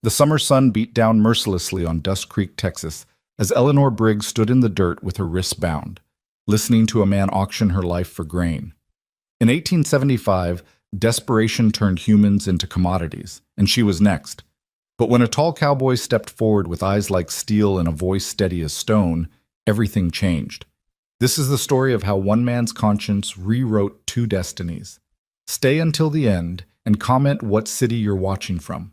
The summer sun beat down mercilessly on Dust Creek, Texas, as Eleanor Briggs stood in the dirt with her wrists bound, listening to a man auction her life for grain. In 1875, desperation turned humans into commodities, and she was next. But when a tall cowboy stepped forward with eyes like steel and a voice steady as stone, everything changed. This is the story of how one man's conscience rewrote two destinies. Stay until the end and comment what city you're watching from.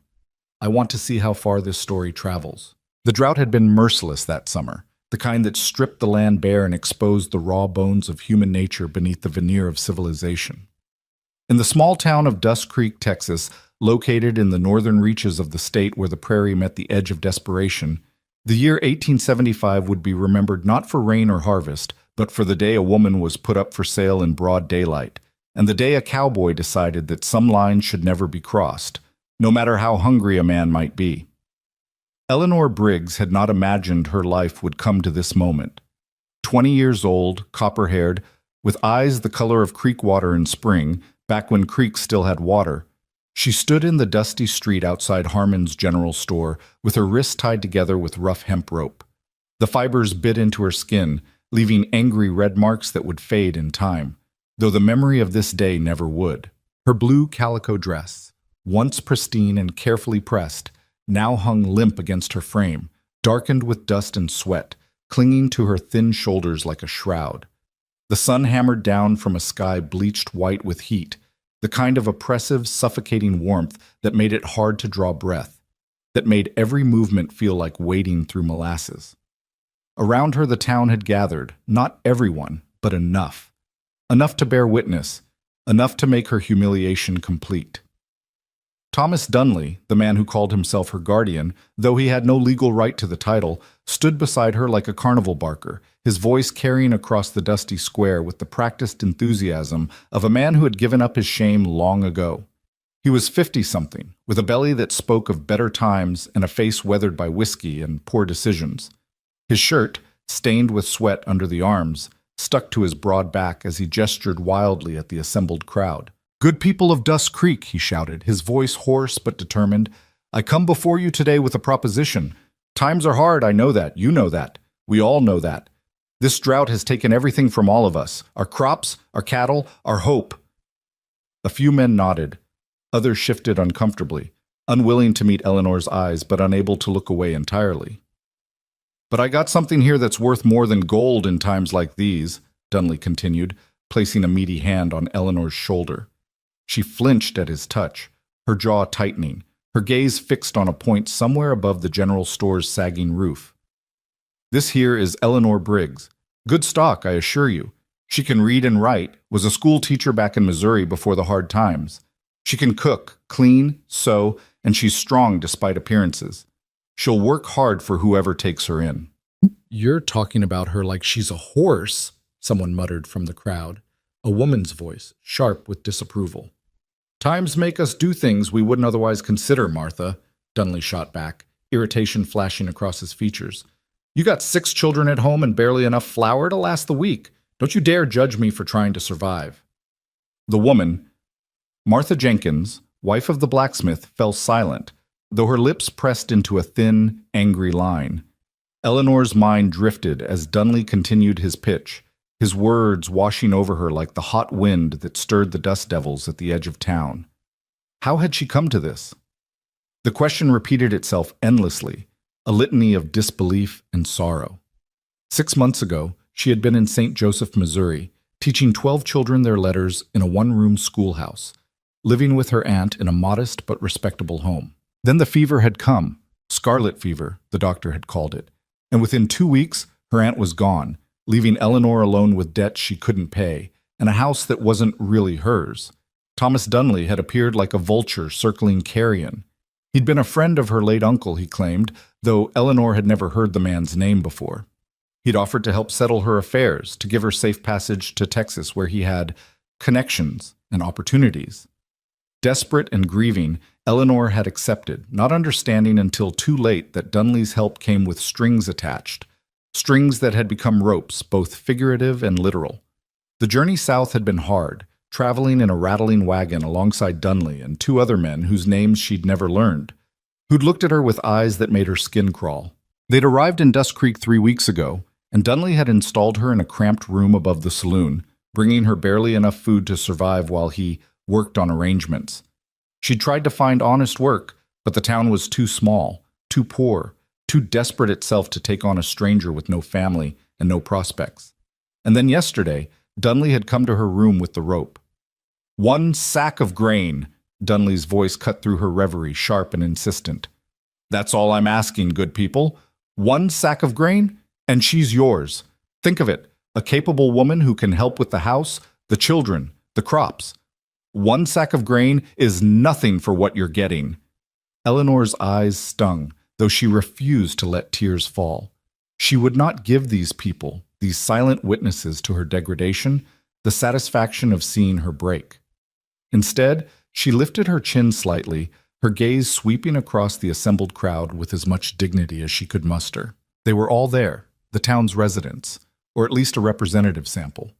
I want to see how far this story travels. The drought had been merciless that summer, the kind that stripped the land bare and exposed the raw bones of human nature beneath the veneer of civilization. In the small town of Dust Creek, Texas, located in the northern reaches of the state where the prairie met the edge of desperation, the year 1875 would be remembered not for rain or harvest, but for the day a woman was put up for sale in broad daylight, and the day a cowboy decided that some lines should never be crossed, no matter how hungry a man might be. Eleanor Briggs had not imagined her life would come to this moment. 20 years old, copper-haired, with eyes the color of creek water in spring, back when creeks still had water, she stood in the dusty street outside Harmon's General Store with her wrists tied together with rough hemp rope. The fibers bit into her skin, leaving angry red marks that would fade in time, though the memory of this day never would. Her blue calico dress, once pristine and carefully pressed, now hung limp against her frame, darkened with dust and sweat, clinging to her thin shoulders like a shroud. The sun hammered down from a sky bleached white with heat, the kind of oppressive, suffocating warmth that made it hard to draw breath, that made every movement feel like wading through molasses. Around her the town had gathered, not everyone, but enough. Enough to bear witness, enough to make her humiliation complete. Thomas Dunley, the man who called himself her guardian, though he had no legal right to the title, stood beside her like a carnival barker, his voice carrying across the dusty square with the practiced enthusiasm of a man who had given up his shame long ago. He was 50-something, with a belly that spoke of better times and a face weathered by whiskey and poor decisions. His shirt, stained with sweat under the arms, stuck to his broad back as he gestured wildly at the assembled crowd. "Good people of Dust Creek," he shouted, his voice hoarse but determined, "I come before you today with a proposition. Times are hard, I know that. You know that. We all know that. This drought has taken everything from all of us, our crops, our cattle, our hope." A few men nodded. Others shifted uncomfortably, unwilling to meet Eleanor's eyes but unable to look away entirely. "But I got something here that's worth more than gold in times like these," Dunley continued, placing a meaty hand on Eleanor's shoulder. She flinched at his touch, her jaw tightening, her gaze fixed on a point somewhere above the general store's sagging roof. "This here is Eleanor Briggs. Good stock, I assure you. She can read and write, was a school teacher back in Missouri before the hard times. She can cook, clean, sew, and she's strong despite appearances. She'll work hard for whoever takes her in." "You're talking about her like she's a horse," someone muttered from the crowd, a woman's voice, sharp with disapproval. "Times make us do things we wouldn't otherwise consider, Martha," Dunley shot back, irritation flashing across his features. "You got 6 children at home and barely enough flour to last the week. Don't you dare judge me for trying to survive." The woman, Martha Jenkins, wife of the blacksmith, fell silent, though her lips pressed into a thin, angry line. Eleanor's mind drifted as Dunley continued his pitch, his words washing over her like the hot wind that stirred the dust devils at the edge of town. How had she come to this? The question repeated itself endlessly, a litany of disbelief and sorrow. 6 months ago, she had been in St. Joseph, Missouri, teaching 12 children their letters in a one-room schoolhouse, living with her aunt in a modest but respectable home. Then the fever had come, scarlet fever, the doctor had called it, and within 2 weeks, her aunt was gone, leaving Eleanor alone with debts she couldn't pay, and a house that wasn't really hers. Thomas Dunley had appeared like a vulture circling carrion. He'd been a friend of her late uncle, he claimed, though Eleanor had never heard the man's name before. He'd offered to help settle her affairs, to give her safe passage to Texas, where he had connections and opportunities. Desperate and grieving, Eleanor had accepted, not understanding until too late that Dunley's help came with strings attached, strings that had become ropes, both figurative and literal. The journey south had been hard, traveling in a rattling wagon alongside Dunley and 2 other men whose names she'd never learned. who'd looked at her with eyes that made her skin crawl. They'd arrived in Dust Creek 3 weeks ago, and Dunley had installed her in a cramped room above the saloon, bringing her barely enough food to survive while he worked on arrangements. She'd tried to find honest work, but the town was too small, too poor, too desperate itself to take on a stranger with no family and no prospects. And then yesterday, Dunley had come to her room with the rope. 1 sack of grain, Dunley's voice cut through her reverie, sharp and insistent. That's all I'm asking, good people. 1 sack of grain, and she's yours. Think of it, a capable woman who can help with the house, the children, the crops. 1 sack of grain is nothing for what you're getting. Eleanor's eyes stung, though she refused to let tears fall. She would not give these people, these silent witnesses to her degradation, the satisfaction of seeing her break. Instead, she lifted her chin slightly, her gaze sweeping across the assembled crowd with as much dignity as she could muster. They were all there, the town's residents, or at least a representative sample.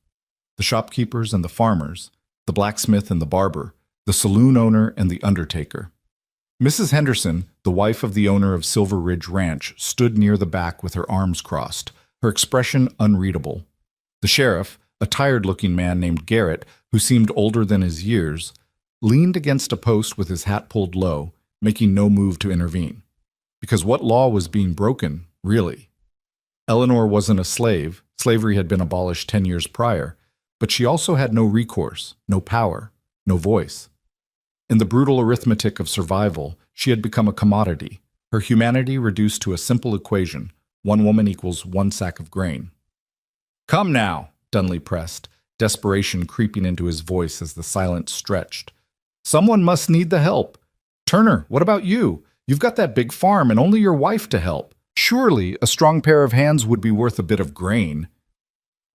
The shopkeepers and the farmers, the blacksmith and the barber, the saloon owner and the undertaker. Mrs. Henderson, the wife of the owner of Silver Ridge Ranch, stood near the back with her arms crossed, her expression unreadable. The sheriff, a tired-looking man named Garrett, who seemed older than his years, leaned against a post with his hat pulled low, making no move to intervene. Because what law was being broken, really? Eleanor wasn't a slave. Slavery had been abolished 10 years prior, but she also had no recourse, no power, no voice. In the brutal arithmetic of survival, she had become a commodity, her humanity reduced to a simple equation: 1 woman equals 1 sack of grain. Come now, Dunley pressed, desperation creeping into his voice as the silence stretched. Someone must need the help. Turner, what about you? You've got that big farm and only your wife to help. Surely a strong pair of hands would be worth a bit of grain.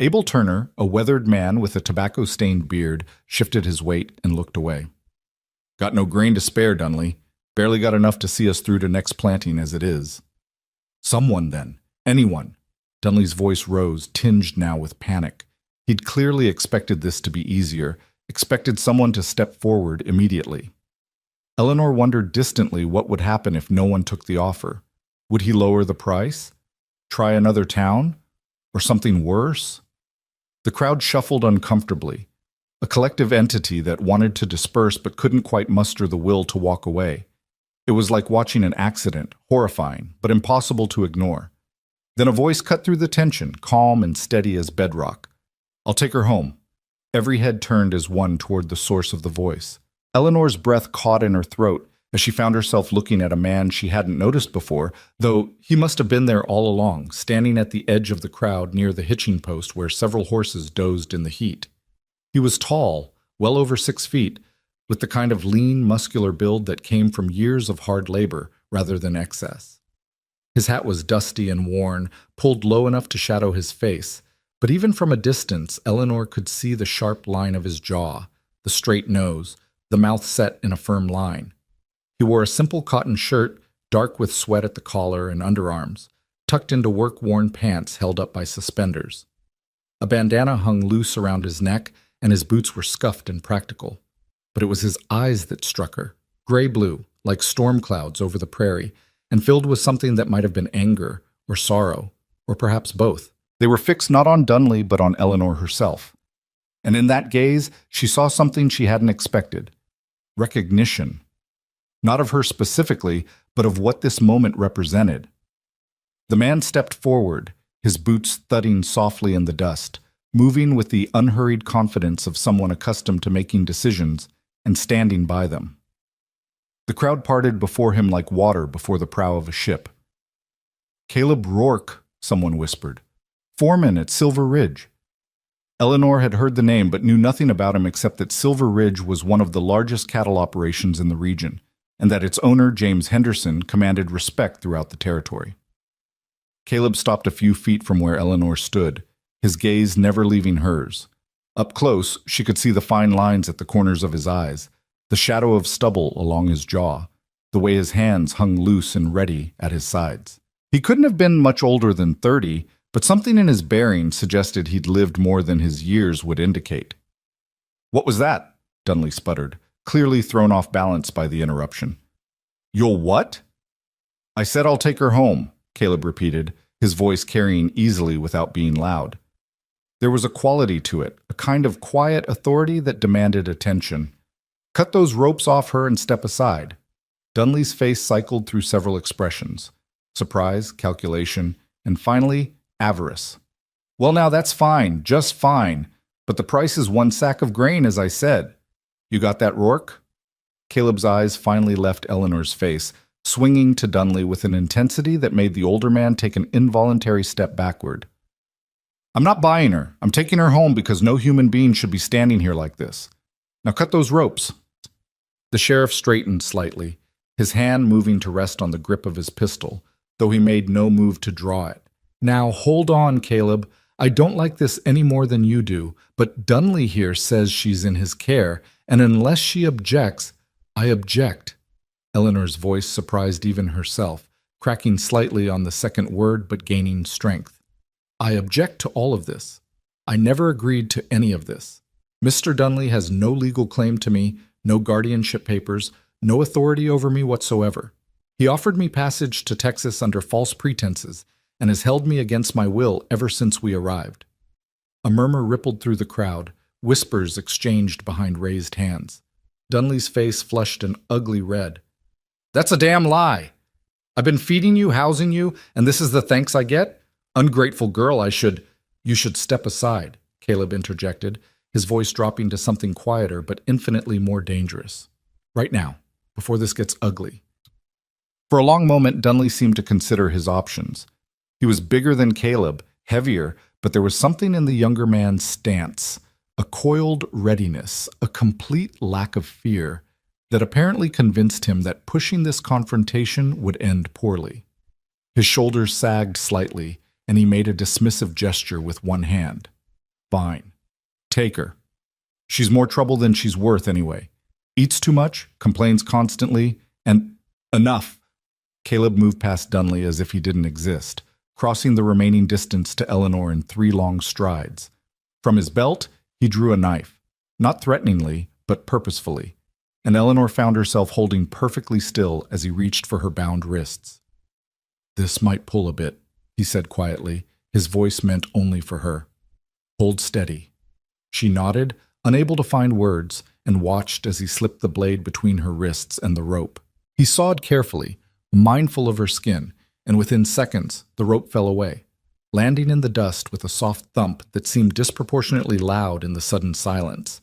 Abel Turner, a weathered man with a tobacco-stained beard, shifted his weight and looked away. Got no grain to spare, Dunley. Barely got enough to see us through to next planting as it is. Someone, then. Anyone. Dunley's voice rose, tinged now with panic. He'd clearly expected this to be easier, expected someone to step forward immediately. Eleanor wondered distantly what would happen if no one took the offer. Would he lower the price? Try another town? Or something worse? The crowd shuffled uncomfortably, a collective entity that wanted to disperse but couldn't quite muster the will to walk away. It was like watching an accident, horrifying, but impossible to ignore. Then a voice cut through the tension, calm and steady as bedrock. I'll take her home. Every head turned as one toward the source of the voice. Eleanor's breath caught in her throat as she found herself looking at a man she hadn't noticed before, though he must have been there all along, standing at the edge of the crowd near the hitching post where several horses dozed in the heat. He was tall, well over 6 feet, with the kind of lean, muscular build that came from years of hard labor rather than excess. His hat was dusty and worn, pulled low enough to shadow his face, but even from a distance, Eleanor could see the sharp line of his jaw, the straight nose, the mouth set in a firm line. He wore a simple cotton shirt, dark with sweat at the collar and underarms, tucked into work-worn pants held up by suspenders. A bandana hung loose around his neck, and his boots were scuffed and practical. But it was his eyes that struck her, gray-blue, like storm clouds over the prairie, and filled with something that might have been anger or sorrow, or perhaps both. They were fixed not on Dunley but on Eleanor herself. And in that gaze, she saw something she hadn't expected. Recognition. Not of her specifically, but of what this moment represented. The man stepped forward, his boots thudding softly in the dust, moving with the unhurried confidence of someone accustomed to making decisions and standing by them. The crowd parted before him like water before the prow of a ship. Caleb Rourke, someone whispered. Foreman at Silver Ridge. Eleanor had heard the name but knew nothing about him except that Silver Ridge was one of the largest cattle operations in the region, and that its owner, James Henderson, commanded respect throughout the territory. Caleb stopped a few feet from where Eleanor stood, his gaze never leaving hers. Up close, she could see the fine lines at the corners of his eyes, the shadow of stubble along his jaw, the way his hands hung loose and ready at his sides. He couldn't have been much older than 30, but something in his bearing suggested he'd lived more than his years would indicate. What was that? Dunley sputtered, clearly thrown off balance by the interruption. You'll what? I said I'll take her home, Caleb repeated, his voice carrying easily without being loud. There was a quality to it, a kind of quiet authority that demanded attention. Cut those ropes off her and step aside. Dunley's face cycled through several expressions: surprise, calculation, and finally, avarice. Well, now that's fine, just fine. But the price is 1 sack of grain, as I said. You got that, Rourke? Caleb's eyes finally left Eleanor's face, swinging to Dunley with an intensity that made the older man take an involuntary step backward. I'm not buying her. I'm taking her home because no human being should be standing here like this. Now cut those ropes. The sheriff straightened slightly, his hand moving to rest on the grip of his pistol, though he made no move to draw it. Now hold on, Caleb. I don't like this any more than you do, but Dunley here says she's in his care, and unless she objects, I object. Eleanor's voice surprised even herself, cracking slightly on the second word but gaining strength. I object to all of this. I never agreed to any of this. Mr. Dunley has no legal claim to me, no guardianship papers, no authority over me whatsoever. He offered me passage to Texas under false pretenses and has held me against my will ever since we arrived. A murmur rippled through the crowd, whispers exchanged behind raised hands. Dunley's face flushed an ugly red. That's a damn lie. I've been feeding you, housing you, and this is the thanks I get? Ungrateful girl, You should step aside, Caleb interjected, his voice dropping to something quieter but infinitely more dangerous. Right now, before this gets ugly. For a long moment, Dunley seemed to consider his options. He was bigger than Caleb, heavier, but there was something in the younger man's stance, a coiled readiness, a complete lack of fear, that apparently convinced him that pushing this confrontation would end poorly. His shoulders sagged slightly, and he made a dismissive gesture with one hand. Fine. Take her. She's more trouble than she's worth anyway. Eats too much, complains constantly, and enough. Caleb moved past Dunley as if he didn't exist, crossing the remaining distance to Eleanor in 3 long strides. From his belt, he drew a knife, not threateningly, but purposefully, and Eleanor found herself holding perfectly still as he reached for her bound wrists. This might pull a bit, he said quietly, his voice meant only for her. Hold steady. She nodded, unable to find words, and watched as he slipped the blade between her wrists and the rope. He sawed carefully, mindful of her skin, and within seconds the rope fell away, landing in the dust with a soft thump that seemed disproportionately loud in the sudden silence.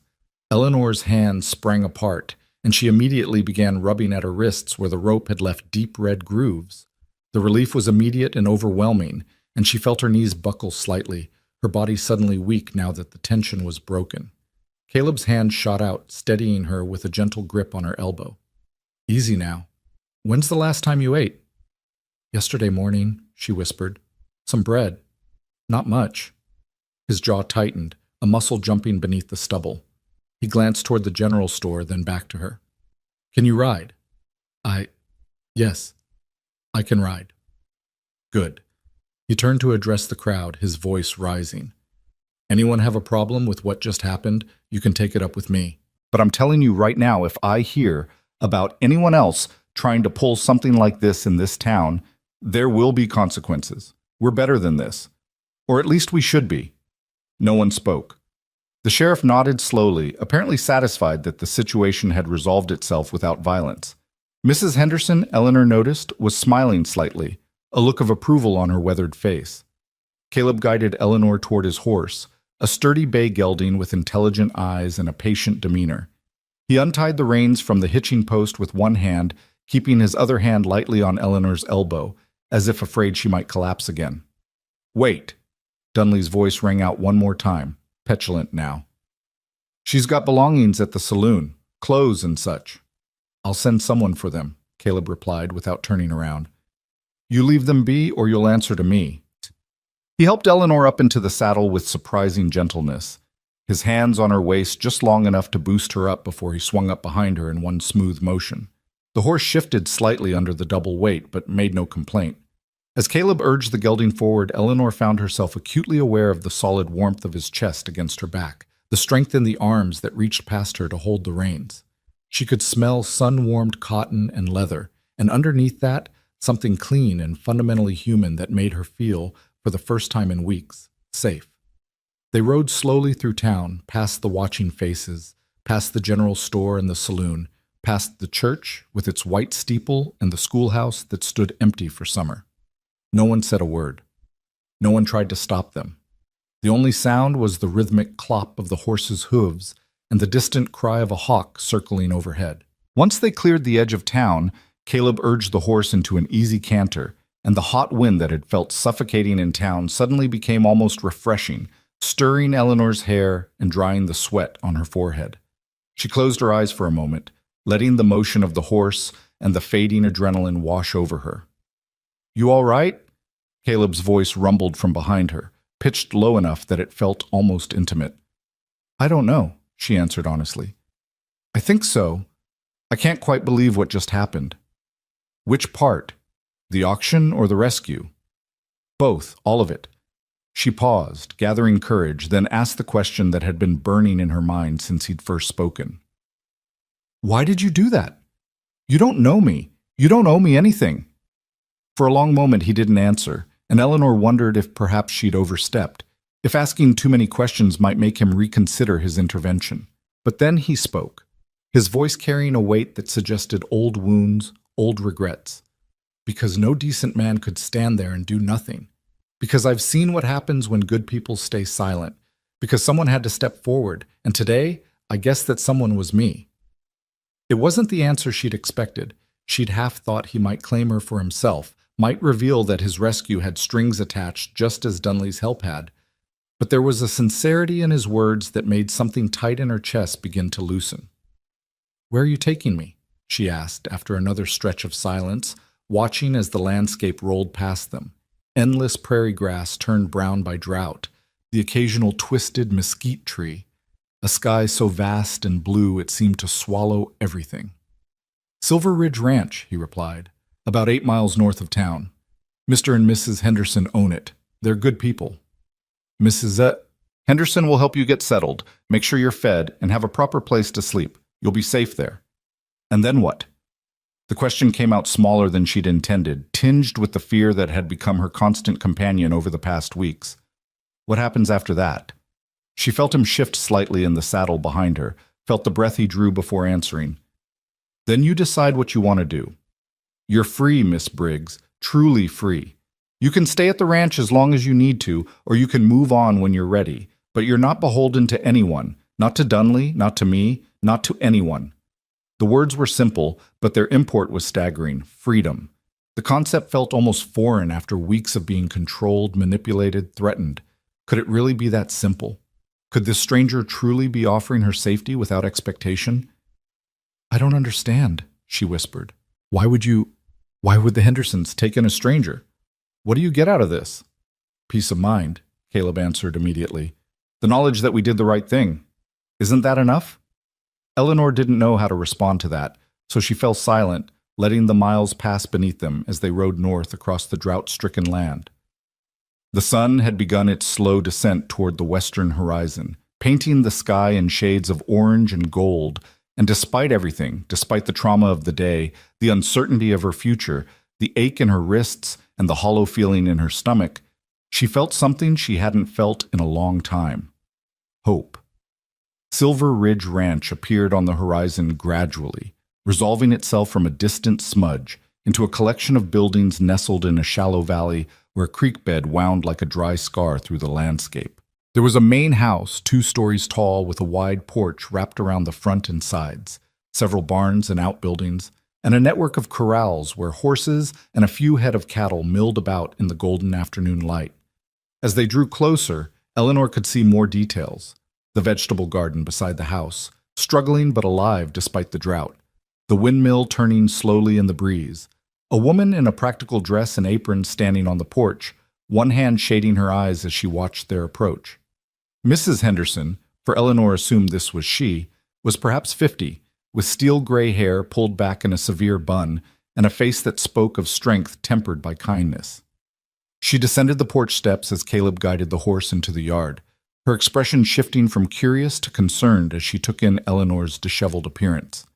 Eleanor's hand sprang apart, and she immediately began rubbing at her wrists where the rope had left deep red grooves. The relief was immediate and overwhelming, and she felt her knees buckle slightly, her body suddenly weak now that the tension was broken. Caleb's hand shot out, steadying her with a gentle grip on her elbow. Easy now. When's the last time you ate? Yesterday morning, she whispered. Some bread. Not much. His jaw tightened, a muscle jumping beneath the stubble. He glanced toward the general store, then back to her. Can you ride? Yes. I can ride. Good. He turned to address the crowd, his voice rising. Anyone have a problem with what just happened? You can take it up with me. But I'm telling you right now, if I hear about anyone else trying to pull something like this in this town, there will be consequences. We're better than this. Or at least we should be. No one spoke. The sheriff nodded slowly, apparently satisfied that the situation had resolved itself without violence. Mrs. Henderson, Eleanor noticed, was smiling slightly, a look of approval on her weathered face. Caleb guided Eleanor toward his horse, a sturdy bay gelding with intelligent eyes and a patient demeanor. He untied the reins from the hitching post with one hand, keeping his other hand lightly on Eleanor's elbow, as if afraid she might collapse again. Wait! Dunley's voice rang out one more time, petulant now. She's got belongings at the saloon, clothes and such. I'll send someone for them, Caleb replied without turning around. You leave them be or you'll answer to me. He helped Eleanor up into the saddle with surprising gentleness, his hands on her waist just long enough to boost her up before he swung up behind her in one smooth motion. The horse shifted slightly under the double weight, but made no complaint. As Caleb urged the gelding forward, Eleanor found herself acutely aware of the solid warmth of his chest against her back, the strength in the arms that reached past her to hold the reins. She could smell sun-warmed cotton and leather, and underneath that, something clean and fundamentally human that made her feel, for the first time in weeks, safe. They rode slowly through town, past the watching faces, past the general store and the saloon, past the church with its white steeple and the schoolhouse that stood empty for summer. No one said a word. No one tried to stop them. The only sound was the rhythmic clop of the horses' hooves and the distant cry of a hawk circling overhead. Once they cleared the edge of town, Caleb urged the horse into an easy canter, and the hot wind that had felt suffocating in town suddenly became almost refreshing, stirring Eleanor's hair and drying the sweat on her forehead. She closed her eyes for a moment, letting the motion of the horse and the fading adrenaline wash over her. "You all right?" Caleb's voice rumbled from behind her, pitched low enough that it felt almost intimate. "I don't know," she answered honestly. "I think so. I can't quite believe what just happened." "Which part? The auction or the rescue?" "Both, all of it." She paused, gathering courage, then asked the question that had been burning in her mind since he'd first spoken. "Why did you do that? You don't know me. You don't owe me anything." For a long moment he didn't answer, and Eleanor wondered if perhaps she'd overstepped, if asking too many questions might make him reconsider his intervention. But then he spoke, his voice carrying a weight that suggested old wounds, old regrets. "Because no decent man could stand there and do nothing. Because I've seen what happens when good people stay silent. Because someone had to step forward, and today, I guess that someone was me." It wasn't the answer she'd expected. She'd half thought he might claim her for himself, might reveal that his rescue had strings attached just as Dunley's help had. But there was a sincerity in his words that made something tight in her chest begin to loosen. "Where are you taking me?" she asked after another stretch of silence, watching as the landscape rolled past them. Endless prairie grass turned brown by drought, the occasional twisted mesquite tree, a sky so vast and blue it seemed to swallow everything. "Silver Ridge Ranch," he replied, "about 8 miles north of town. Mr. and Mrs. Henderson own it. They're good people." "Mrs. Henderson will help you get settled, make sure you're fed, and have a proper place to sleep. You'll be safe there." "And then what?" The question came out smaller than she'd intended, tinged with the fear that had become her constant companion over the past weeks. "What happens after that?" She felt him shift slightly in the saddle behind her, felt the breath he drew before answering. "Then you decide what you want to do. You're free, Miss Briggs, truly free. You can stay at the ranch as long as you need to, or you can move on when you're ready, but you're not beholden to anyone, not to Dunley, not to me, not to anyone." The words were simple, but their import was staggering. Freedom. The concept felt almost foreign after weeks of being controlled, manipulated, threatened. Could it really be that simple? Could this stranger truly be offering her safety without expectation? "I don't understand," she whispered. Why would the Hendersons take in a stranger? What do you get out of this?" "Peace of mind," Caleb answered immediately. "The knowledge that we did the right thing. Isn't that enough?" Eleanor didn't know how to respond to that, so she fell silent, letting the miles pass beneath them as they rode north across the drought-stricken land. The sun had begun its slow descent toward the western horizon, painting the sky in shades of orange and gold, and despite everything, despite the trauma of the day, the uncertainty of her future, the ache in her wrists, and the hollow feeling in her stomach, she felt something she hadn't felt in a long time. Hope. Silver Ridge Ranch appeared on the horizon gradually, resolving itself from a distant smudge into a collection of buildings nestled in a shallow valley where a creek bed wound like a dry scar through the landscape. There was a main house, 2 stories tall, with a wide porch wrapped around the front and sides, several barns and outbuildings, and a network of corrals where horses and a few head of cattle milled about in the golden afternoon light. As they drew closer, Eleanor could see more details. The vegetable garden beside the house, struggling but alive despite the drought. The windmill turning slowly in the breeze. A woman in a practical dress and apron standing on the porch, one hand shading her eyes as she watched their approach. Mrs. Henderson, for Eleanor assumed this was she, was perhaps 50, with steel-gray hair pulled back in a severe bun and a face that spoke of strength tempered by kindness. She descended the porch steps as Caleb guided the horse into the yard, her expression shifting from curious to concerned as she took in Eleanor's disheveled appearance.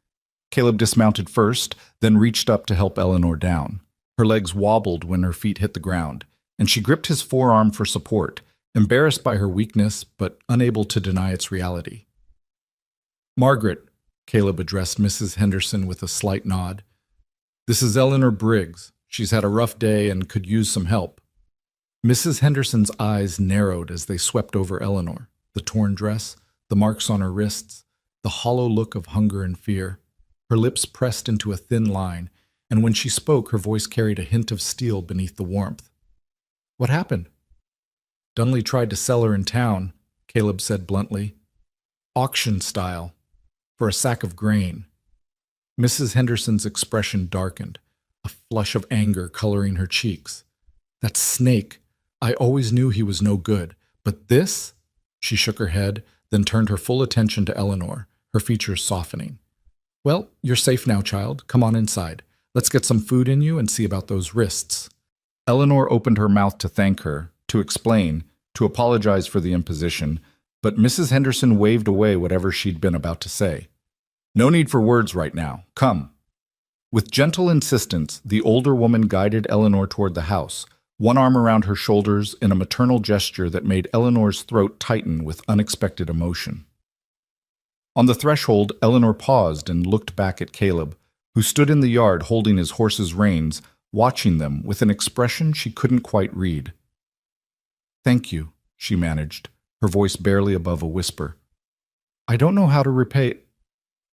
Caleb dismounted first, then reached up to help Eleanor down. Her legs wobbled when her feet hit the ground, and she gripped his forearm for support, embarrassed by her weakness but unable to deny its reality. "Margaret," Caleb addressed Mrs. Henderson with a slight nod. "This is Eleanor Briggs. She's had a rough day and could use some help." Mrs. Henderson's eyes narrowed as they swept over Eleanor, the torn dress, the marks on her wrists, the hollow look of hunger and fear. Her lips pressed into a thin line, and when she spoke, her voice carried a hint of steel beneath the warmth. "What happened?" "Dunley tried to sell her in town," Caleb said bluntly. "Auction style, for a sack of grain." Mrs. Henderson's expression darkened, a flush of anger coloring her cheeks. "That snake, I always knew he was no good, but this?" She shook her head, then turned her full attention to Eleanor, her features softening. "Well, you're safe now, child. Come on inside. Let's get some food in you and see about those wrists." Eleanor opened her mouth to thank her, to explain, to apologize for the imposition, but Mrs. Henderson waved away whatever she'd been about to say. "No need for words right now. Come." With gentle insistence, the older woman guided Eleanor toward the house, one arm around her shoulders in a maternal gesture that made Eleanor's throat tighten with unexpected emotion. On the threshold, Eleanor paused and looked back at Caleb, who stood in the yard holding his horse's reins, watching them with an expression she couldn't quite read. "Thank you," she managed, her voice barely above a whisper. "I don't know how to repay—"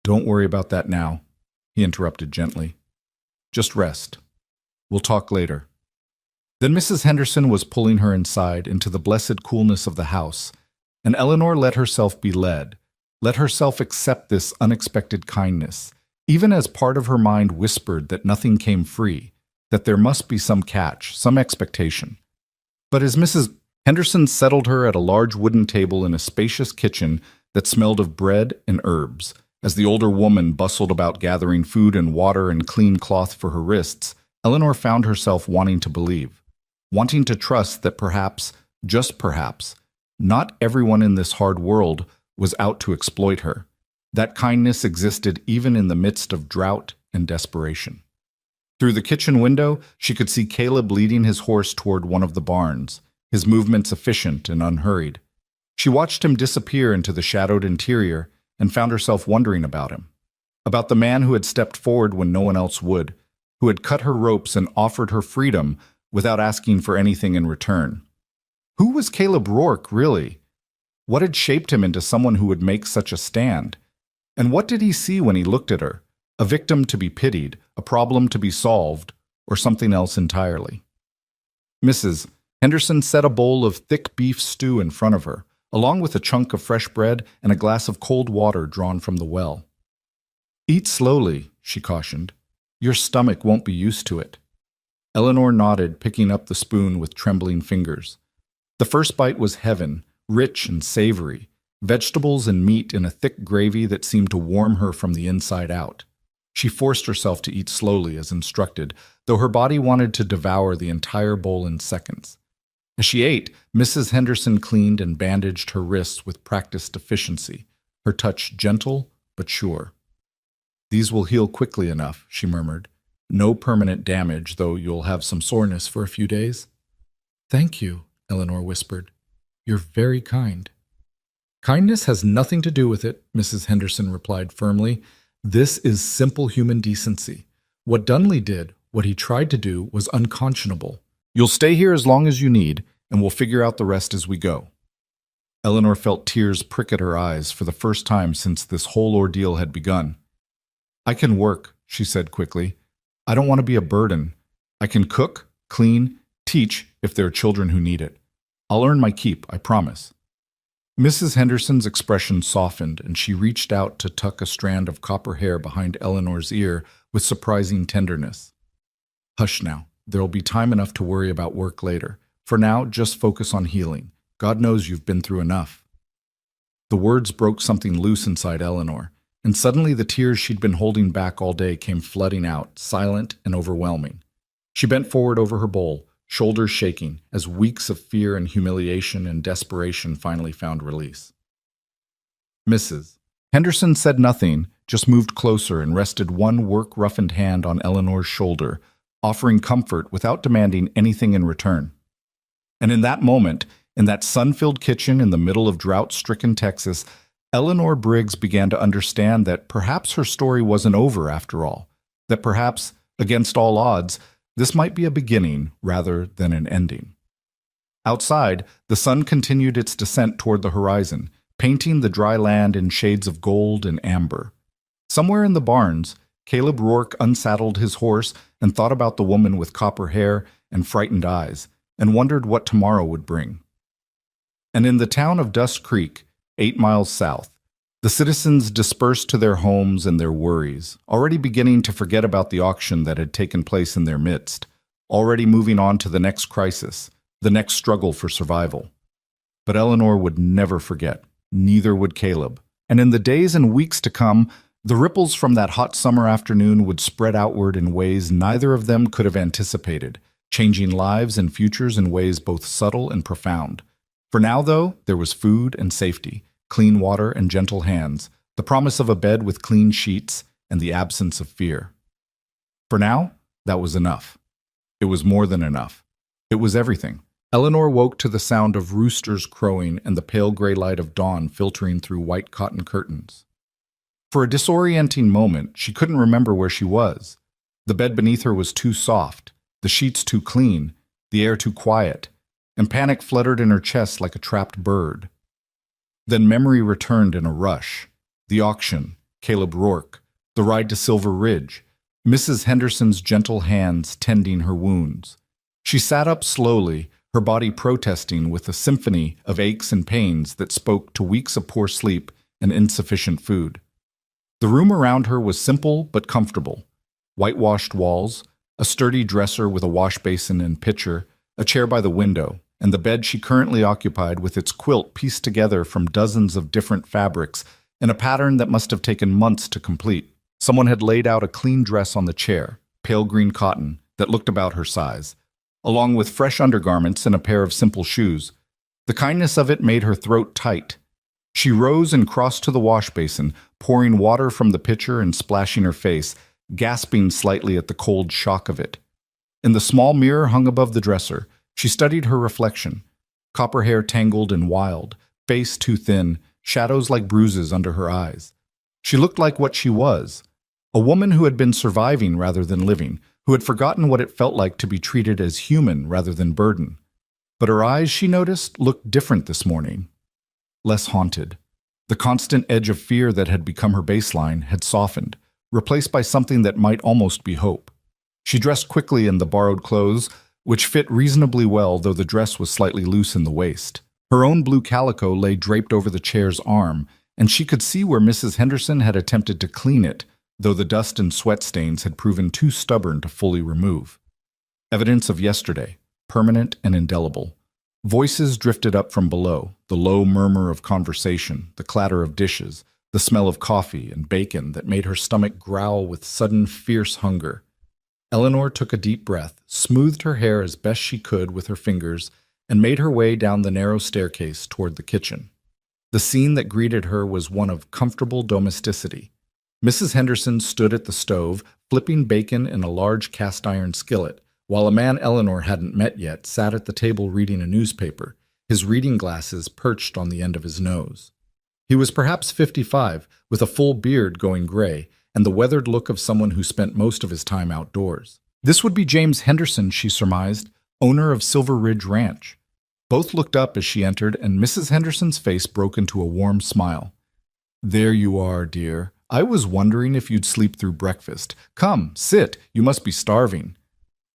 "Don't worry about that now," he interrupted gently. "Just rest. We'll talk later." Then Mrs. Henderson was pulling her inside into the blessed coolness of the house, and Eleanor let herself be led, let herself accept this unexpected kindness, even as part of her mind whispered that nothing came free, that there must be some catch, some expectation. But as Mrs. Henderson settled her at a large wooden table in a spacious kitchen that smelled of bread and herbs, as the older woman bustled about gathering food and water and clean cloth for her wrists, Eleanor found herself wanting to believe, wanting to trust that perhaps, just perhaps, not everyone in this hard world was out to exploit her. That kindness existed even in the midst of drought and desperation. Through the kitchen window, she could see Caleb leading his horse toward one of the barns, his movements efficient and unhurried. She watched him disappear into the shadowed interior and found herself wondering about him, about the man who had stepped forward when no one else would, who had cut her ropes and offered her freedom without asking for anything in return. Who was Caleb Rourke, really? What had shaped him into someone who would make such a stand? And what did he see when he looked at her? A victim to be pitied, a problem to be solved, or something else entirely? Mrs. Henderson set a bowl of thick beef stew in front of her, along with a chunk of fresh bread and a glass of cold water drawn from the well. "Eat slowly," she cautioned. "Your stomach won't be used to it." Eleanor nodded, picking up the spoon with trembling fingers. The first bite was heaven, rich and savory, vegetables and meat in a thick gravy that seemed to warm her from the inside out. She forced herself to eat slowly as instructed, though her body wanted to devour the entire bowl in seconds. As she ate, Mrs. Henderson cleaned and bandaged her wrists with practiced efficiency, her touch gentle but sure. "These will heal quickly enough," she murmured. "No permanent damage, though you'll have some soreness for a few days." "Thank you," Eleanor whispered. "You're very kind." "Kindness has nothing to do with it," Mrs. Henderson replied firmly. "This is simple human decency. What Dunley did, what he tried to do, was unconscionable. You'll stay here as long as you need, and we'll figure out the rest as we go." Eleanor felt tears prick at her eyes for the first time since this whole ordeal had begun. "I can work," she said quickly. "I don't want to be a burden. I can cook, clean, teach if there are children who need it. I'll earn my keep, I promise." Mrs. Henderson's expression softened, and she reached out to tuck a strand of copper hair behind Eleanor's ear with surprising tenderness. "Hush now. There'll be time enough to worry about work later. For now, just focus on healing. God knows you've been through enough." The words broke something loose inside Eleanor, and suddenly the tears she'd been holding back all day came flooding out, silent and overwhelming. She bent forward over her bowl, shoulders shaking, as weeks of fear and humiliation and desperation finally found release. Mrs. Henderson said nothing, just moved closer and rested one work-roughened hand on Eleanor's shoulder, offering comfort without demanding anything in return. And in that moment, in that sun-filled kitchen in the middle of drought-stricken Texas, Eleanor Briggs began to understand that perhaps her story wasn't over after all, that perhaps, against all odds, this might be a beginning rather than an ending. Outside, the sun continued its descent toward the horizon, painting the dry land in shades of gold and amber. Somewhere in the barns, Caleb Rourke unsaddled his horse and thought about the woman with copper hair and frightened eyes, and wondered what tomorrow would bring. And in the town of Dust Creek, 8 miles south, the citizens dispersed to their homes and their worries, already beginning to forget about the auction that had taken place in their midst, already moving on to the next crisis, the next struggle for survival. But Eleanor would never forget, neither would Caleb. And in the days and weeks to come, the ripples from that hot summer afternoon would spread outward in ways neither of them could have anticipated, changing lives and futures in ways both subtle and profound. For now, though, there was food and safety, clean water and gentle hands, the promise of a bed with clean sheets, and the absence of fear. For now, that was enough. It was more than enough. It was everything. Eleanor woke to the sound of roosters crowing and the pale gray light of dawn filtering through white cotton curtains. For a disorienting moment, she couldn't remember where she was. The bed beneath her was too soft, the sheets too clean, the air too quiet, and panic fluttered in her chest like a trapped bird. Then memory returned in a rush. The auction, Caleb Rourke, the ride to Silver Ridge, Mrs. Henderson's gentle hands tending her wounds. She sat up slowly, her body protesting with a symphony of aches and pains that spoke to weeks of poor sleep and insufficient food. The room around her was simple but comfortable. Whitewashed walls, a sturdy dresser with a wash basin and pitcher, a chair by the window, and the bed she currently occupied with its quilt pieced together from dozens of different fabrics in a pattern that must have taken months to complete. Someone had laid out a clean dress on the chair, pale green cotton, that looked about her size, along with fresh undergarments and a pair of simple shoes. The kindness of it made her throat tight. She rose and crossed to the wash basin, pouring water from the pitcher and splashing her face, gasping slightly at the cold shock of it. In the small mirror hung above the dresser, she studied her reflection. Copper hair tangled and wild, face too thin, shadows like bruises under her eyes. She looked like what she was, a woman who had been surviving rather than living, who had forgotten what it felt like to be treated as human rather than burden. But her eyes, she noticed, looked different this morning. Less haunted. The constant edge of fear that had become her baseline had softened, replaced by something that might almost be hope. She dressed quickly in the borrowed clothes, which fit reasonably well, though the dress was slightly loose in the waist. Her own blue calico lay draped over the chair's arm, and she could see where Mrs. Henderson had attempted to clean it, though the dust and sweat stains had proven too stubborn to fully remove. Evidence of yesterday, permanent and indelible. Voices drifted up from below, the low murmur of conversation, the clatter of dishes, the smell of coffee and bacon that made her stomach growl with sudden, fierce hunger. Eleanor took a deep breath, smoothed her hair as best she could with her fingers, and made her way down the narrow staircase toward the kitchen. The scene that greeted her was one of comfortable domesticity. Mrs. Henderson stood at the stove, flipping bacon in a large cast-iron skillet, while a man Eleanor hadn't met yet sat at the table reading a newspaper, his reading glasses perched on the end of his nose. He was perhaps 55, with a full beard going gray, and the weathered look of someone who spent most of his time outdoors. This would be James Henderson, she surmised, owner of Silver Ridge Ranch. Both looked up as she entered, and Mrs. Henderson's face broke into a warm smile. "There you are, dear. I was wondering if you'd sleep through breakfast. Come, sit. You must be starving."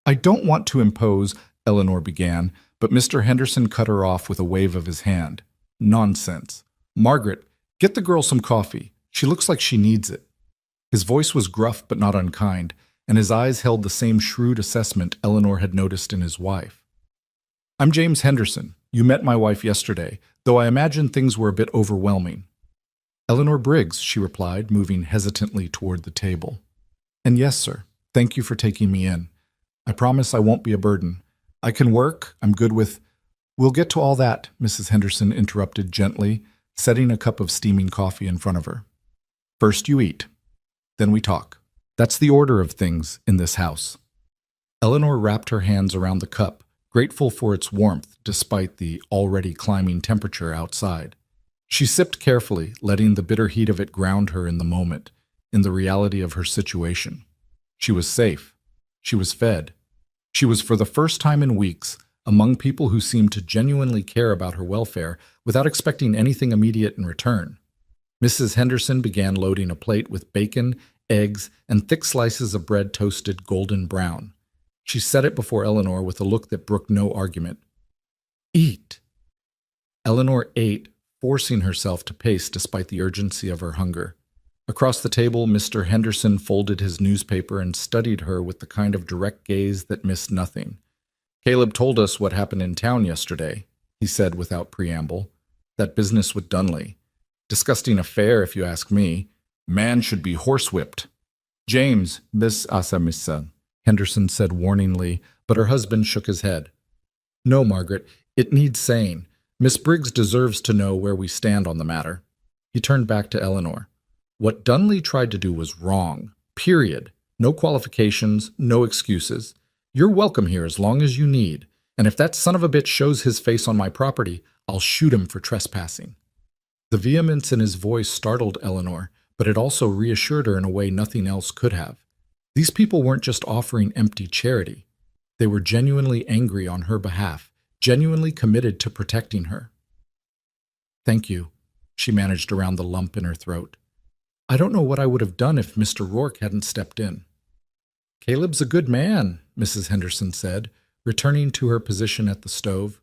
"I don't want to impose," Eleanor began, but Mr. Henderson cut her off with a wave of his hand. "Nonsense. Margaret, get the girl some coffee. She looks like she needs it." His voice was gruff but not unkind, and his eyes held the same shrewd assessment Eleanor had noticed in his wife. "I'm James Henderson. You met my wife yesterday, though I imagine things were a bit overwhelming." "Eleanor Briggs," she replied, moving hesitantly toward the table. "And yes, sir. Thank you for taking me in. I promise I won't be a burden. I can work. I'm good with—" "We'll get to all that," Mrs. Henderson interrupted gently, setting a cup of steaming coffee in front of her. "First you eat. Then we talk. That's the order of things in this house." Eleanor wrapped her hands around the cup, grateful for its warmth despite the already climbing temperature outside. She sipped carefully, letting the bitter heat of it ground her in the moment, in the reality of her situation. She was safe. She was fed. She was, for the first time in weeks, among people who seemed to genuinely care about her welfare without expecting anything immediate in return. Mrs. Henderson began loading a plate with bacon, eggs, and thick slices of bread toasted golden brown. She set it before Eleanor with a look that brooked no argument. "Eat." Eleanor ate, forcing herself to pace despite the urgency of her hunger. Across the table, Mr. Henderson folded his newspaper and studied her with the kind of direct gaze that missed nothing. "Caleb told us what happened in town yesterday," he said without preamble. "That business with Dunley. Disgusting affair, if you ask me. Man should be horsewhipped." "James, bis asamissa," Henderson said warningly, but her husband shook his head. "No, Margaret, it needs saying. Miss Briggs deserves to know where we stand on the matter." He turned back to Eleanor. "What Dunley tried to do was wrong. Period. No qualifications, no excuses. You're welcome here as long as you need, and if that son of a bitch shows his face on my property, I'll shoot him for trespassing." The vehemence in his voice startled Eleanor, but it also reassured her in a way nothing else could have. These people weren't just offering empty charity. They were genuinely angry on her behalf, genuinely committed to protecting her. "Thank you," she managed around the lump in her throat. "I don't know what I would have done if Mr. Rourke hadn't stepped in." "Caleb's a good man," Mrs. Henderson said, returning to her position at the stove.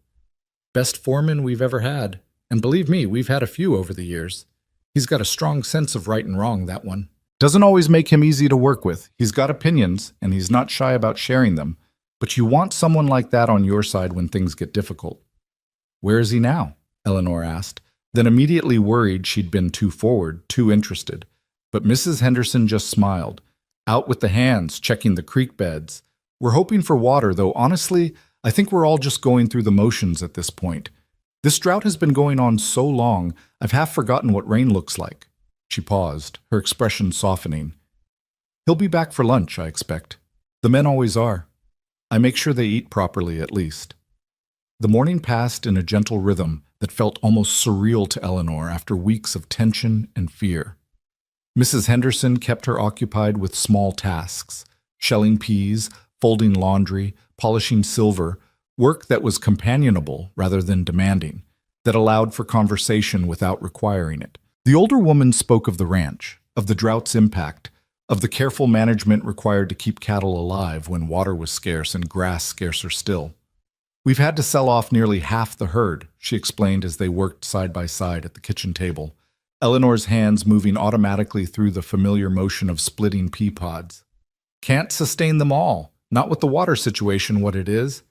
"Best foreman we've ever had, and believe me, we've had a few over the years. He's got a strong sense of right and wrong, that one. Doesn't always make him easy to work with. He's got opinions, and he's not shy about sharing them. But you want someone like that on your side when things get difficult." "Where is he now?" Eleanor asked, then immediately worried she'd been too forward, too interested. But Mrs. Henderson just smiled. "Out with the hands, checking the creek beds. We're hoping for water, though honestly, I think we're all just going through the motions at this point. This drought has been going on so long, I've half forgotten what rain looks like." She paused, her expression softening. "He'll be back for lunch, I expect. The men always are. I make sure they eat properly, at least." The morning passed in a gentle rhythm that felt almost surreal to Eleanor after weeks of tension and fear. Mrs. Henderson kept her occupied with small tasks, shelling peas, folding laundry, polishing silver, work that was companionable rather than demanding, that allowed for conversation without requiring it. The older woman spoke of the ranch, of the drought's impact, of the careful management required to keep cattle alive when water was scarce and grass scarcer still. "We've had to sell off nearly half the herd," she explained as they worked side by side at the kitchen table, Eleanor's hands moving automatically through the familiar motion of splitting pea pods. "Can't sustain them all, not with the water situation what it is.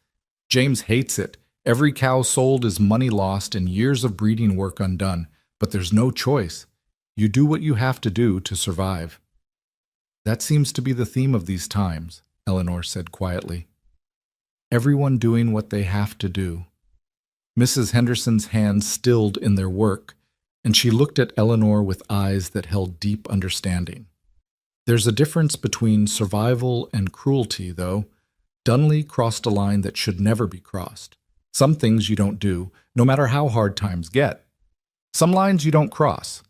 James hates it. Every cow sold is money lost and years of breeding work undone. But there's no choice. You do what you have to do to survive." "That seems to be the theme of these times," Eleanor said quietly. "Everyone doing what they have to do." Mrs. Henderson's hands stilled in their work, and she looked at Eleanor with eyes that held deep understanding. "There's a difference between survival and cruelty, though. Dunley crossed a line that should never be crossed. Some things you don't do, no matter how hard times get. Some lines you don't cross."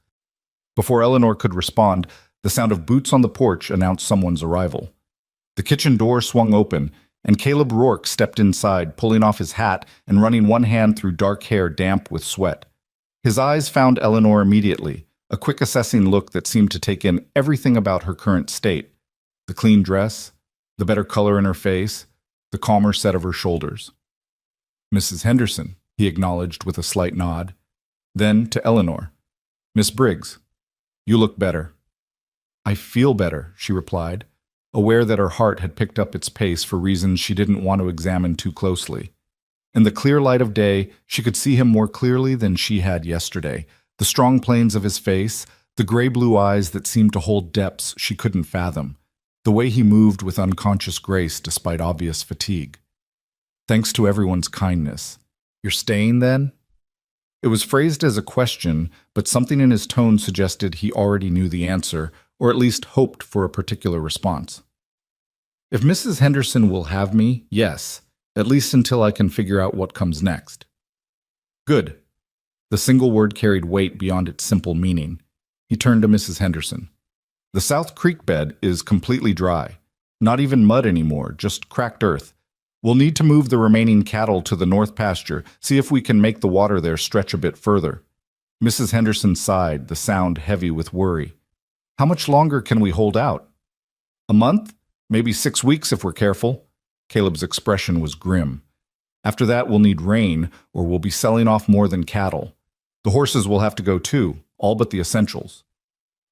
Before Eleanor could respond, the sound of boots on the porch announced someone's arrival. The kitchen door swung open, and Caleb Rourke stepped inside, pulling off his hat and running one hand through dark hair damp with sweat. His eyes found Eleanor immediately, a quick assessing look that seemed to take in everything about her current state. The clean dress, the better color in her face, the calmer set of her shoulders. "Mrs. Henderson," he acknowledged with a slight nod. Then to Eleanor, "Miss Briggs, you look better." "I feel better," she replied, aware that her heart had picked up its pace for reasons she didn't want to examine too closely. In the clear light of day, she could see him more clearly than she had yesterday, the strong planes of his face, the gray-blue eyes that seemed to hold depths she couldn't fathom, the way he moved with unconscious grace despite obvious fatigue. "Thanks to everyone's kindness. You're staying, then?" It was phrased as a question, but something in his tone suggested he already knew the answer, or at least hoped for a particular response. If Mrs. Henderson will have me, yes, at least until I can figure out what comes next. Good. The single word carried weight beyond its simple meaning. He turned to Mrs. Henderson. The South Creek bed is completely dry. Not even mud anymore, just cracked earth. We'll need to move the remaining cattle to the north pasture, see if we can make the water there stretch a bit further. Mrs. Henderson sighed, the sound heavy with worry. How much longer can we hold out? A month? Maybe 6 weeks if we're careful. Caleb's expression was grim. After that, we'll need rain, or we'll be selling off more than cattle. The horses will have to go too, all but the essentials.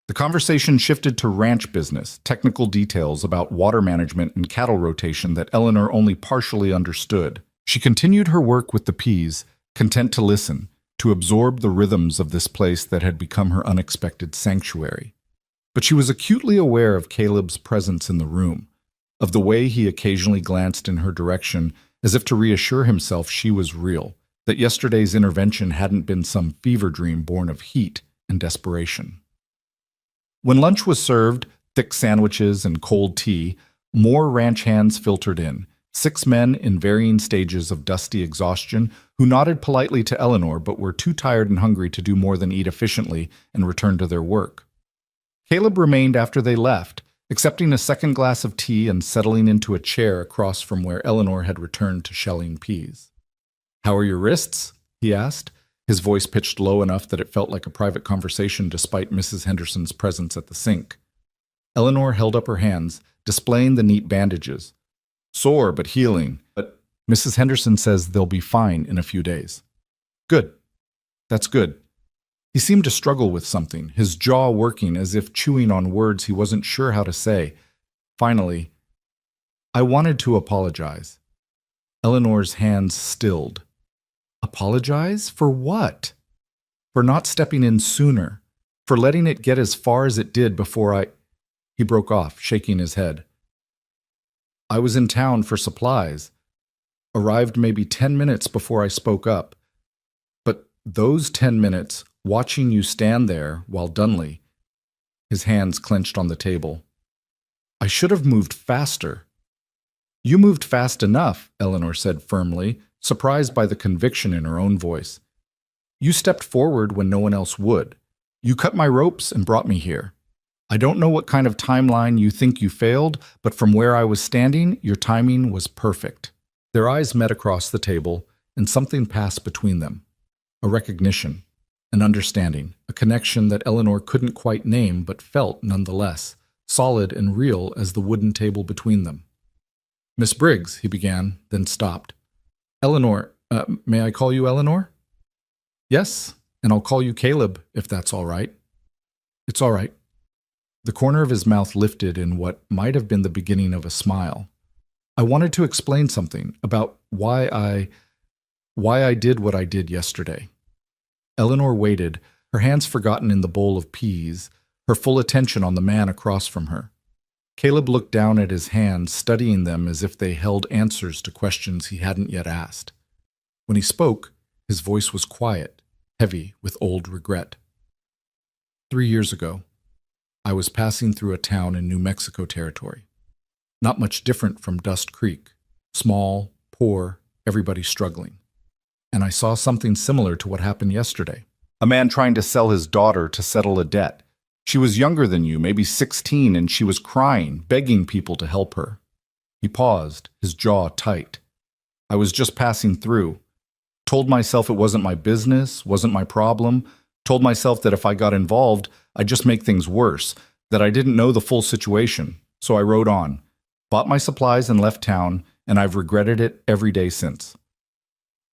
The conversation shifted to ranch business, technical details about water management and cattle rotation that Eleanor only partially understood. She continued her work with the peas, content to listen, to absorb the rhythms of this place that had become her unexpected sanctuary. But she was acutely aware of Caleb's presence in the room, of the way he occasionally glanced in her direction as if to reassure himself she was real, that yesterday's intervention hadn't been some fever dream born of heat and desperation. When lunch was served, thick sandwiches and cold tea, more ranch hands filtered in, 6 men in varying stages of dusty exhaustion who nodded politely to Eleanor but were too tired and hungry to do more than eat efficiently and return to their work. Caleb remained after they left, accepting a second glass of tea and settling into a chair across from where Eleanor had returned to shelling peas. "How are your wrists?" he asked, his voice pitched low enough that it felt like a private conversation despite Mrs. Henderson's presence at the sink. Eleanor held up her hands, displaying the neat bandages. "Sore, but healing. But Mrs. Henderson says they'll be fine in a few days." "Good. That's good." He seemed to struggle with something, his jaw working as if chewing on words he wasn't sure how to say. Finally, "I wanted to apologize." Eleanor's hands stilled. Apologize? For what? For not stepping in sooner, for letting it get as far as it did before I... He broke off, shaking his head. "I was in town for supplies. Arrived maybe 10 minutes before I spoke up. But those 10 minutes, watching you stand there while Dunley..." His hands clenched on the table. "I should have moved faster." "You moved fast enough," Eleanor said firmly, surprised by the conviction in her own voice. "You stepped forward when no one else would. You cut my ropes and brought me here. I don't know what kind of timeline you think you failed, but from where I was standing, your timing was perfect." Their eyes met across the table, and something passed between them. A recognition, an understanding, a connection that Eleanor couldn't quite name but felt nonetheless, solid and real as the wooden table between them. "Miss Briggs," he began, then stopped. "Eleanor, may I call you Eleanor?" "Yes, and I'll call you Caleb, if that's all right." "It's all right." The corner of his mouth lifted in what might have been the beginning of a smile. "I wanted to explain something about why I did what I did yesterday." Eleanor waited, her hands forgotten in the bowl of peas, her full attention on the man across from her. Caleb looked down at his hands, studying them as if they held answers to questions he hadn't yet asked. When he spoke, his voice was quiet, heavy with old regret. 3 years ago, I was passing through a town in New Mexico territory. Not much different from Dust Creek. Small, poor, everybody struggling. And I saw something similar to what happened yesterday. A man trying to sell his daughter to settle a debt. She was younger than you, maybe 16, and she was crying, begging people to help her. He paused, his jaw tight. I was just passing through. Told myself it wasn't my business, wasn't my problem. Told myself that if I got involved, I'd just make things worse, that I didn't know the full situation. So I rode on, bought my supplies and left town, and I've regretted it every day since.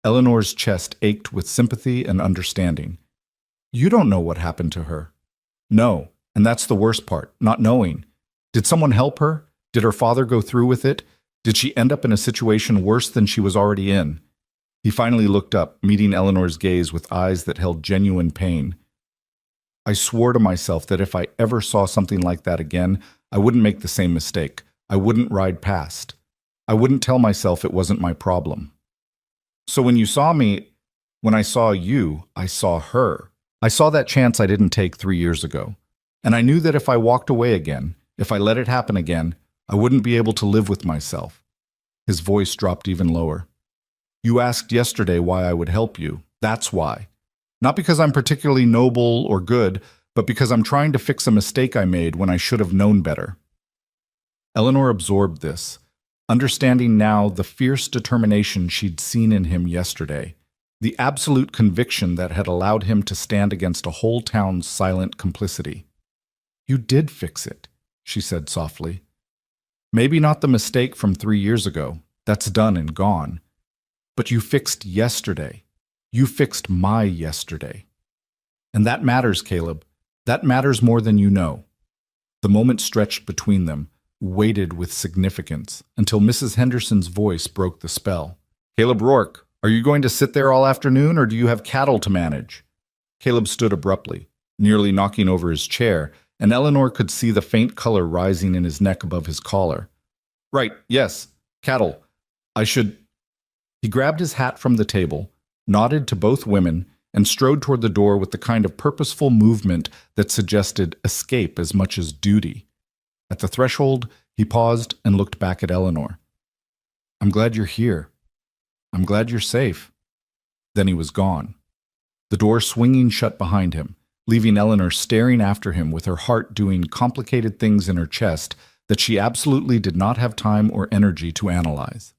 Eleanor's chest ached with sympathy and understanding. You don't know what happened to her. No, and that's the worst part, not knowing. Did someone help her? Did her father go through with it? Did she end up in a situation worse than she was already in? He finally looked up, meeting Eleanor's gaze with eyes that held genuine pain. I swore to myself that if I ever saw something like that again, I wouldn't make the same mistake. I wouldn't ride past. I wouldn't tell myself it wasn't my problem. So when I saw you, I saw her. I saw that chance I didn't take 3 years ago. And I knew that if I walked away again, if I let it happen again, I wouldn't be able to live with myself." His voice dropped even lower. "You asked yesterday why I would help you. That's why. Not because I'm particularly noble or good, but because I'm trying to fix a mistake I made when I should have known better." Eleanor absorbed this, understanding now the fierce determination she'd seen in him yesterday, the absolute conviction that had allowed him to stand against a whole town's silent complicity. "You did fix it," she said softly. "Maybe not the mistake from 3 years ago. That's done and gone. But you fixed yesterday. You fixed my yesterday. And that matters, Caleb. That matters more than you know." The moment stretched between them, weighted with significance, until Mrs. Henderson's voice broke the spell. "Caleb Rourke, are you going to sit there all afternoon, or do you have cattle to manage?" Caleb stood abruptly, nearly knocking over his chair, and Eleanor could see the faint color rising in his neck above his collar. "Right, yes, cattle. I should—" He grabbed his hat from the table, nodded to both women, and strode toward the door with the kind of purposeful movement that suggested escape as much as duty. At the threshold, he paused and looked back at Eleanor. "I'm glad you're here. I'm glad you're safe." Then he was gone, the door swinging shut behind him, leaving Eleanor staring after him with her heart doing complicated things in her chest that she absolutely did not have time or energy to analyze.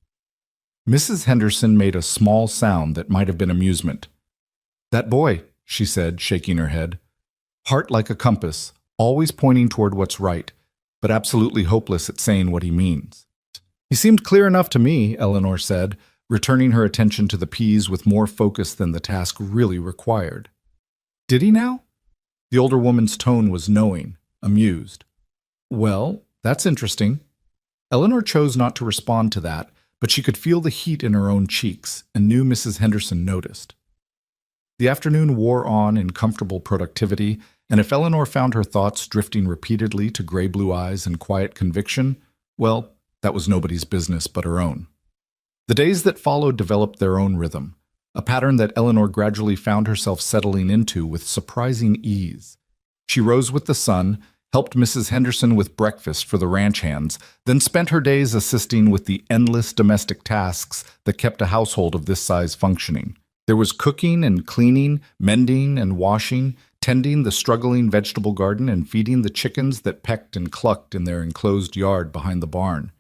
Mrs. Henderson made a small sound that might have been amusement. "That boy," she said, shaking her head. "Heart like a compass, always pointing toward what's right, but absolutely hopeless at saying what he means." "He seemed clear enough to me," Eleanor said, returning her attention to the peas with more focus than the task really required. "Did he now?" The older woman's tone was knowing, amused. "Well, that's interesting." Eleanor chose not to respond to that, but she could feel the heat in her own cheeks and knew Mrs. Henderson noticed. The afternoon wore on in comfortable productivity, and if Eleanor found her thoughts drifting repeatedly to gray-blue eyes and quiet conviction, well, that was nobody's business but her own. The days that followed developed their own rhythm, a pattern that Eleanor gradually found herself settling into with surprising ease. She rose with the sun, helped Mrs. Henderson with breakfast for the ranch hands, then spent her days assisting with the endless domestic tasks that kept a household of this size functioning. There was cooking and cleaning, mending and washing, tending the struggling vegetable garden and feeding the chickens that pecked and clucked in their enclosed yard behind the barn.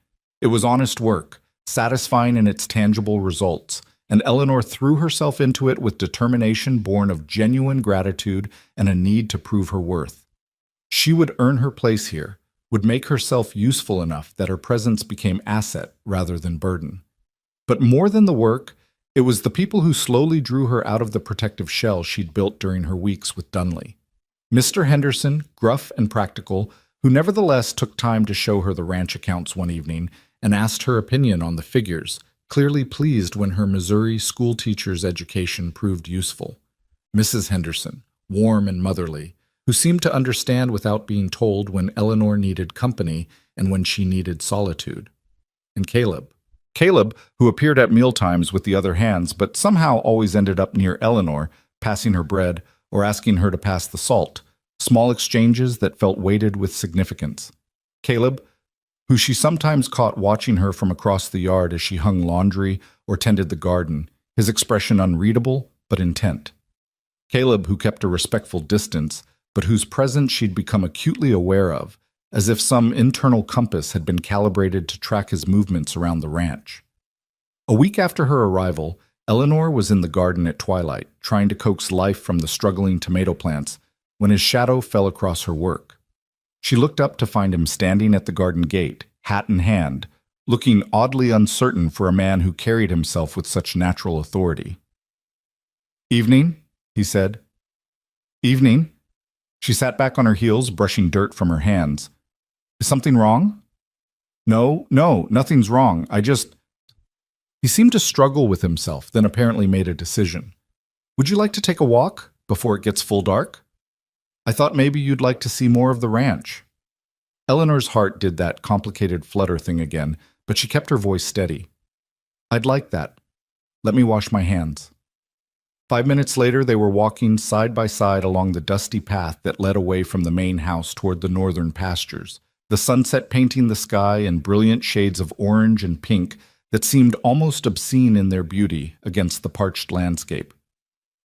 It was honest work, satisfying in its tangible results, and Eleanor threw herself into it with determination born of genuine gratitude and a need to prove her worth. She would earn her place here, would make herself useful enough that her presence became asset rather than burden. But more than the work, it was the people who slowly drew her out of the protective shell she'd built during her weeks with Dunley. Mr. Henderson, gruff and practical, who nevertheless took time to show her the ranch accounts one evening and asked her opinion on the figures, clearly pleased when her Missouri schoolteacher's education proved useful. Mrs. Henderson, warm and motherly, who seemed to understand without being told when Eleanor needed company and when she needed solitude. And Caleb, who appeared at mealtimes with the other hands, but somehow always ended up near Eleanor, passing her bread or asking her to pass the salt, small exchanges that felt weighted with significance. Caleb, who she sometimes caught watching her from across the yard as she hung laundry or tended the garden, his expression unreadable but intent. Caleb, who kept a respectful distance, but whose presence she'd become acutely aware of, as if some internal compass had been calibrated to track his movements around the ranch. A week after her arrival, Eleanor was in the garden at twilight, trying to coax life from the struggling tomato plants, when his shadow fell across her work. She looked up to find him standing at the garden gate, hat in hand, looking oddly uncertain for a man who carried himself with such natural authority. "Evening," he said. "Evening." She sat back on her heels, brushing dirt from her hands. "Is something wrong?" No, nothing's wrong. He seemed to struggle with himself, then apparently made a decision. "Would you like to take a walk before it gets full dark? I thought maybe you'd like to see more of the ranch." Eleanor's heart did that complicated flutter thing again, but she kept her voice steady. "I'd like that. Let me wash my hands." 5 minutes later, they were walking side by side along the dusty path that led away from the main house toward the northern pastures, the sunset painting the sky in brilliant shades of orange and pink that seemed almost obscene in their beauty against the parched landscape.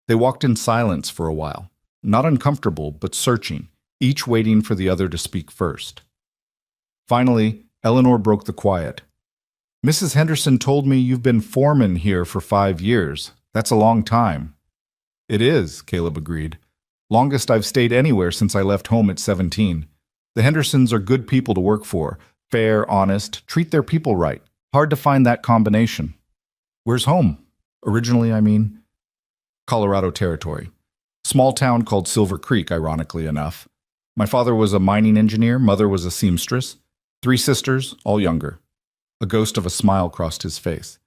They walked in silence for a while, not uncomfortable, but searching, each waiting for the other to speak first. Finally, Eleanor broke the quiet. "Mrs. Henderson told me you've been foreman here for 5 years. That's a long time." "It is," Caleb agreed. "Longest I've stayed anywhere since I left home at 17. The Hendersons are good people to work for. Fair, honest, treat their people right. Hard to find that combination." "Where's home?" "Originally, I mean." "Colorado Territory. Small town called Silver Creek, ironically enough. My father was a mining engineer, mother was a seamstress. 3 sisters, all younger." A ghost of a smile crossed his face.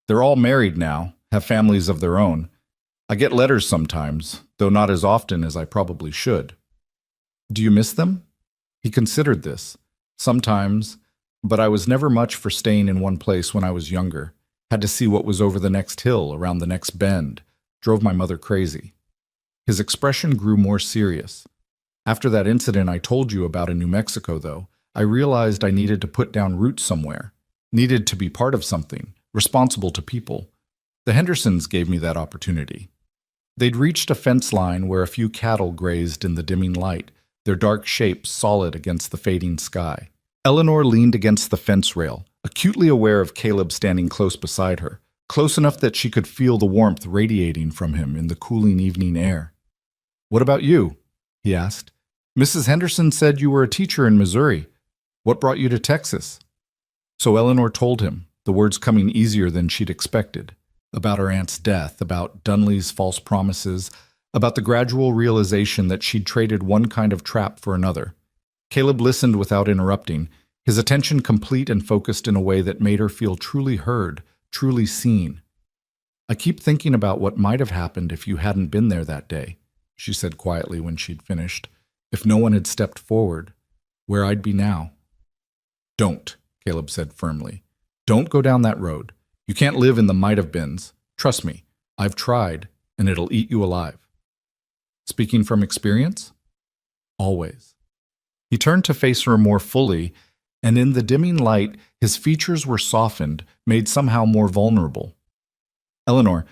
"They're all married now, have families of their own. I get letters sometimes, though not as often as I probably should." "Do you miss them?" He considered this. "Sometimes, but I was never much for staying in one place when I was younger. Had to see what was over the next hill, around the next bend. Drove my mother crazy." His expression grew more serious. "After that incident I told you about in New Mexico, though, I realized I needed to put down roots somewhere. Needed to be part of something, responsible to people. The Hendersons gave me that opportunity." They'd reached a fence line where a few cattle grazed in the dimming light, their dark shapes solid against the fading sky. Eleanor leaned against the fence rail, acutely aware of Caleb standing close beside her, close enough that she could feel the warmth radiating from him in the cooling evening air. "What about you?" he asked. "Mrs. Henderson said you were a teacher in Missouri. What brought you to Texas?" So Eleanor told him, the words coming easier than she'd expected, about her aunt's death, about Dunley's false promises, about the gradual realization that she'd traded one kind of trap for another. Caleb listened without interrupting, his attention complete and focused in a way that made her feel truly heard, truly seen. "I keep thinking about what might have happened if you hadn't been there that day," she said quietly when she'd finished. "If no one had stepped forward, where I'd be now." "Don't," Caleb said firmly. "Don't go down that road. You can't live in the might-have-beens. Trust me, I've tried, and it'll eat you alive." "Speaking from experience?" "Always." He turned to face her more fully, and in the dimming light, his features were softened, made somehow more vulnerable. "Eleanor,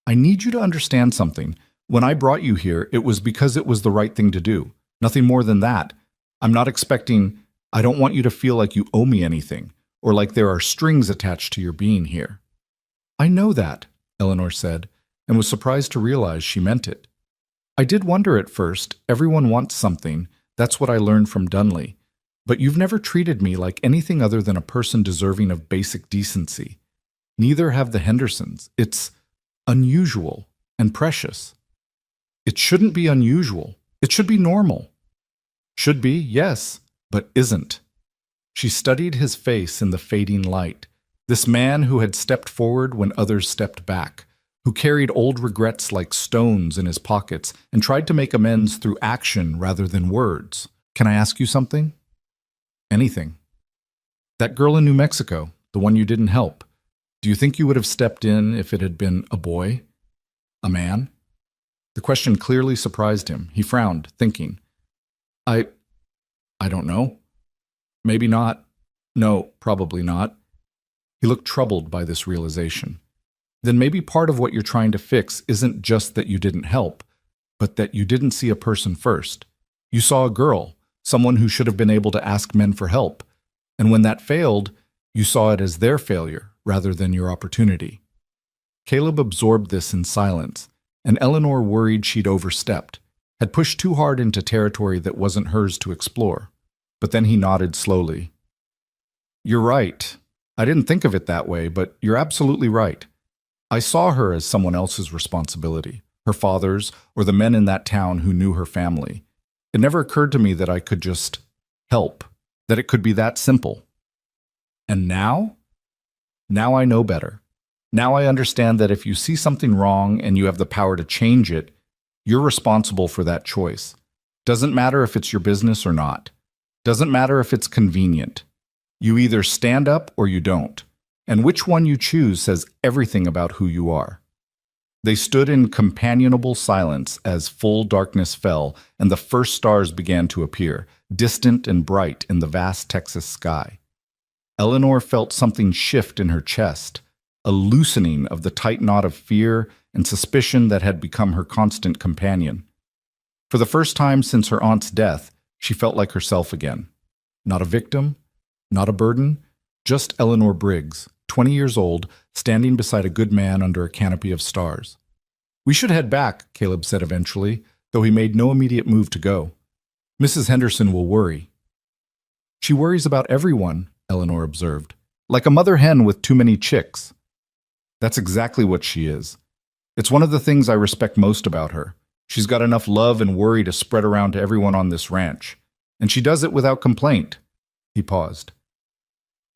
I need you to understand something. When I brought you here, it was because it was the right thing to do. Nothing more than that. I'm not expecting... I don't want you to feel like you owe me anything, or like there are strings attached to your being here." "I know that," Eleanor said, and was surprised to realize she meant it. "I did wonder at first. Everyone wants something. That's what I learned from Dunley. But you've never treated me like anything other than a person deserving of basic decency. Neither have the Hendersons. It's unusual and precious." "It shouldn't be unusual. It should be normal." "Should be, yes, but isn't." She studied his face in the fading light, this man who had stepped forward when others stepped back, who carried old regrets like stones in his pockets and tried to make amends through action rather than words. "Can I ask you something?" "Anything." "That girl in New Mexico, the one you didn't help, do you think you would have stepped in if it had been a boy? A man?" The question clearly surprised him. He frowned, thinking. I don't know. Maybe not. No, probably not." He looked troubled by this realization. Then maybe part of what you're trying to fix isn't just that you didn't help, but that you didn't see a person first. You saw a girl, someone who should have been able to ask men for help. And when that failed, you saw it as their failure rather than your opportunity. Caleb absorbed this in silence, and Eleanor worried she'd overstepped, had pushed too hard into territory that wasn't hers to explore. But then he nodded slowly. "You're right. I didn't think of it that way, but you're absolutely right. I saw her as someone else's responsibility, her father's, or the men in that town who knew her family. It never occurred to me that I could just help, that it could be that simple. And now? Now I know better. Now I understand that if you see something wrong and you have the power to change it, you're responsible for that choice. Doesn't matter if it's your business or not. Doesn't matter if it's convenient. You either stand up or you don't. And which one you choose says everything about who you are." They stood in companionable silence as full darkness fell and the first stars began to appear, distant and bright in the vast Texas sky. Eleanor felt something shift in her chest, a loosening of the tight knot of fear and suspicion that had become her constant companion. For the first time since her aunt's death, she felt like herself again. Not a victim, not a burden, just Eleanor Briggs, 20 years old, standing beside a good man under a canopy of stars. "We should head back," Caleb said eventually, though he made no immediate move to go. "Mrs. Henderson will worry." "She worries about everyone," Eleanor observed, "like a mother hen with too many chicks." "That's exactly what she is. It's one of the things I respect most about her. She's got enough love and worry to spread around to everyone on this ranch. And she does it without complaint." He paused.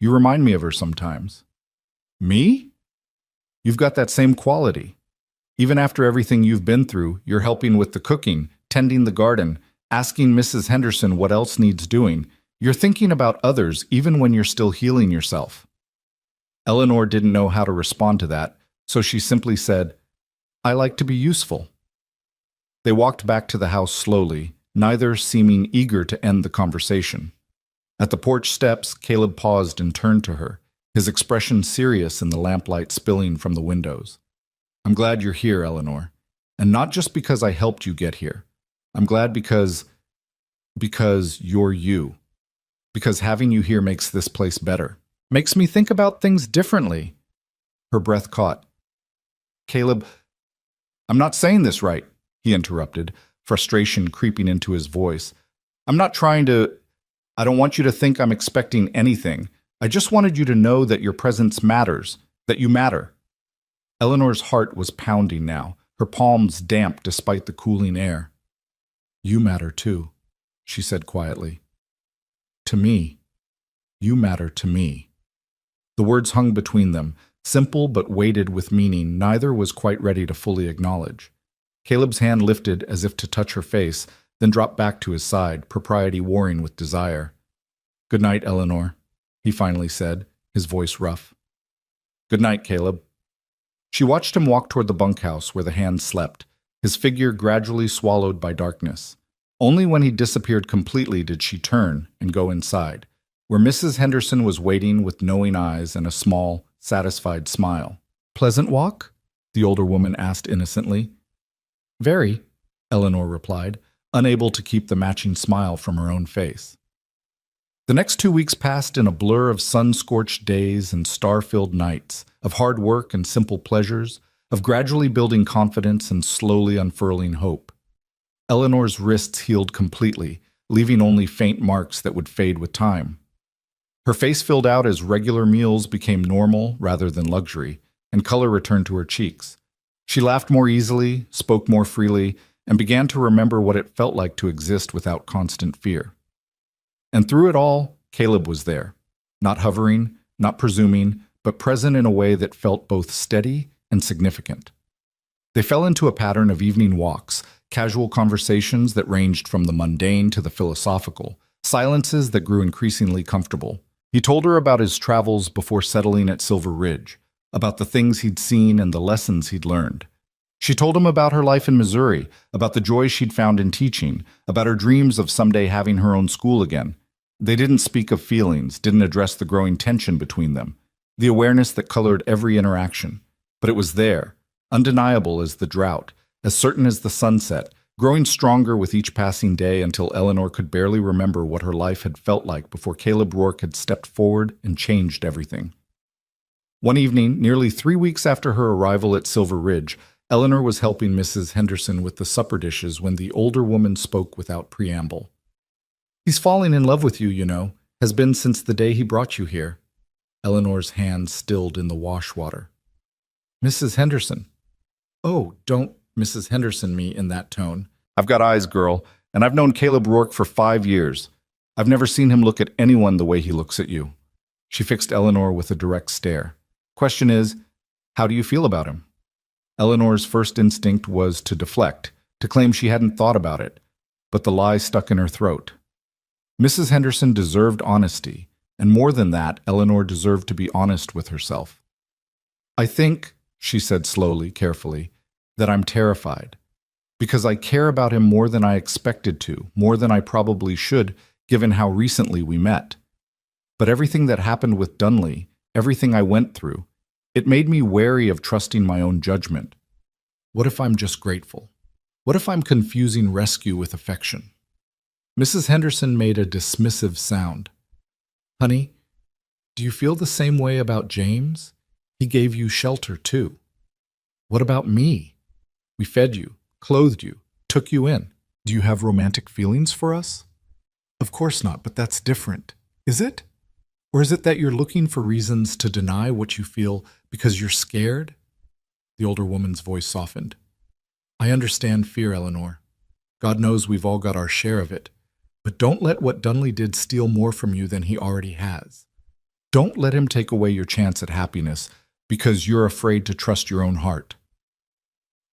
"You remind me of her sometimes." "Me?" "You've got that same quality. Even after everything you've been through, you're helping with the cooking, tending the garden, asking Mrs. Henderson what else needs doing. You're thinking about others even when you're still healing yourself." Eleanor didn't know how to respond to that, so she simply said, "I like to be useful." They walked back to the house slowly, neither seeming eager to end the conversation. At the porch steps, Caleb paused and turned to her, his expression serious in the lamplight spilling from the windows. "I'm glad you're here, Eleanor. And not just because I helped you get here. I'm glad because you're you. Because having you here makes this place better. Makes me think about things differently." Her breath caught. "Caleb, I'm not saying this right," he interrupted, frustration creeping into his voice. I don't want you to think I'm expecting anything. I just wanted you to know that your presence matters, that you matter." Eleanor's heart was pounding now, her palms damp despite the cooling air. "You matter too," she said quietly. "To me. You matter to me." The words hung between them, simple but weighted with meaning neither was quite ready to fully acknowledge. Caleb's hand lifted as if to touch her face, then dropped back to his side, propriety warring with desire. "Good night, Eleanor," he finally said, his voice rough. "Good night, Caleb." She watched him walk toward the bunkhouse where the hand slept, his figure gradually swallowed by darkness. Only when he disappeared completely did she turn and go inside, where Mrs. Henderson was waiting with knowing eyes and a small, satisfied smile. "Pleasant walk?" the older woman asked innocently. "Very," Eleanor replied, unable to keep the matching smile from her own face. The next 2 weeks passed in a blur of sun-scorched days and star-filled nights, of hard work and simple pleasures, of gradually building confidence and slowly unfurling hope. Eleanor's wrists healed completely, leaving only faint marks that would fade with time. Her face filled out as regular meals became normal rather than luxury, and color returned to her cheeks. She laughed more easily, spoke more freely, and began to remember what it felt like to exist without constant fear. And through it all, Caleb was there, not hovering, not presuming, but present in a way that felt both steady and significant. They fell into a pattern of evening walks, casual conversations that ranged from the mundane to the philosophical, silences that grew increasingly comfortable. He told her about his travels before settling at Silver Ridge, about the things he'd seen and the lessons he'd learned. She told him about her life in Missouri, about the joy she'd found in teaching, about her dreams of someday having her own school again. They didn't speak of feelings, didn't address the growing tension between them, the awareness that colored every interaction. But it was there, undeniable as the drought, as certain as the sunset, growing stronger with each passing day until Eleanor could barely remember what her life had felt like before Caleb Rourke had stepped forward and changed everything. One evening, nearly 3 weeks after her arrival at Silver Ridge, Eleanor was helping Mrs. Henderson with the supper dishes when the older woman spoke without preamble. "He's falling in love with you, you know, has been since the day he brought you here." Eleanor's hand stilled in the wash water. "Mrs. Henderson." "Oh, don't Mrs. Henderson me in that tone. I've got eyes, girl, and I've known Caleb Rourke for 5 years. I've never seen him look at anyone the way he looks at you." She fixed Eleanor with a direct stare. "Question is, how do you feel about him?" Eleanor's first instinct was to deflect, to claim she hadn't thought about it, but the lie stuck in her throat. Mrs. Henderson deserved honesty, and more than that, Eleanor deserved to be honest with herself. "I think," she said slowly, carefully, that I'm terrified. Because I care about him more than I expected to, more than I probably should, given how recently we met. But everything that happened with Dunley, everything I went through, it made me wary of trusting my own judgment. What if I'm just grateful? What if I'm confusing rescue with affection? Mrs. Henderson made a dismissive sound. Honey, do you feel the same way about James? He gave you shelter too. What about me? We fed you, clothed you, took you in. Do you have romantic feelings for us? Of course not, but that's different. Is it? Or is it that you're looking for reasons to deny what you feel because you're scared? The older woman's voice softened. I understand fear, Eleanor. God knows we've all got our share of it. But don't let what Dunley did steal more from you than he already has. Don't let him take away your chance at happiness because you're afraid to trust your own heart.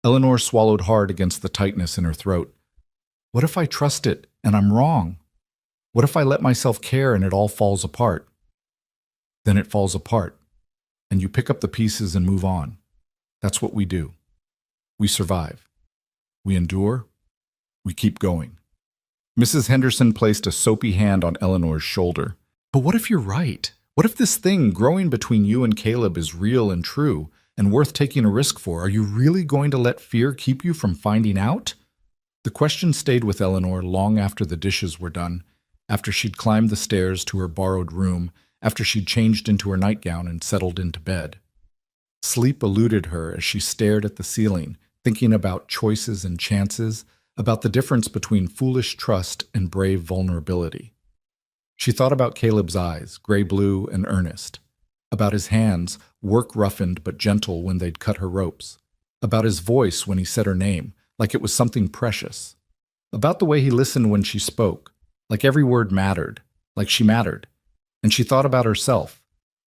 Eleanor swallowed hard against the tightness in her throat. What if I trust it and I'm wrong? What if I let myself care and it all falls apart? Then it falls apart, and you pick up the pieces and move on. That's what we do. We survive. We endure. We keep going. Mrs. Henderson placed a soapy hand on Eleanor's shoulder. But what if you're right? What if this thing growing between you and Caleb is real and true and worth taking a risk for? Are you really going to let fear keep you from finding out? The question stayed with Eleanor long after the dishes were done, after she'd climbed the stairs to her borrowed room, after she'd changed into her nightgown and settled into bed. Sleep eluded her as she stared at the ceiling, thinking about choices and chances, about the difference between foolish trust and brave vulnerability. She thought about Caleb's eyes, gray-blue and earnest, about his hands, work-roughened but gentle when they'd cut her ropes, about his voice when he said her name, like it was something precious, about the way he listened when she spoke, like every word mattered, like she mattered. And she thought about herself,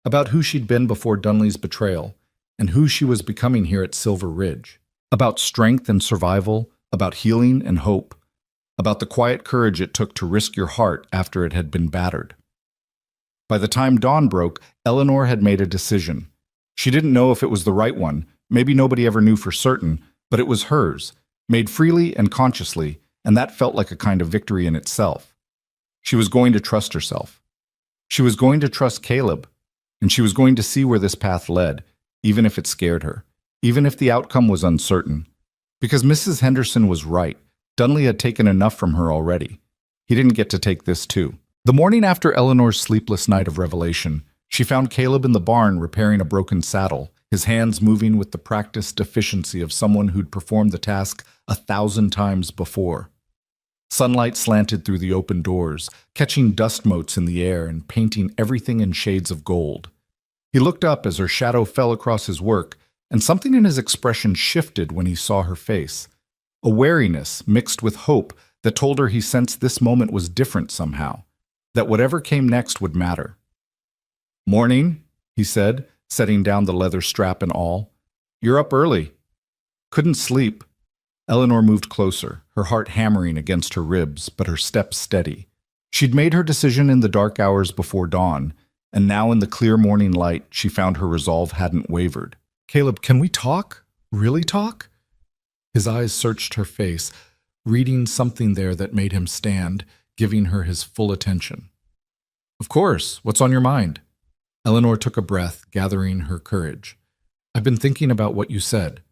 about who she'd been before Dunley's betrayal, and who she was becoming here at Silver Ridge, about strength and survival, about healing and hope, about the quiet courage it took to risk your heart after it had been battered. By the time dawn broke, Eleanor had made a decision. She didn't know if it was the right one, maybe nobody ever knew for certain, but it was hers, made freely and consciously, and that felt like a kind of victory in itself. She was going to trust herself. She was going to trust Caleb, and she was going to see where this path led, even if it scared her, even if the outcome was uncertain. Because Mrs. Henderson was right. Dunley had taken enough from her already. He didn't get to take this too. The morning after Eleanor's sleepless night of revelation, she found Caleb in the barn repairing a broken saddle, his hands moving with the practiced efficiency of someone who'd performed the task 1,000 times before. Sunlight slanted through the open doors, catching dust motes in the air and painting everything in shades of gold. He looked up as her shadow fell across his work, and something in his expression shifted when he saw her face. A wariness mixed with hope that told her he sensed this moment was different somehow, that whatever came next would matter. "Morning," he said, setting down the leather strap and all. "You're up early." "Couldn't sleep." Eleanor moved closer, her heart hammering against her ribs, but her steps steady. She'd made her decision in the dark hours before dawn, and now in the clear morning light, she found her resolve hadn't wavered. "Caleb, can we talk? Really talk?" His eyes searched her face, reading something there that made him stand, giving her his full attention. "Of course. What's on your mind?" Eleanor took a breath, gathering her courage. "I've been thinking about what you said,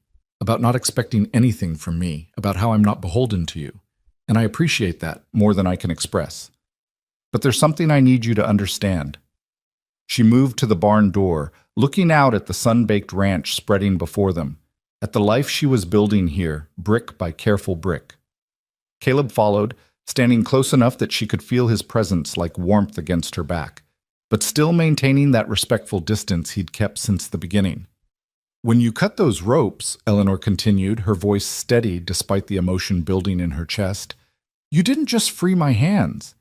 about not expecting anything from me, about how I'm not beholden to you, and I appreciate that more than I can express. But there's something I need you to understand." She moved to the barn door, looking out at the sun-baked ranch spreading before them, at the life she was building here, brick by careful brick. Caleb followed, standing close enough that she could feel his presence like warmth against her back, but still maintaining that respectful distance he'd kept since the beginning. "When you cut those ropes," Eleanor continued, her voice steady despite the emotion building in her chest, "you didn't just free my hands.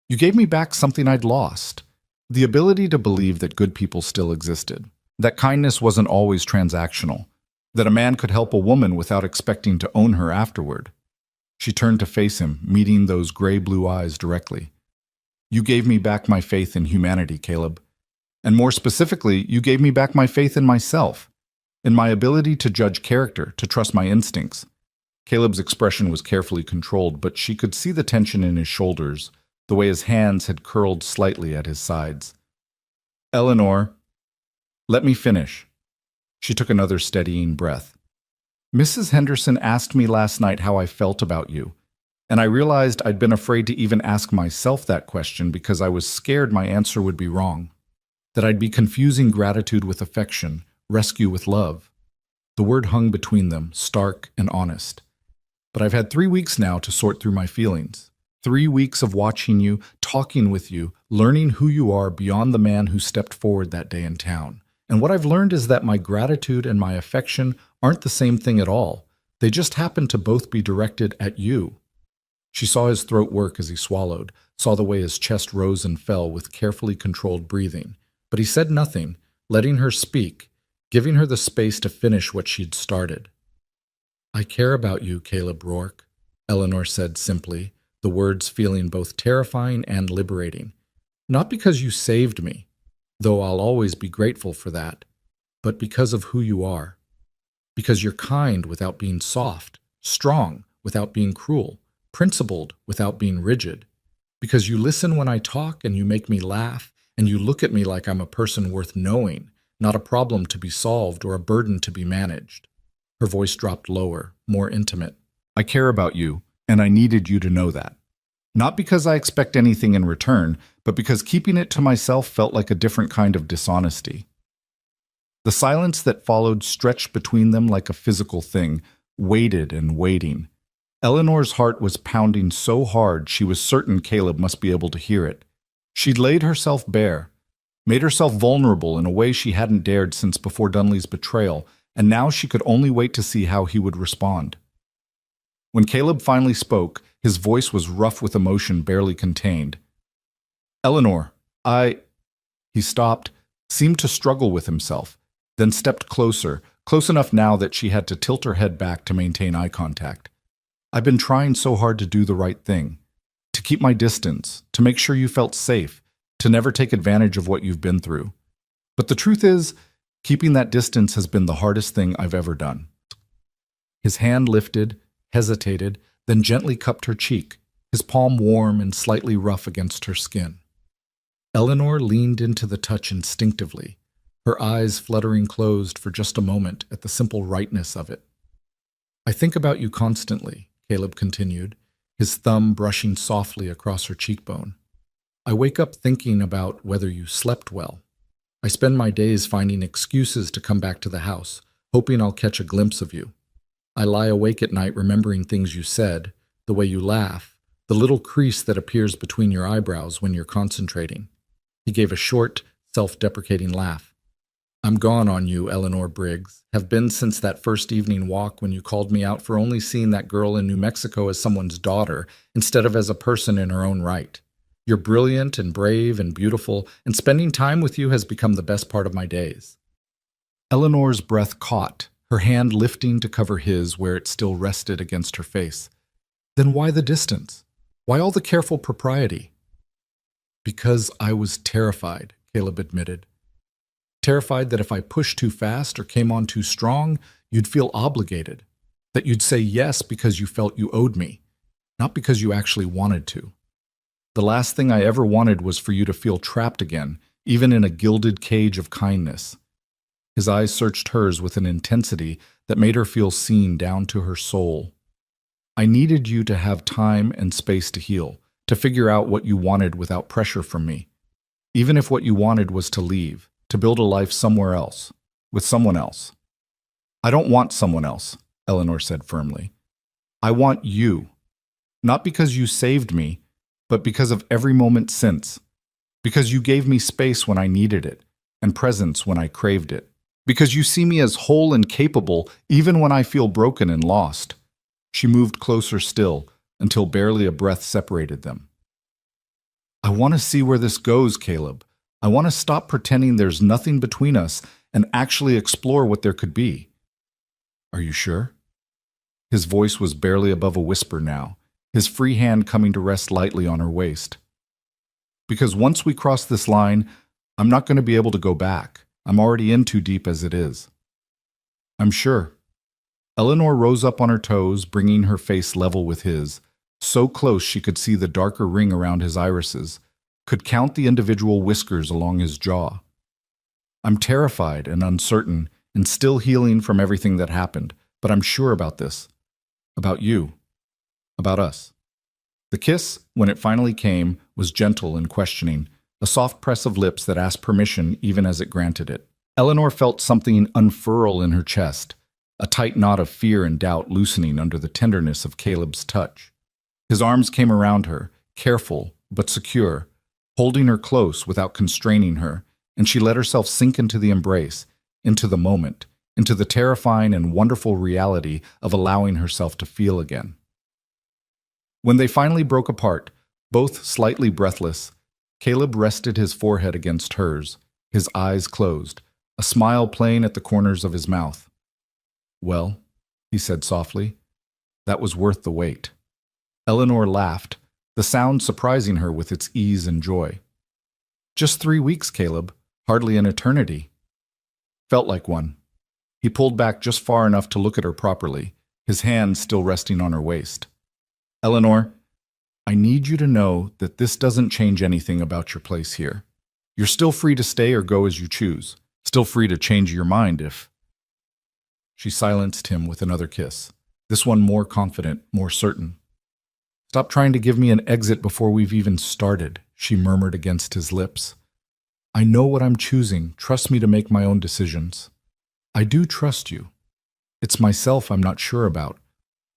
You gave me back something I'd lost. The ability to believe that good people still existed, that kindness wasn't always transactional, that a man could help a woman without expecting to own her afterward." She turned to face him, meeting those gray-blue eyes directly. "You gave me back my faith in humanity, Caleb. And more specifically, you gave me back my faith in myself. in my ability to judge character, to trust my instincts. Caleb's expression was carefully controlled, but she could see the tension in his shoulders, the way his hands had curled slightly at his sides. Eleanor, let me finish. She took another steadying breath. Mrs. Henderson asked me last night how I felt about you, and I realized I'd been afraid to even ask myself that question because I was scared my answer would be wrong, that I'd be confusing gratitude with affection, rescue with love. The word hung between them, stark and honest. But I've had 3 weeks now to sort through my feelings. 3 weeks of watching you, talking with you, learning who you are beyond the man who stepped forward that day in town. And what I've learned is that my gratitude and my affection aren't the same thing at all. They just happen to both be directed at you. She saw his throat work as he swallowed, saw the way his chest rose and fell with carefully controlled breathing. But he said nothing, letting her speak, giving her the space to finish what she'd started. I care about you, Caleb Rourke, Eleanor said simply, the words feeling both terrifying and liberating. Not because you saved me, though I'll always be grateful for that, but because of who you are. Because you're kind without being soft, strong without being cruel, principled without being rigid. Because you listen when I talk and you make me laugh, and you look at me like I'm a person worth knowing, not a problem to be solved or a burden to be managed. Her voice dropped lower, more intimate. I care about you, and I needed you to know that. Not because I expect anything in return, but because keeping it to myself felt like a different kind of dishonesty. The silence that followed stretched between them like a physical thing, waited and waiting. Eleanor's heart was pounding so hard she was certain Caleb must be able to hear it. She'd laid herself bare, made herself vulnerable in a way she hadn't dared since before Dunley's betrayal, and now she could only wait to see how he would respond. When Caleb finally spoke, his voice was rough with emotion barely contained. Eleanor, He stopped, seemed to struggle with himself, then stepped closer, close enough now that she had to tilt her head back to maintain eye contact. I've been trying so hard to do the right thing, to keep my distance, to make sure you felt safe, to never take advantage of what you've been through. But the truth is, keeping that distance has been the hardest thing I've ever done. His hand lifted, hesitated, then gently cupped her cheek, his palm warm and slightly rough against her skin. Eleanor leaned into the touch instinctively, her eyes fluttering closed for just a moment at the simple rightness of it. I think about you constantly, Caleb continued, his thumb brushing softly across her cheekbone. I wake up thinking about whether you slept well. I spend my days finding excuses to come back to the house, hoping I'll catch a glimpse of you. I lie awake at night remembering things you said, the way you laugh, the little crease that appears between your eyebrows when you're concentrating. He gave a short, self-deprecating laugh. I'm gone on you, Eleanor Briggs. Have been since that first evening walk when you called me out for only seeing that girl in New Mexico as someone's daughter instead of as a person in her own right. You're brilliant and brave and beautiful, and spending time with you has become the best part of my days. Eleanor's breath caught, her hand lifting to cover his where it still rested against her face. Then why the distance? Why all the careful propriety? Because I was terrified, Caleb admitted. Terrified that if I pushed too fast or came on too strong, you'd feel obligated. That you'd say yes because you felt you owed me, not because you actually wanted to. The last thing I ever wanted was for you to feel trapped again, even in a gilded cage of kindness. His eyes searched hers with an intensity that made her feel seen down to her soul. I needed you to have time and space to heal, to figure out what you wanted without pressure from me. Even if what you wanted was to leave, to build a life somewhere else, with someone else. I don't want someone else, Eleanor said firmly. I want you. Not because you saved me, but because of every moment since. Because you gave me space when I needed it, and presence when I craved it. Because you see me as whole and capable, even when I feel broken and lost. She moved closer still, until barely a breath separated them. I want to see where this goes, Caleb. I want to stop pretending there's nothing between us and actually explore what there could be. Are you sure? His voice was barely above a whisper now, his free hand coming to rest lightly on her waist. Because once we cross this line, I'm not going to be able to go back. I'm already in too deep as it is. I'm sure. Eleanor rose up on her toes, bringing her face level with his, so close she could see the darker ring around his irises, could count the individual whiskers along his jaw. I'm terrified and uncertain and still healing from everything that happened, but I'm sure about this. About you. About us. The kiss, when it finally came, was gentle and questioning, a soft press of lips that asked permission even as it granted it. Eleanor felt something unfurl in her chest, a tight knot of fear and doubt loosening under the tenderness of Caleb's touch. His arms came around her, careful but secure, holding her close without constraining her, and she let herself sink into the embrace, into the moment, into the terrifying and wonderful reality of allowing herself to feel again. When they finally broke apart, both slightly breathless, Caleb rested his forehead against hers, his eyes closed, a smile playing at the corners of his mouth. "Well," he said softly, "that was worth the wait." Eleanor laughed, the sound surprising her with its ease and joy. "Just 3 weeks, Caleb. Hardly an eternity." Felt like one. He pulled back just far enough to look at her properly, his hand still resting on her waist. "Eleanor, I need you to know that this doesn't change anything about your place here. You're still free to stay or go as you choose. Still free to change your mind if—" She silenced him with another kiss, this one more confident, more certain. "Stop trying to give me an exit before we've even started," she murmured against his lips. "I know what I'm choosing. Trust me to make my own decisions." "I do trust you. It's myself I'm not sure about.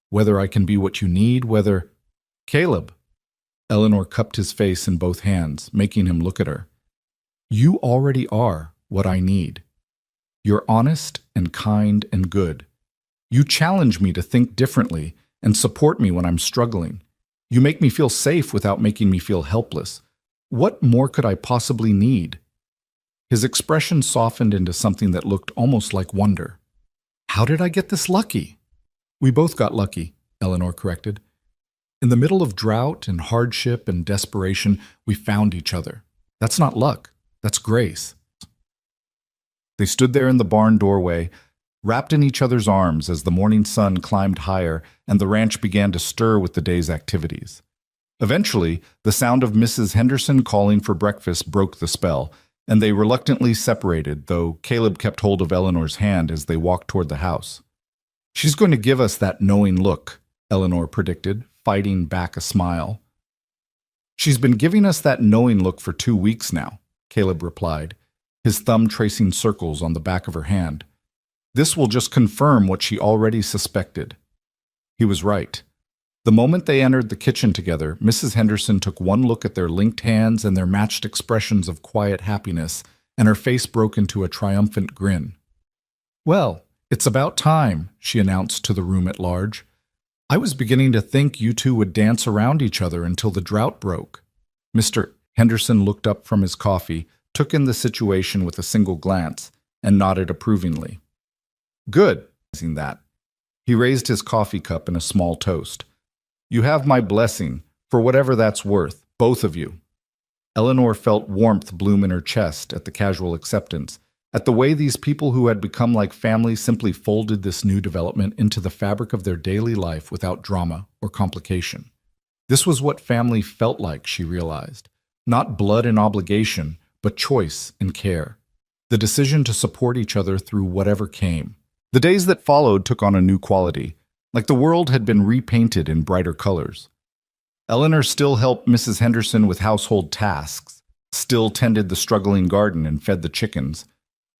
Whether I can be what you need, whether—" "Caleb!" Eleanor cupped his face in both hands, making him look at her. "You already are what I need. You're honest and kind and good. You challenge me to think differently and support me when I'm struggling. You make me feel safe without making me feel helpless. What more could I possibly need?" His expression softened into something that looked almost like wonder. "How did I get this lucky?" "We both got lucky," Eleanor corrected. "In the middle of drought and hardship and desperation, we found each other. That's not luck. That's grace." They stood there in the barn doorway, wrapped in each other's arms as the morning sun climbed higher and the ranch began to stir with the day's activities. Eventually, the sound of Mrs. Henderson calling for breakfast broke the spell, and they reluctantly separated, though Caleb kept hold of Eleanor's hand as they walked toward the house. "She's going to give us that knowing look," Eleanor predicted, fighting back a smile. "She's been giving us that knowing look for 2 weeks now," Caleb replied, his thumb tracing circles on the back of her hand. "This will just confirm what she already suspected." He was right. The moment they entered the kitchen together, Mrs. Henderson took one look at their linked hands and their matched expressions of quiet happiness, and her face broke into a triumphant grin. "Well, it's about time," she announced to the room at large. "I was beginning to think you two would dance around each other until the drought broke." Mr. Henderson looked up from his coffee, took in the situation with a single glance, and nodded approvingly. "Good," seeing that. He raised his coffee cup in a small toast. "You have my blessing, for whatever that's worth, both of you." Eleanor felt warmth bloom in her chest at the casual acceptance, at the way these people who had become like family simply folded this new development into the fabric of their daily life without drama or complication. This was what family felt like, she realized. Not blood and obligation, but choice and care. The decision to support each other through whatever came. The days that followed took on a new quality, like the world had been repainted in brighter colors. Eleanor still helped Mrs. Henderson with household tasks, still tended the struggling garden and fed the chickens.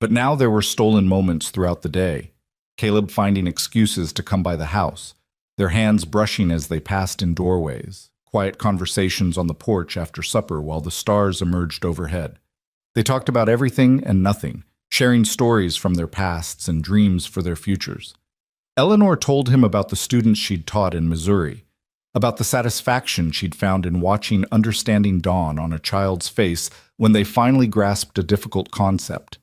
But now there were stolen moments throughout the day, Caleb finding excuses to come by the house, their hands brushing as they passed in doorways, quiet conversations on the porch after supper while the stars emerged overhead. They talked about everything and nothing, sharing stories from their pasts and dreams for their futures. Eleanor told him about the students she'd taught in Missouri, about the satisfaction she'd found in watching understanding dawn on a child's face when they finally grasped a difficult concept.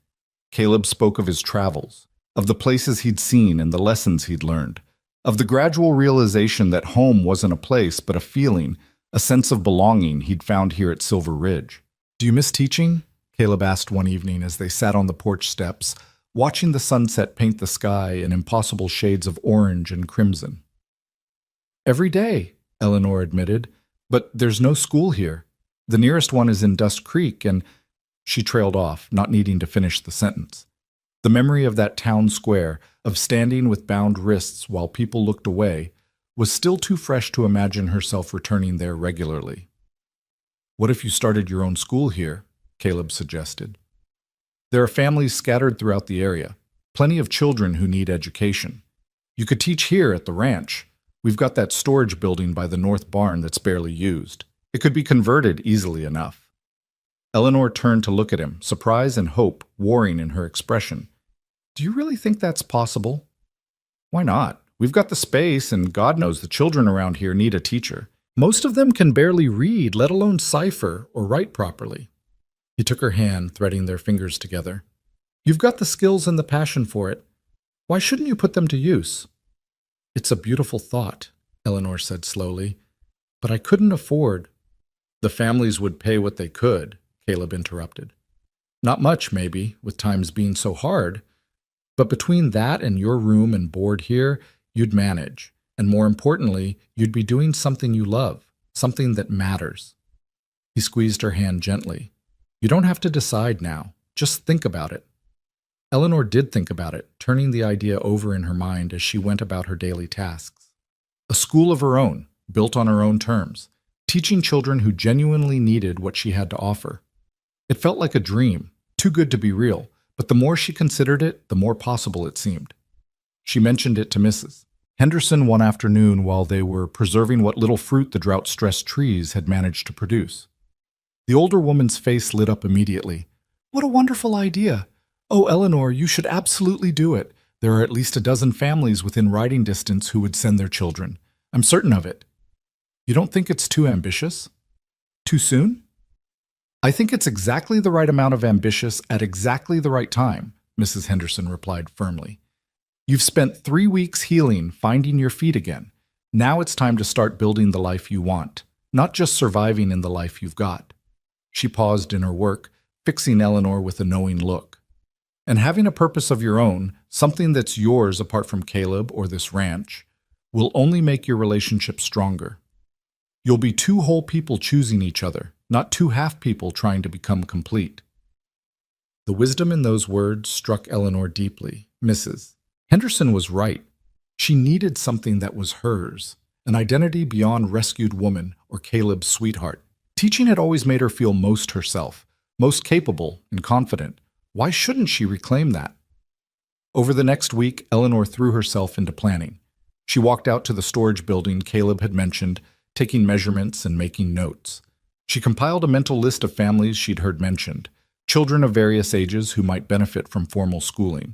Caleb spoke of his travels, of the places he'd seen and the lessons he'd learned, of the gradual realization that home wasn't a place but a feeling, a sense of belonging he'd found here at Silver Ridge. "Do you miss teaching?" Caleb asked one evening as they sat on the porch steps, watching the sunset paint the sky in impossible shades of orange and crimson. "Every day," Eleanor admitted, "but there's no school here. The nearest one is in Dust Creek, and—" She trailed off, not needing to finish the sentence. The memory of that town square, of standing with bound wrists while people looked away, was still too fresh to imagine herself returning there regularly. "What if you started your own school here?" Caleb suggested. "There are families scattered throughout the area, plenty of children who need education. You could teach here at the ranch. We've got that storage building by the north barn that's barely used. It could be converted easily enough." Eleanor turned to look at him, surprise and hope warring in her expression. "Do you really think that's possible?" "Why not? We've got the space, and God knows the children around here need a teacher. Most of them can barely read, let alone cipher or write properly." He took her hand, threading their fingers together. "You've got the skills and the passion for it. Why shouldn't you put them to use?" "It's a beautiful thought," Eleanor said slowly, "but I couldn't afford—" "The families would pay what they could," Caleb interrupted. "Not much, maybe, with times being so hard. But between that and your room and board here, you'd manage. And more importantly, you'd be doing something you love, something that matters." He squeezed her hand gently. "You don't have to decide now. Just think about it." Eleanor did think about it, turning the idea over in her mind as she went about her daily tasks. A school of her own, built on her own terms, teaching children who genuinely needed what she had to offer. It felt like a dream, too good to be real, but the more she considered it, the more possible it seemed. She mentioned it to Mrs. Henderson one afternoon while they were preserving what little fruit the drought-stressed trees had managed to produce. The older woman's face lit up immediately. "What a wonderful idea! Oh, Eleanor, you should absolutely do it. There are at least a dozen families within riding distance who would send their children. I'm certain of it." "You don't think it's too ambitious? Too soon?" "I think it's exactly the right amount of ambitious at exactly the right time," Mrs. Henderson replied firmly. "You've spent 3 weeks healing, finding your feet again. Now it's time to start building the life you want, not just surviving in the life you've got." She paused in her work, fixing Eleanor with a knowing look. "And having a purpose of your own, something that's yours apart from Caleb or this ranch, will only make your relationship stronger. You'll be two whole people choosing each other, not two half people trying to become complete." The wisdom in those words struck Eleanor deeply. Mrs. Henderson was right. She needed something that was hers, an identity beyond rescued woman or Caleb's sweetheart. Teaching had always made her feel most herself, most capable and confident. Why shouldn't she reclaim that? Over the next week, Eleanor threw herself into planning. She walked out to the storage building Caleb had mentioned, taking measurements and making notes. She compiled a mental list of families she'd heard mentioned, children of various ages who might benefit from formal schooling.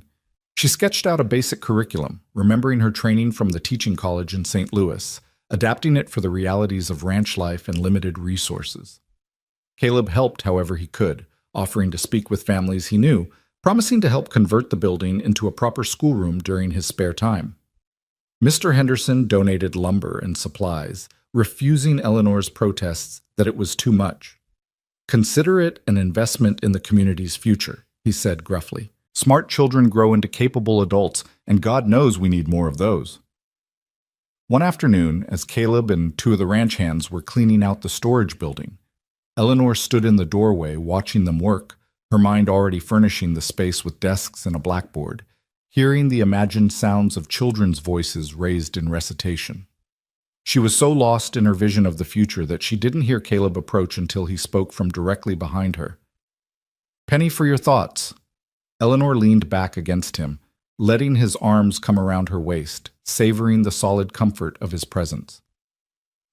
She sketched out a basic curriculum, remembering her training from the teaching college in St. Louis, adapting it for the realities of ranch life and limited resources. Caleb helped however he could, offering to speak with families he knew, promising to help convert the building into a proper schoolroom during his spare time. Mr. Henderson donated lumber and supplies, refusing Eleanor's protests that it was too much. "Consider it an investment in the community's future," he said gruffly. "Smart children grow into capable adults, and God knows we need more of those." One afternoon, as Caleb and 2 of the ranch hands were cleaning out the storage building, Eleanor stood in the doorway watching them work, her mind already furnishing the space with desks and a blackboard, hearing the imagined sounds of children's voices raised in recitation. She was so lost in her vision of the future that she didn't hear Caleb approach until he spoke from directly behind her. "Penny for your thoughts." Eleanor leaned back against him, letting his arms come around her waist, savoring the solid comfort of his presence.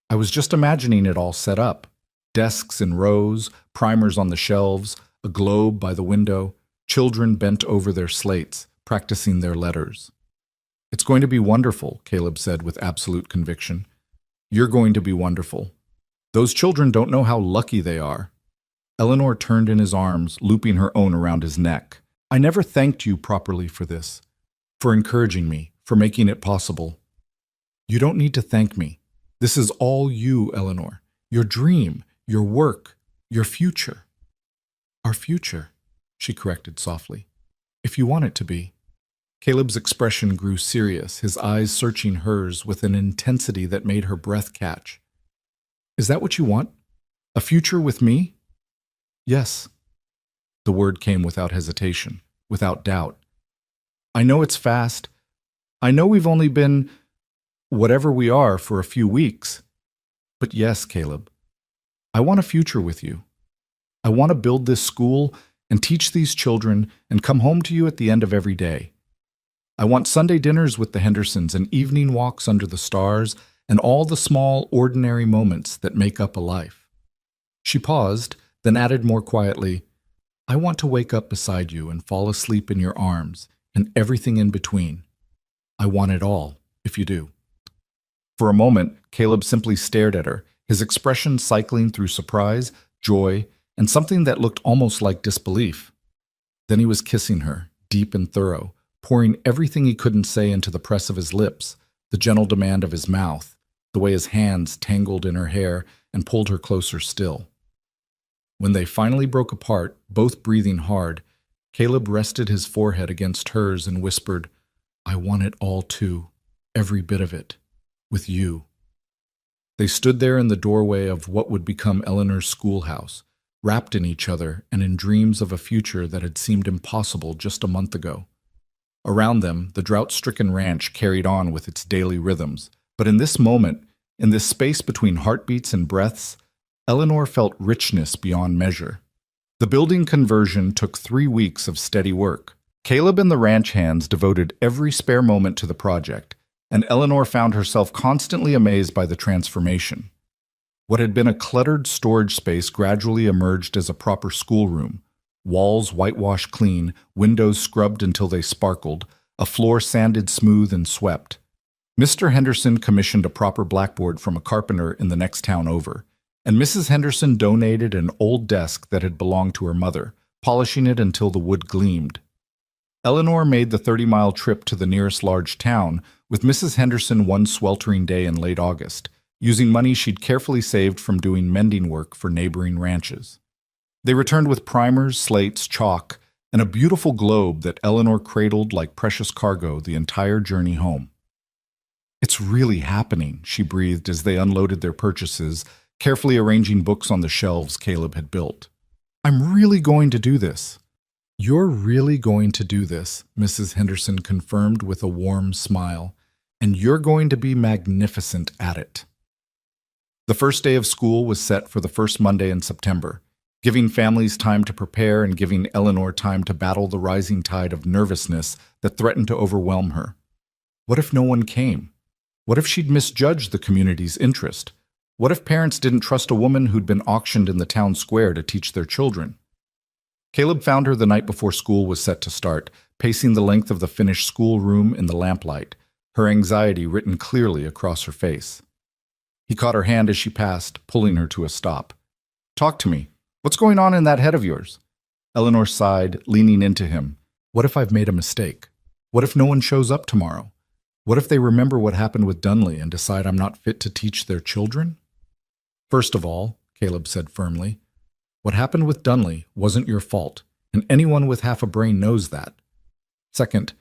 "I was just imagining it all set up. Desks in rows, primers on the shelves, a globe by the window, children bent over their slates, practicing their letters." "It's going to be wonderful," Caleb said with absolute conviction. "You're going to be wonderful. Those children don't know how lucky they are." Eleanor turned in his arms, looping her own around his neck. "I never thanked you properly for this, for encouraging me, for making it possible." "You don't need to thank me. This is all you, Eleanor. Your dream, your work, your future." "Our future," she corrected softly. if you want it to be. Caleb's expression grew serious, his eyes searching hers with an intensity that made her breath catch. Is that what you want? A future with me? Yes. The word came without hesitation, without doubt. I know it's fast. I know we've only been whatever we are for a few weeks. But yes, Caleb, I want a future with you. I want to build this school and teach these children and come home to you at the end of every day. I want Sunday dinners with the Hendersons and evening walks under the stars and all the small, ordinary moments that make up a life. She paused, then added more quietly, I want to wake up beside you and fall asleep in your arms and everything in between. I want it all, if you do. For a moment, Caleb simply stared at her, his expression cycling through surprise, joy, and something that looked almost like disbelief. Then he was kissing her, deep and thorough, pouring everything he couldn't say into the press of his lips, the gentle demand of his mouth, the way his hands tangled in her hair and pulled her closer still. When they finally broke apart, both breathing hard, Caleb rested his forehead against hers and whispered, I want it all too, every bit of it, with you. They stood there in the doorway of what would become Eleanor's schoolhouse, wrapped in each other and in dreams of a future that had seemed impossible just a month ago. Around them, the drought-stricken ranch carried on with its daily rhythms, but in this moment, in this space between heartbeats and breaths, Eleanor felt richness beyond measure. The building conversion took 3 weeks of steady work. Caleb and the ranch hands devoted every spare moment to the project, and Eleanor found herself constantly amazed by the transformation. What had been a cluttered storage space gradually emerged as a proper schoolroom, walls whitewashed clean, windows scrubbed until they sparkled, a floor sanded smooth and swept. Mr. Henderson commissioned a proper blackboard from a carpenter in the next town over, and Mrs. Henderson donated an old desk that had belonged to her mother, polishing it until the wood gleamed. Eleanor made the 30-mile trip to the nearest large town with Mrs. Henderson one sweltering day in late August, using money she'd carefully saved from doing mending work for neighboring ranches. They returned with primers, slates, chalk, and a beautiful globe that Eleanor cradled like precious cargo the entire journey home. It's really happening, she breathed as they unloaded their purchases, carefully arranging books on the shelves Caleb had built. I'm really going to do this. You're really going to do this, Mrs. Henderson confirmed with a warm smile, and you're going to be magnificent at it. The first day of school was set for the first Monday in September, giving families time to prepare and giving Eleanor time to battle the rising tide of nervousness that threatened to overwhelm her. What if no one came? What if she'd misjudged the community's interest? What if parents didn't trust a woman who'd been auctioned in the town square to teach their children? Caleb found her the night before school was set to start, pacing the length of the finished schoolroom in the lamplight, her anxiety written clearly across her face. He caught her hand as she passed, pulling her to a stop. Talk to me. What's going on in that head of yours? Eleanor sighed, leaning into him. What if I've made a mistake? What if no one shows up tomorrow? What if they remember what happened with Dunley and decide I'm not fit to teach their children? First of all, Caleb said firmly, what happened with Dunley wasn't your fault, and anyone with half a brain knows that. Second,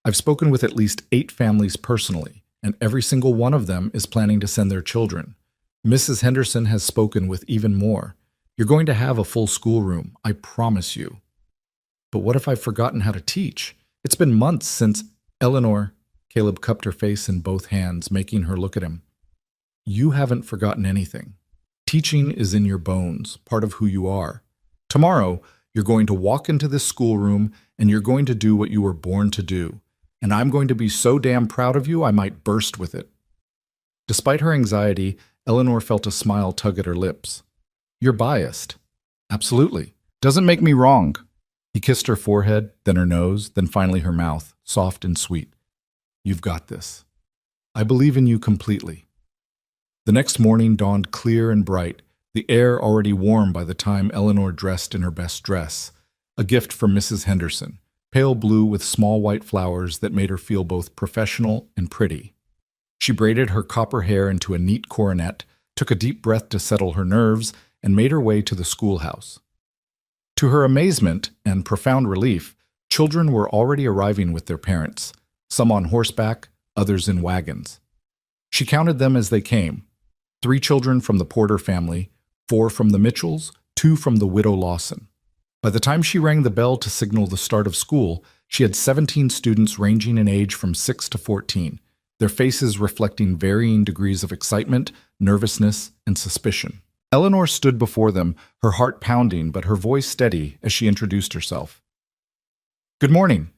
I've spoken with at least 8 families personally, and every single one of them is planning to send their children. Mrs. Henderson has spoken with even more. You're going to have a full schoolroom, I promise you. But what if I've forgotten how to teach? It's been months since Eleanor. Caleb cupped her face in both hands, making her look at him. You haven't forgotten anything. Teaching is in your bones, part of who you are. Tomorrow, you're going to walk into this schoolroom and you're going to do what you were born to do. And I'm going to be so damn proud of you I might burst with it. Despite her anxiety, Eleanor felt a smile tug at her lips. You're biased. Absolutely. Doesn't make me wrong. He kissed her forehead, then her nose, then finally her mouth, soft and sweet. You've got this. I believe in you completely. The next morning dawned clear and bright, the air already warm by the time Eleanor dressed in her best dress, a gift from Mrs. Henderson, pale blue with small white flowers that made her feel both professional and pretty. She braided her copper hair into a neat coronet, took a deep breath to settle her nerves, and made her way to the schoolhouse. To her amazement and profound relief, Children were already arriving with their parents, some on horseback, others in wagons. She counted them as they came: 3 children from the Porter family, 4 from the Mitchells, 2 from the widow Lawson. By the time she rang the bell to signal the start of school, she had 17 students ranging in age from 6 to 14, their faces reflecting varying degrees of excitement, nervousness, and suspicion. Eleanor stood before them, her heart pounding but her voice steady as she introduced herself. "Good morning.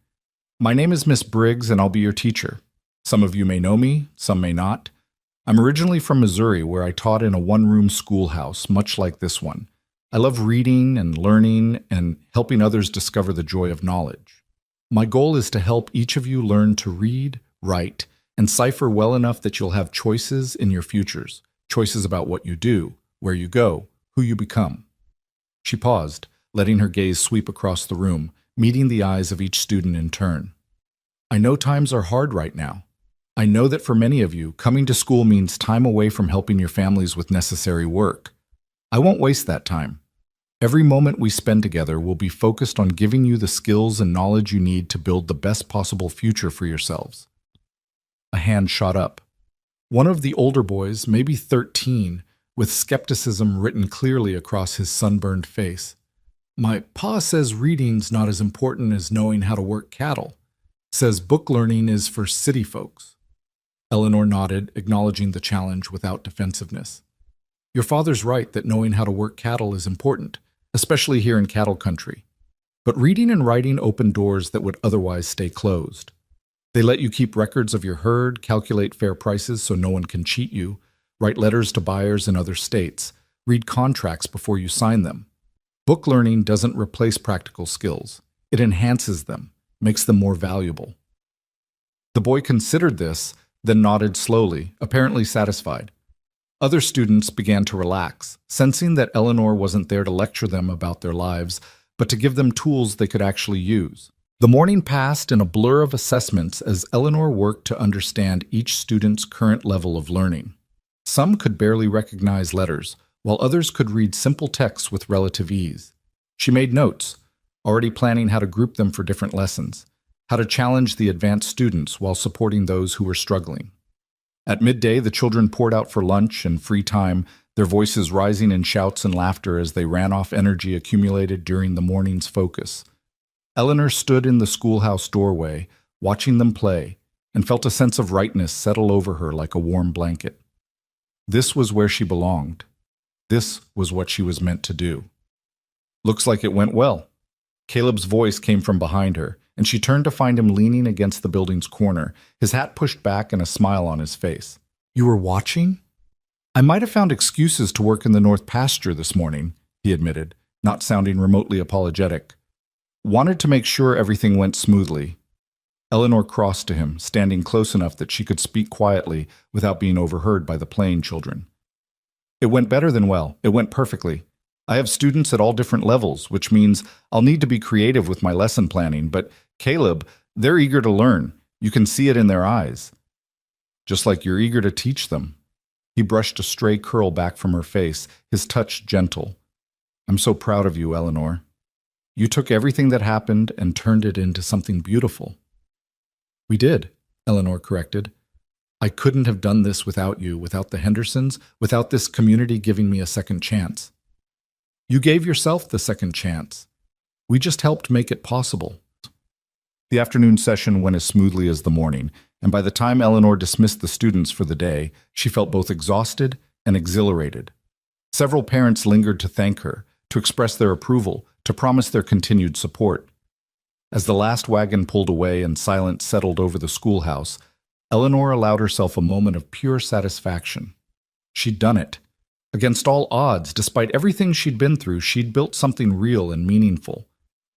My name is Miss Briggs and I'll be your teacher. Some of you may know me, some may not. I'm originally from Missouri, where I taught in a one-room schoolhouse, much like this one. I love reading and learning and helping others discover the joy of knowledge. My goal is to help each of you learn to read, write, and cipher well enough that you'll have choices in your futures, choices about what you do, where you go, who you become." She paused, letting her gaze sweep across the room, meeting the eyes of each student in turn. "I know times are hard right now. I know that for many of you, coming to school means time away from helping your families with necessary work. I won't waste that time. Every moment we spend together will be focused on giving you the skills and knowledge you need to build the best possible future for yourselves." A hand shot up. One of the older boys, maybe 13, with skepticism written clearly across his sunburned face. "My pa says reading's not as important as knowing how to work cattle. Says book learning is for city folks." Eleanor nodded, acknowledging the challenge without defensiveness. "Your father's right that knowing how to work cattle is important, especially here in cattle country. But reading and writing open doors that would otherwise stay closed. They let you keep records of your herd, calculate fair prices so no one can cheat you, write letters to buyers in other states, read contracts before you sign them. Book learning doesn't replace practical skills. It enhances them, makes them more valuable." The boy considered this, then nodded slowly, apparently satisfied. Other students began to relax, sensing that Eleanor wasn't there to lecture them about their lives, but to give them tools they could actually use. The morning passed in a blur of assessments as Eleanor worked to understand each student's current level of learning. Some could barely recognize letters, while others could read simple texts with relative ease. She made notes, already planning how to group them for different lessons, how to challenge the advanced students while supporting those who were struggling. At midday, the children poured out for lunch and free time, their voices rising in shouts and laughter as they ran off energy accumulated during the morning's focus. Eleanor stood in the schoolhouse doorway, watching them play, and felt a sense of rightness settle over her like a warm blanket. This was where she belonged. This was what she was meant to do. "Looks like it went well." Caleb's voice came from behind her, and she turned to find him leaning against the building's corner, his hat pushed back and a smile on his face. "You were watching?" "I might have found excuses to work in the north pasture this morning," he admitted, not sounding remotely apologetic. "Wanted to make sure everything went smoothly." Eleanor crossed to him, standing close enough that she could speak quietly without being overheard by the playing children. "It went better than well. It went perfectly. I have students at all different levels, which means I'll need to be creative with my lesson planning, but Caleb, they're eager to learn. You can see it in their eyes. Just like you're eager to teach them." He brushed a stray curl back from her face, his touch gentle. "I'm so proud of you, Eleanor. You took everything that happened and turned it into something beautiful." "We did," Eleanor corrected. "I couldn't have done this without you, without the Hendersons, without this community giving me a second chance." "You gave yourself the second chance. We just helped make it possible." The afternoon session went as smoothly as the morning, and by the time Eleanor dismissed the students for the day, she felt both exhausted and exhilarated. Several parents lingered to thank her, to express their approval, to promise their continued support. As the last wagon pulled away and silence settled over the schoolhouse, Eleanor allowed herself a moment of pure satisfaction. She'd done it. Against all odds, despite everything she'd been through, she'd built something real and meaningful.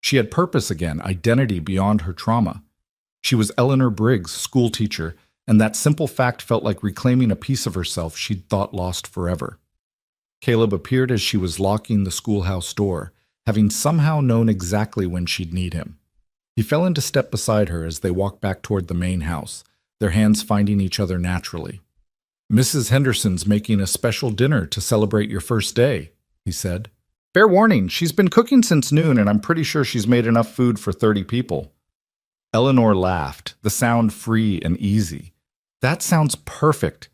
She had purpose again, identity beyond her trauma. She was Eleanor Briggs, schoolteacher, and that simple fact felt like reclaiming a piece of herself she'd thought lost forever. Caleb appeared as she was locking the schoolhouse door, having somehow known exactly when she'd need him. He fell into step beside her as they walked back toward the main house, their hands finding each other naturally. "Mrs. Henderson's making a special dinner to celebrate your first day," he said. Fair warning, she's been cooking since noon, and I'm pretty sure she's made enough food for 30 people. Eleanor laughed, the sound free and easy. That sounds perfect.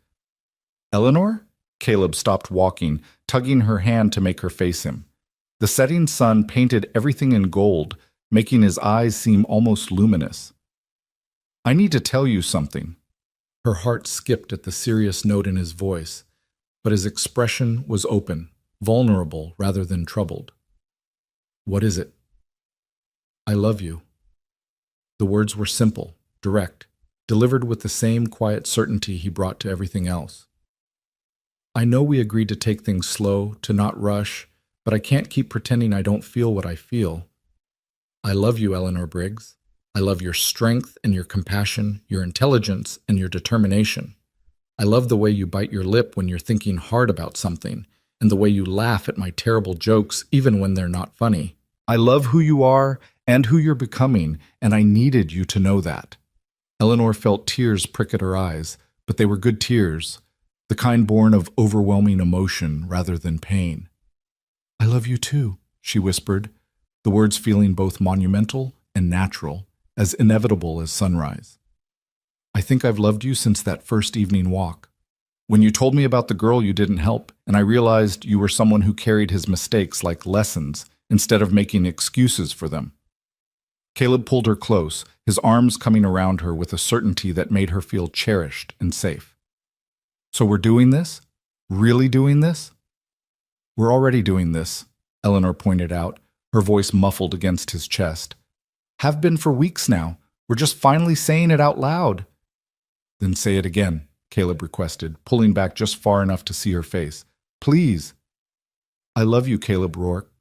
Eleanor? Caleb stopped walking, tugging her hand to make her face him. The setting sun painted everything in gold, making his eyes seem almost luminous. I need to tell you something. Her heart skipped at the serious note in his voice, but his expression was open, vulnerable rather than troubled. What is it? I love you. The words were simple, direct, delivered with the same quiet certainty he brought to everything else. I know we agreed to take things slow, to not rush, but I can't keep pretending I don't feel what I feel. I love you, Eleanor Briggs. I love your strength and your compassion, your intelligence and your determination. I love the way you bite your lip when you're thinking hard about something, and the way you laugh at my terrible jokes even when they're not funny. I love who you are and who you're becoming, and I needed you to know that. Eleanor felt tears prick at her eyes, but they were good tears, the kind born of overwhelming emotion rather than pain. I love you too, she whispered, the words feeling both monumental and natural, as inevitable as sunrise. I think I've loved you since that first evening walk. When you told me about the girl you didn't help, and I realized you were someone who carried his mistakes like lessons instead of making excuses for them. Caleb pulled her close, his arms coming around her with a certainty that made her feel cherished and safe. So we're doing this? Really doing this? We're already doing this, Eleanor pointed out, her voice muffled against his chest. Have been for weeks now. We're just finally saying it out loud. Then say it again, Caleb requested, pulling back just far enough to see her face. Please. I love you, Caleb Rourke,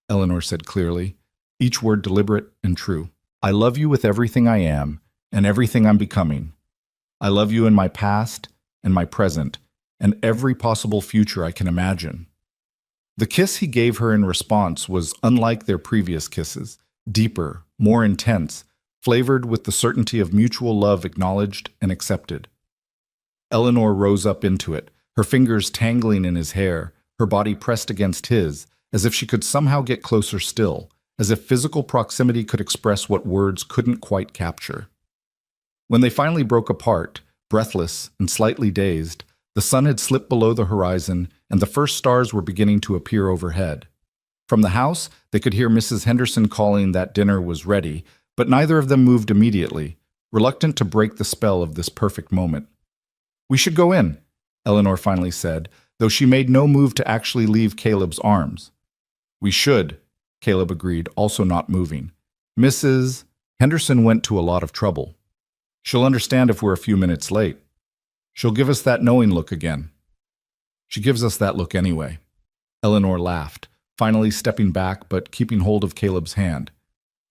Eleanor said clearly, each word deliberate and true. I love you with everything I am and everything I'm becoming. I love you in my past and my present and every possible future I can imagine. The kiss he gave her in response was unlike their previous kisses, deeper, more intense, flavored with the certainty of mutual love acknowledged and accepted. Eleanor rose up into it, her fingers tangling in his hair, her body pressed against his, as if she could somehow get closer still, as if physical proximity could express what words couldn't quite capture. When they finally broke apart, breathless and slightly dazed, the sun had slipped below the horizon and the first stars were beginning to appear overhead. From the house, they could hear Mrs. Henderson calling that dinner was ready, but neither of them moved immediately, reluctant to break the spell of this perfect moment. We should go in, Eleanor finally said, though she made no move to actually leave Caleb's arms. We should, Caleb agreed, also not moving. Mrs. Henderson went to a lot of trouble. She'll understand if we're a few minutes late. She'll give us that knowing look again. She gives us that look anyway. Eleanor laughed, finally stepping back but keeping hold of Caleb's hand.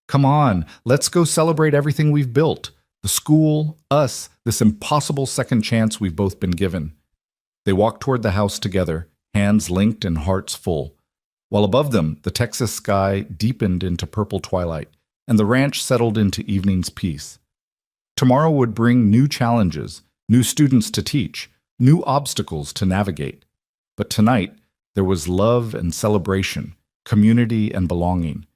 Come on, let's go celebrate everything we've built. The school, us, this impossible second chance we've both been given. They walked toward the house together, hands linked and hearts full. While above them, the Texas sky deepened into purple twilight, and the ranch settled into evening's peace. Tomorrow would bring new challenges, new students to teach, new obstacles to navigate. But tonight, there was love and celebration, community and belonging,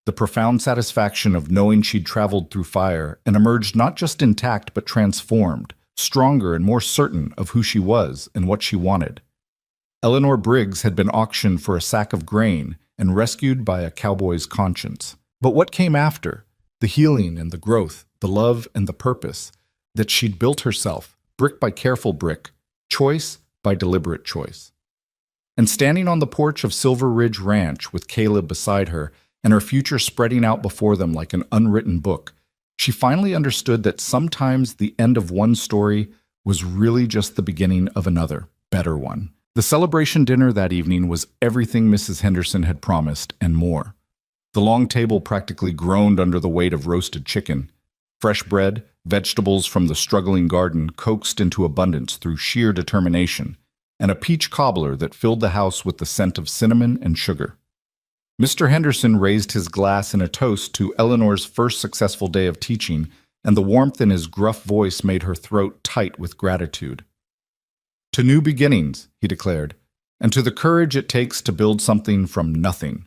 the profound satisfaction of knowing she'd traveled through fire and emerged not just intact but transformed, stronger and more certain of who she was and what she wanted. Eleanor Briggs had been auctioned for a sack of grain and rescued by a cowboy's conscience. But what came after? The healing and the growth, the love and the purpose that she'd built herself, brick by careful brick, choice by deliberate choice. And standing on the porch of Silver Ridge Ranch with Caleb beside her and her future spreading out before them like an unwritten book, she finally understood that sometimes the end of one story was really just the beginning of another, better one. The celebration dinner that evening was everything Mrs. Henderson had promised and more. The long table practically groaned under the weight of roasted chicken. Fresh bread, vegetables from the struggling garden coaxed into abundance through sheer determination, and a peach cobbler that filled the house with the scent of cinnamon and sugar. Mr. Henderson raised his glass in a toast to Eleanor's first successful day of teaching, and the warmth in his gruff voice made her throat tight with gratitude. To new beginnings, he declared, and to the courage it takes to build something from nothing.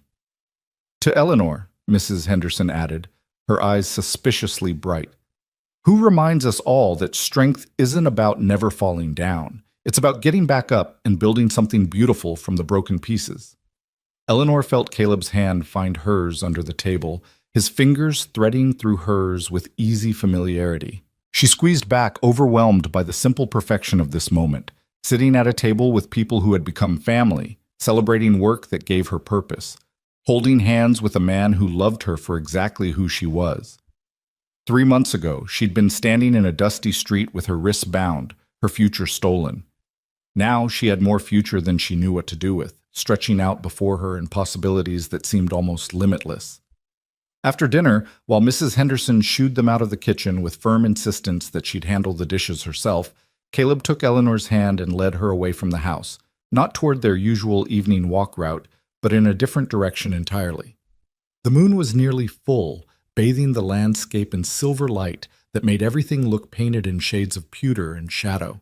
To Eleanor, Mrs. Henderson added, her eyes suspiciously bright, who reminds us all that strength isn't about never falling down. It's about getting back up and building something beautiful from the broken pieces. Eleanor felt Caleb's hand find hers under the table, his fingers threading through hers with easy familiarity. She squeezed back, overwhelmed by the simple perfection of this moment, sitting at a table with people who had become family, celebrating work that gave her purpose, holding hands with a man who loved her for exactly who she was. 3 months ago, she'd been standing in a dusty street with her wrists bound, her future stolen. Now she had more future than she knew what to do with, stretching out before her in possibilities that seemed almost limitless. After dinner, while Mrs. Henderson shooed them out of the kitchen with firm insistence that she'd handle the dishes herself, Caleb took Eleanor's hand and led her away from the house, not toward their usual evening walk route, but in a different direction entirely. The moon was nearly full, bathing the landscape in silver light that made everything look painted in shades of pewter and shadow.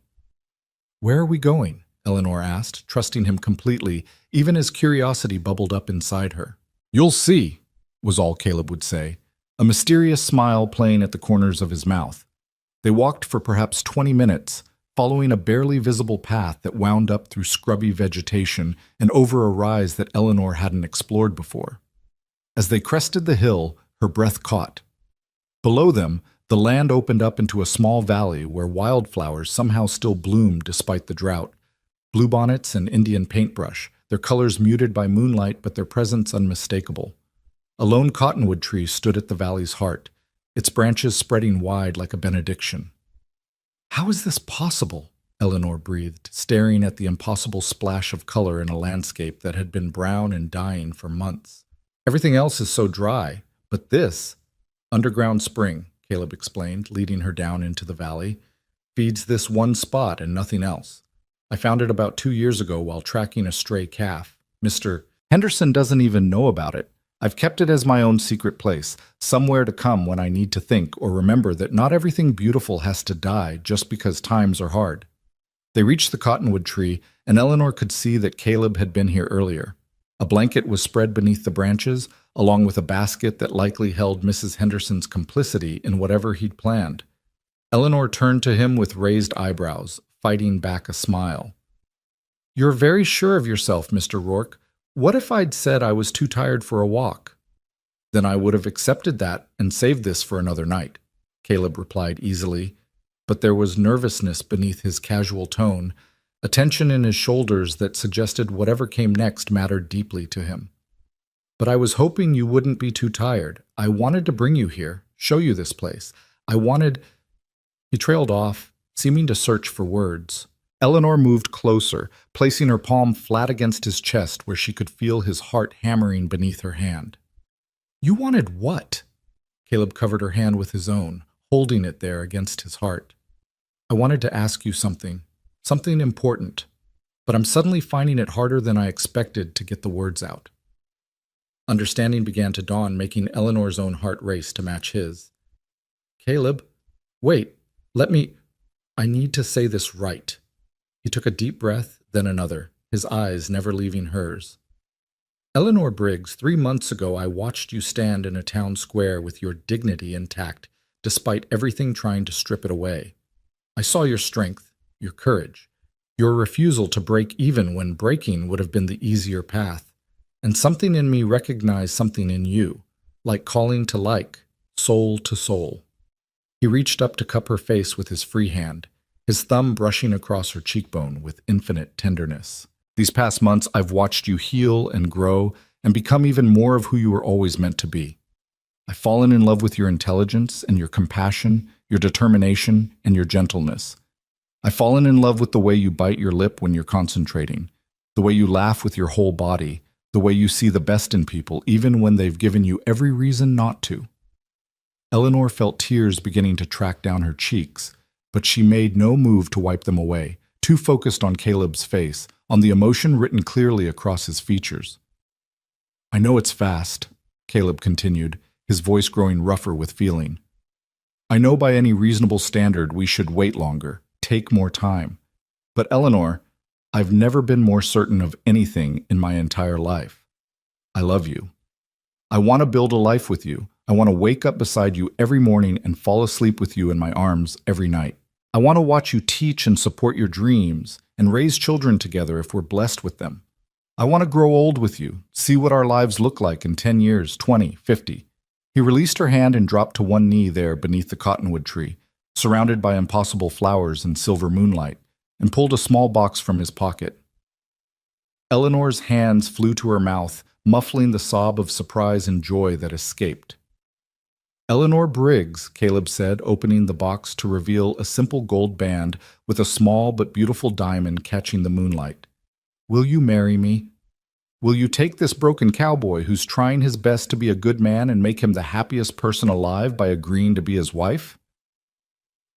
"Where are we going?" Eleanor asked, trusting him completely, even as curiosity bubbled up inside her. "You'll see," was all Caleb would say, a mysterious smile playing at the corners of his mouth. They walked for perhaps 20 minutes, following a barely visible path that wound up through scrubby vegetation and over a rise that Eleanor hadn't explored before. As they crested the hill, her breath caught. Below them, the land opened up into a small valley where wildflowers somehow still bloomed despite the drought. Bluebonnets and Indian paintbrush, their colors muted by moonlight but their presence unmistakable. A lone cottonwood tree stood at the valley's heart, its branches spreading wide like a benediction. "How is this possible?" Eleanor breathed, staring at the impossible splash of color in a landscape that had been brown and dying for months. "Everything else is so dry, but this—" "Underground spring," Caleb explained, leading her down into the valley, "feeds this one spot and nothing else. I found it about 2 years ago while tracking a stray calf. Mr. Henderson doesn't even know about it. I've kept it as my own secret place, somewhere to come when I need to think or remember that not everything beautiful has to die just because times are hard." They reached the cottonwood tree, and Eleanor could see that Caleb had been here earlier. A blanket was spread beneath the branches, along with a basket that likely held Mrs. Henderson's complicity in whatever he'd planned. Eleanor turned to him with raised eyebrows, fighting back a smile. "You're very sure of yourself, Mr. Rourke. What if I'd said I was too tired for a walk?" "Then I would have accepted that and saved this for another night," Caleb replied easily, but there was nervousness beneath his casual tone, a tension in his shoulders that suggested whatever came next mattered deeply to him. "But I was hoping you wouldn't be too tired. I wanted to bring you here, show you this place. I wanted—" He trailed off, seeming to search for words. Eleanor moved closer, placing her palm flat against his chest where she could feel his heart hammering beneath her hand. "You wanted what?" Caleb covered her hand with his own, holding it there against his heart. "I wanted to ask you something important, but I'm suddenly finding it harder than I expected to get the words out." Understanding began to dawn, making Eleanor's own heart race to match his. "Caleb, wait, I need to say this right." He took a deep breath, then another, his eyes never leaving hers. "Eleanor Briggs, 3 months ago I watched you stand in a town square with your dignity intact, despite everything trying to strip it away. I saw your strength, your courage, your refusal to break even when breaking would have been the easier path, and something in me recognized something in you, like calling to like, soul to soul." He reached up to cup her face with his free hand, his thumb brushing across her cheekbone with infinite tenderness. "These past months I've watched you heal and grow and become even more of who you were always meant to be. I've fallen in love with your intelligence and your compassion, your determination, and your gentleness. I've fallen in love with the way you bite your lip when you're concentrating, the way you laugh with your whole body, the way you see the best in people even when they've given you every reason not to." Eleanor felt tears beginning to track down her cheeks, but she made no move to wipe them away, too focused on Caleb's face, on the emotion written clearly across his features. "I know it's fast," Caleb continued, his voice growing rougher with feeling. "I know by any reasonable standard we should wait longer, take more time. But Eleanor, I've never been more certain of anything in my entire life. I love you." I want to build a life with you. I want to wake up beside you every morning and fall asleep with you in my arms every night. I want to watch you teach and support your dreams and raise children together if we're blessed with them. I want to grow old with you, see what our lives look like in 10 years, 20, 50. He released her hand and dropped to one knee there beneath the cottonwood tree, surrounded by impossible flowers and silver moonlight, and pulled a small box from his pocket. Eleanor's hands flew to her mouth, muffling the sob of surprise and joy that escaped. Eleanor Briggs, Caleb said, opening the box to reveal a simple gold band with a small but beautiful diamond catching the moonlight. Will you marry me? Will you take this broken cowboy who's trying his best to be a good man and make him the happiest person alive by agreeing to be his wife?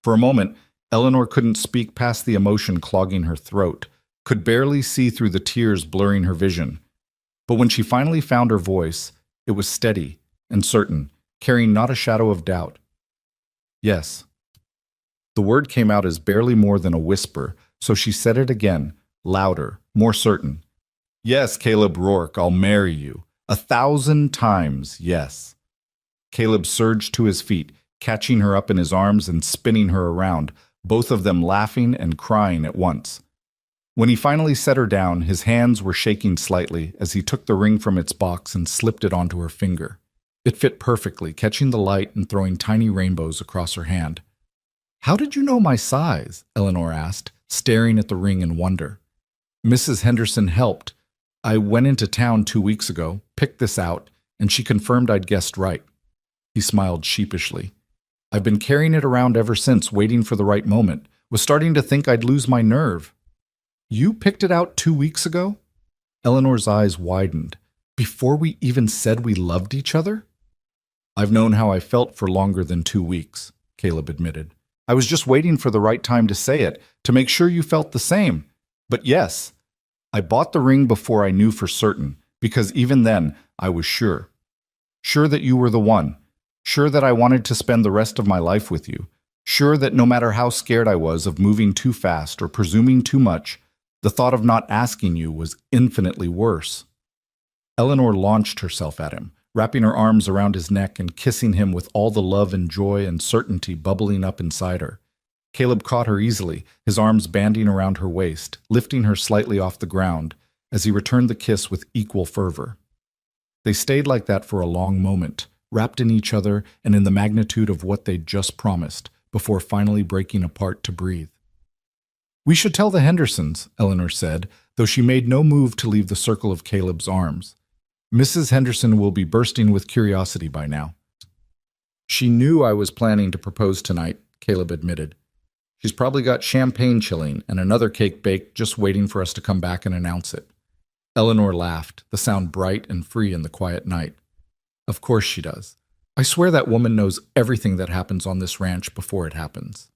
For a moment, Eleanor couldn't speak past the emotion clogging her throat, could barely see through the tears blurring her vision. But when she finally found her voice, it was steady and certain, carrying not a shadow of doubt. Yes. The word came out as barely more than a whisper, so she said it again, louder, more certain. Yes, Caleb Rourke, I'll marry you. 1,000 times, yes. Caleb surged to his feet, catching her up in his arms and spinning her around, both of them laughing and crying at once. When he finally set her down, his hands were shaking slightly as he took the ring from its box and slipped it onto her finger. It fit perfectly, catching the light and throwing tiny rainbows across her hand. How did you know my size? Eleanor asked, staring at the ring in wonder. Mrs. Henderson helped. I went into town 2 weeks ago, picked this out, and she confirmed I'd guessed right. He smiled sheepishly. I've been carrying it around ever since, waiting for the right moment. Was starting to think I'd lose my nerve. You picked it out 2 weeks ago? Eleanor's eyes widened. Before we even said we loved each other? I've known how I felt for longer than 2 weeks, Caleb admitted. I was just waiting for the right time to say it, to make sure you felt the same. But yes, I bought the ring before I knew for certain, because even then, I was sure. Sure that you were the one. Sure that I wanted to spend the rest of my life with you. Sure that no matter how scared I was of moving too fast or presuming too much, the thought of not asking you was infinitely worse. Eleanor launched herself at him, wrapping her arms around his neck and kissing him with all the love and joy and certainty bubbling up inside her. Caleb caught her easily, his arms banding around her waist, lifting her slightly off the ground as he returned the kiss with equal fervor. They stayed like that for a long moment, wrapped in each other and in the magnitude of what they'd just promised, before finally breaking apart to breathe. We should tell the Hendersons, Eleanor said, though she made no move to leave the circle of Caleb's arms. Mrs. Henderson will be bursting with curiosity by now. She knew I was planning to propose tonight, Caleb admitted. She's probably got champagne chilling and another cake baked just waiting for us to come back and announce it. Eleanor laughed, the sound bright and free in the quiet night. Of course she does. I swear that woman knows everything that happens on this ranch before it happens.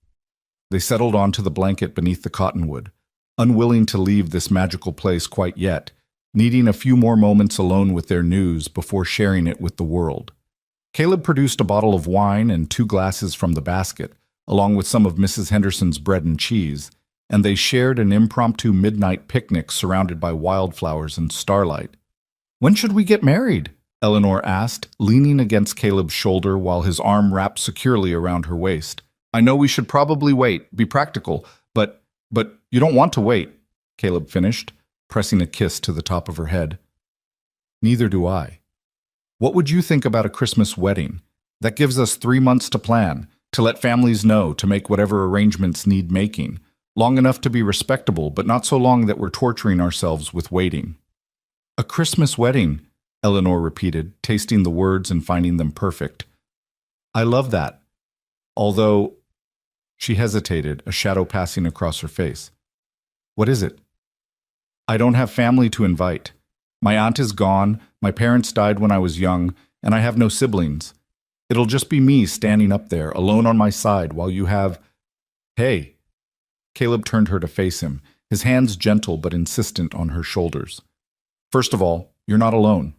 They settled onto the blanket beneath the cottonwood, unwilling to leave this magical place quite yet, needing a few more moments alone with their news before sharing it with the world. Caleb produced a bottle of wine and 2 glasses from the basket, along with some of Mrs. Henderson's bread and cheese, and they shared an impromptu midnight picnic surrounded by wildflowers and starlight. When should we get married? Eleanor asked, leaning against Caleb's shoulder while his arm wrapped securely around her waist. I know we should probably wait, be practical, but you don't want to wait, Caleb finished, pressing a kiss to the top of her head. Neither do I. What would you think about a Christmas wedding? That gives us 3 months to plan, to let families know, to make whatever arrangements need making, long enough to be respectable, but not so long that we're torturing ourselves with waiting. A Christmas wedding, Eleanor repeated, tasting the words and finding them perfect. I love that. Although, she hesitated, a shadow passing across her face. What is it? I don't have family to invite. My aunt is gone, my parents died when I was young, and I have no siblings. It'll just be me standing up there, alone on my side, while you have... Hey. Caleb turned her to face him, his hands gentle but insistent on her shoulders. First of all, you're not alone.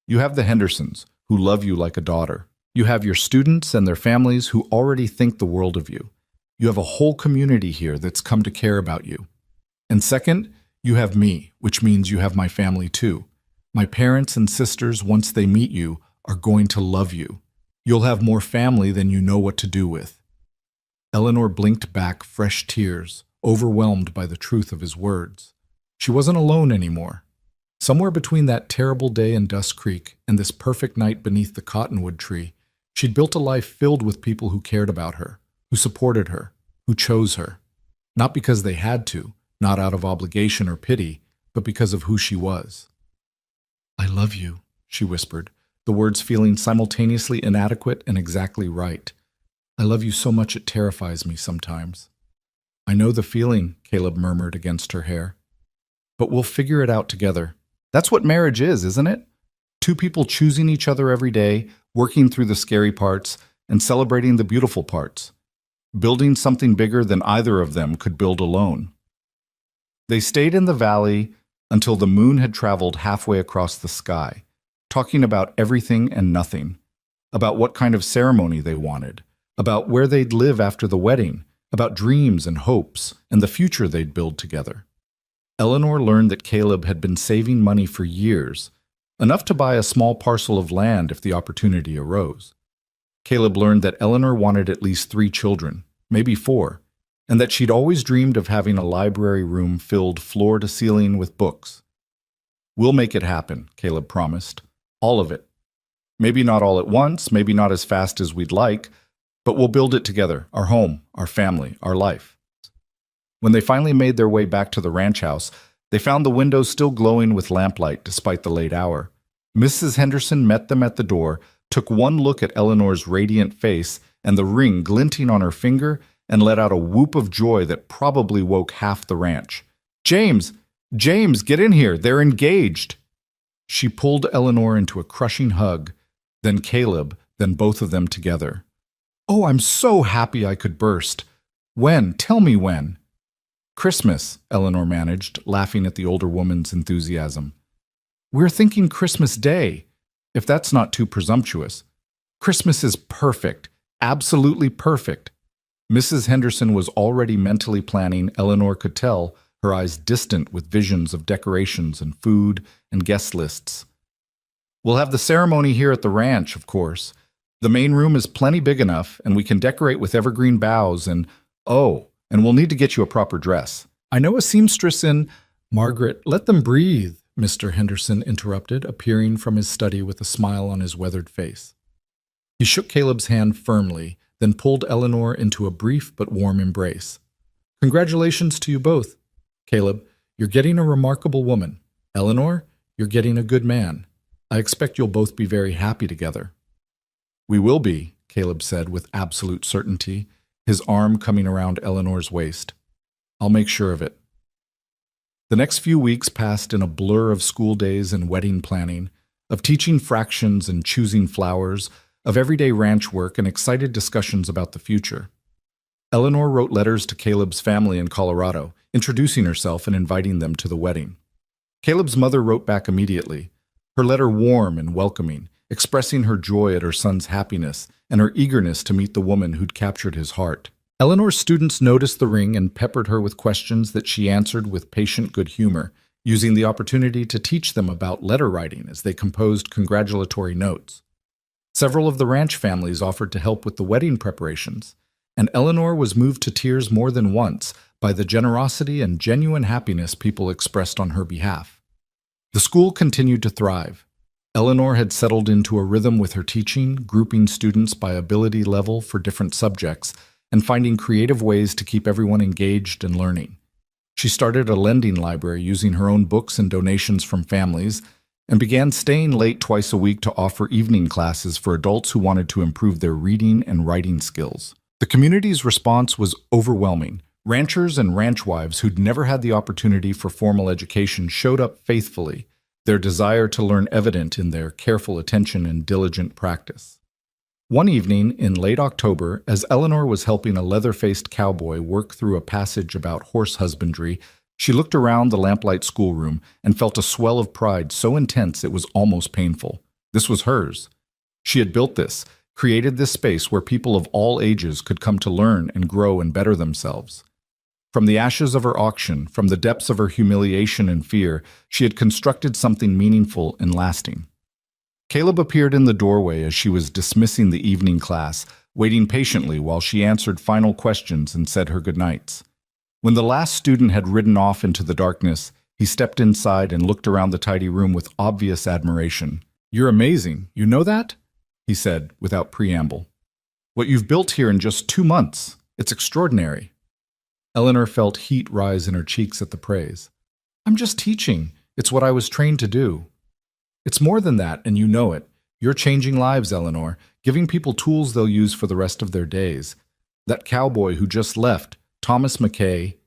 You have the Hendersons, who love you like a daughter. You have your students and their families who already think the world of you. You have a whole community here that's come to care about you. And second, you have me, which means you have my family too. My parents and sisters, once they meet you, are going to love you. You'll have more family than you know what to do with." Eleanor blinked back fresh tears, overwhelmed by the truth of his words. She wasn't alone anymore. Somewhere between that terrible day in Dust Creek and this perfect night beneath the cottonwood tree, she'd built a life filled with people who cared about her, who supported her, who chose her. Not because they had to, not out of obligation or pity, but because of who she was. "I love you," she whispered, the words feeling simultaneously inadequate and exactly right. "I love you so much it terrifies me sometimes." "I know the feeling," Caleb murmured against her hair. "But we'll figure it out together. That's what marriage is, isn't it? Two people choosing each other every day, working through the scary parts, and celebrating the beautiful parts. Building something bigger than either of them could build alone." They stayed in the valley until the moon had traveled halfway across the sky, talking about everything and nothing, about what kind of ceremony they wanted, about where they'd live after the wedding, about dreams and hopes, and the future they'd build together. Eleanor learned that Caleb had been saving money for years, enough to buy a small parcel of land if the opportunity arose. Caleb learned that Eleanor wanted at least 3 children, maybe 4, and that she'd always dreamed of having a library room filled floor to ceiling with books. "We'll make it happen," Caleb promised. "All of it. Maybe not all at once, maybe not as fast as we'd like, but we'll build it together, our home, our family, our life." When they finally made their way back to the ranch house, they found the windows still glowing with lamplight despite the late hour. Mrs. Henderson met them at the door, took one look at Eleanor's radiant face and the ring glinting on her finger, and let out a whoop of joy that probably woke half the ranch. "James! James, get in here! They're engaged!" She pulled Eleanor into a crushing hug, then Caleb, then both of them together. "Oh, I'm so happy I could burst. When? Tell me when." "Christmas," Eleanor managed, laughing at the older woman's enthusiasm. "We're thinking Christmas Day, if that's not too presumptuous. Christmas is perfect, absolutely perfect." Mrs. Henderson was already mentally planning, Eleanor could tell, her eyes distant with visions of decorations and food and guest lists. "We'll have the ceremony here at the ranch, of course. The main room is plenty big enough, and we can decorate with evergreen boughs and, oh, and we'll need to get you a proper dress. I know a seamstress in—" "Margaret, let them breathe," Mr. Henderson interrupted, appearing from his study with a smile on his weathered face. He shook Caleb's hand firmly, then pulled Eleanor into a brief but warm embrace. "Congratulations to you both. Caleb, you're getting a remarkable woman. Eleanor, you're getting a good man. I expect you'll both be very happy together." "We will be," Caleb said with absolute certainty, his arm coming around Eleanor's waist. "I'll make sure of it." The next few weeks passed in a blur of school days and wedding planning, of teaching fractions and choosing flowers, of everyday ranch work and excited discussions about the future. Eleanor wrote letters to Caleb's family in Colorado, introducing herself and inviting them to the wedding. Caleb's mother wrote back immediately, her letter warm and welcoming, expressing her joy at her son's happiness and her eagerness to meet the woman who'd captured his heart. Eleanor's students noticed the ring and peppered her with questions that she answered with patient good humor, using the opportunity to teach them about letter writing as they composed congratulatory notes. Several of the ranch families offered to help with the wedding preparations, and Eleanor was moved to tears more than once by the generosity and genuine happiness people expressed on her behalf. The school continued to thrive. Eleanor had settled into a rhythm with her teaching, grouping students by ability level for different subjects, and finding creative ways to keep everyone engaged and learning. She started a lending library using her own books and donations from families, and began staying late twice a week to offer evening classes for adults who wanted to improve their reading and writing skills. The community's response was overwhelming. Ranchers and ranch wives who'd never had the opportunity for formal education showed up faithfully, their desire to learn evident in their careful attention and diligent practice. One evening in late October, as Eleanor was helping a leather-faced cowboy work through a passage about horse husbandry, she looked around the lamplight schoolroom and felt a swell of pride so intense it was almost painful. This was hers. She had built this, created this space where people of all ages could come to learn and grow and better themselves. From the ashes of her auction, from the depths of her humiliation and fear, she had constructed something meaningful and lasting. Caleb appeared in the doorway as she was dismissing the evening class, waiting patiently while she answered final questions and said her goodnights. When the last student had ridden off into the darkness, he stepped inside and looked around the tidy room with obvious admiration. "You're amazing, you know that?" he said, without preamble. "What you've built here in just 2 months. It's extraordinary." Eleanor felt heat rise in her cheeks at the praise. "I'm just teaching. It's what I was trained to do." "It's more than that, and you know it. You're changing lives, Eleanor, giving people tools they'll use for the rest of their days. That cowboy who just left, Thomas McKay,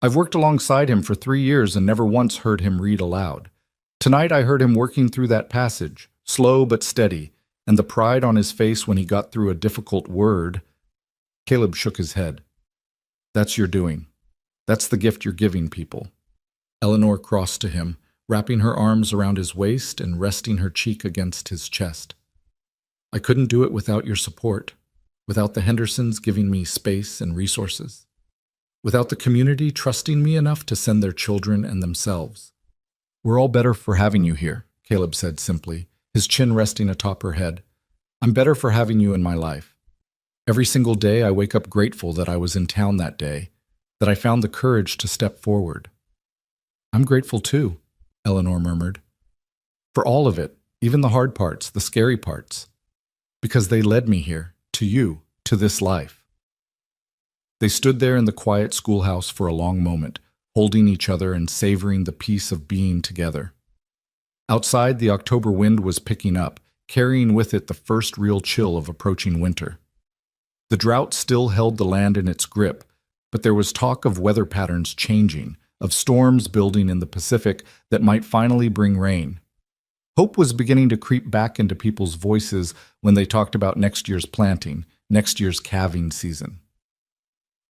I've worked alongside him for 3 years and never once heard him read aloud. Tonight I heard him working through that passage, slow but steady, and the pride on his face when he got through a difficult word." Caleb shook his head. "That's your doing. That's the gift you're giving people." Eleanor crossed to him, wrapping her arms around his waist and resting her cheek against his chest. "I couldn't do it without your support, without the Hendersons giving me space and resources, without the community trusting me enough to send their children and themselves." "We're all better for having you here," Caleb said simply, his chin resting atop her head. "I'm better for having you in my life. Every single day I wake up grateful that I was in town that day, that I found the courage to step forward." "I'm grateful too," Eleanor murmured. "For all of it, even the hard parts, the scary parts. Because they led me here, to you, to this life." They stood there in the quiet schoolhouse for a long moment, holding each other and savoring the peace of being together. Outside, the October wind was picking up, carrying with it the first real chill of approaching winter. The drought still held the land in its grip, but there was talk of weather patterns changing, of storms building in the Pacific that might finally bring rain. Hope was beginning to creep back into people's voices when they talked about next year's planting, next year's calving season.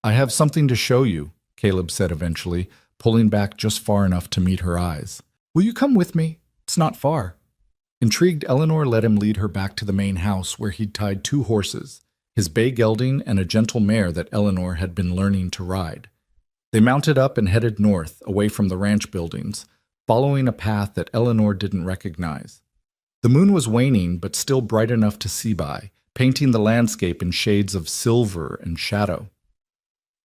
"I have something to show you," Caleb said eventually, pulling back just far enough to meet her eyes. "Will you come with me? It's not far." Intrigued, Eleanor let him lead her back to the main house where he'd tied 2 horses, his bay gelding and a gentle mare that Eleanor had been learning to ride. They mounted up and headed north, away from the ranch buildings, following a path that Eleanor didn't recognize. The moon was waning, but still bright enough to see by, painting the landscape in shades of silver and shadow.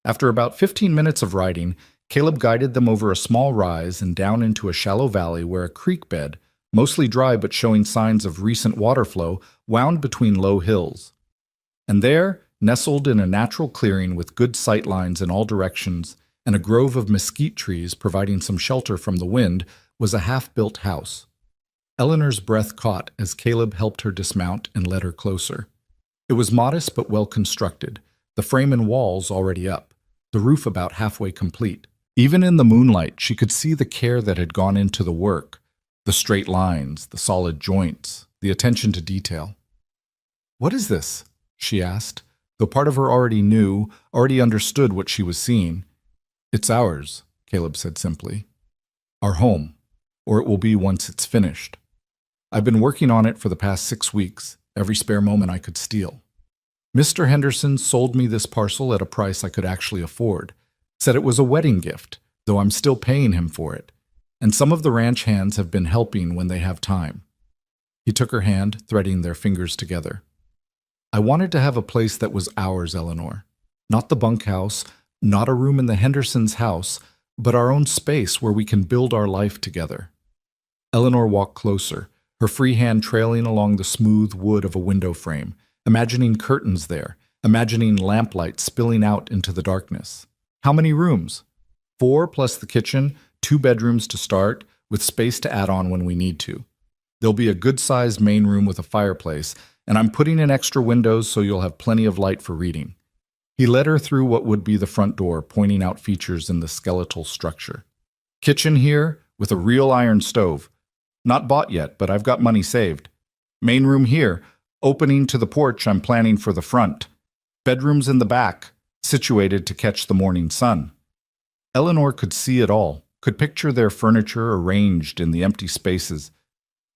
After about 15 minutes of riding, Caleb guided them over a small rise and down into a shallow valley where a creek bed, mostly dry but showing signs of recent water flow, wound between low hills. And there, nestled in a natural clearing with good sight lines in all directions and a grove of mesquite trees providing some shelter from the wind, was a half-built house. Eleanor's breath caught as Caleb helped her dismount and led her closer. It was modest but well constructed, the frame and walls already up, the roof about halfway complete. Even in the moonlight, she could see the care that had gone into the work, the straight lines, the solid joints, the attention to detail. "What is this?" she asked, though part of her already knew, already understood what she was seeing. "It's ours," Caleb said simply. "Our home, or it will be once it's finished. I've been working on it for the past 6 weeks, every spare moment I could steal. Mr. Henderson sold me this parcel at a price I could actually afford, said it was a wedding gift, though I'm still paying him for it, and some of the ranch hands have been helping when they have time." He took her hand, threading their fingers together. "I wanted to have a place that was ours, Eleanor. Not the bunkhouse, not a room in the Hendersons' house, but our own space where we can build our life together." Eleanor walked closer, her free hand trailing along the smooth wood of a window frame, imagining curtains there, imagining lamplight spilling out into the darkness. "How many rooms?" 4 plus the kitchen, 2 bedrooms to start, with space to add on when we need to. There'll be a good-sized main room with a fireplace, and I'm putting in extra windows so you'll have plenty of light for reading. He led her through what would be the front door, pointing out features in the skeletal structure. "Kitchen here, with a real iron stove. Not bought yet, but I've got money saved. Main room here, opening to the porch I'm planning for the front. Bedrooms in the back, situated to catch the morning sun." Eleanor could see it all, could picture their furniture arranged in the empty spaces,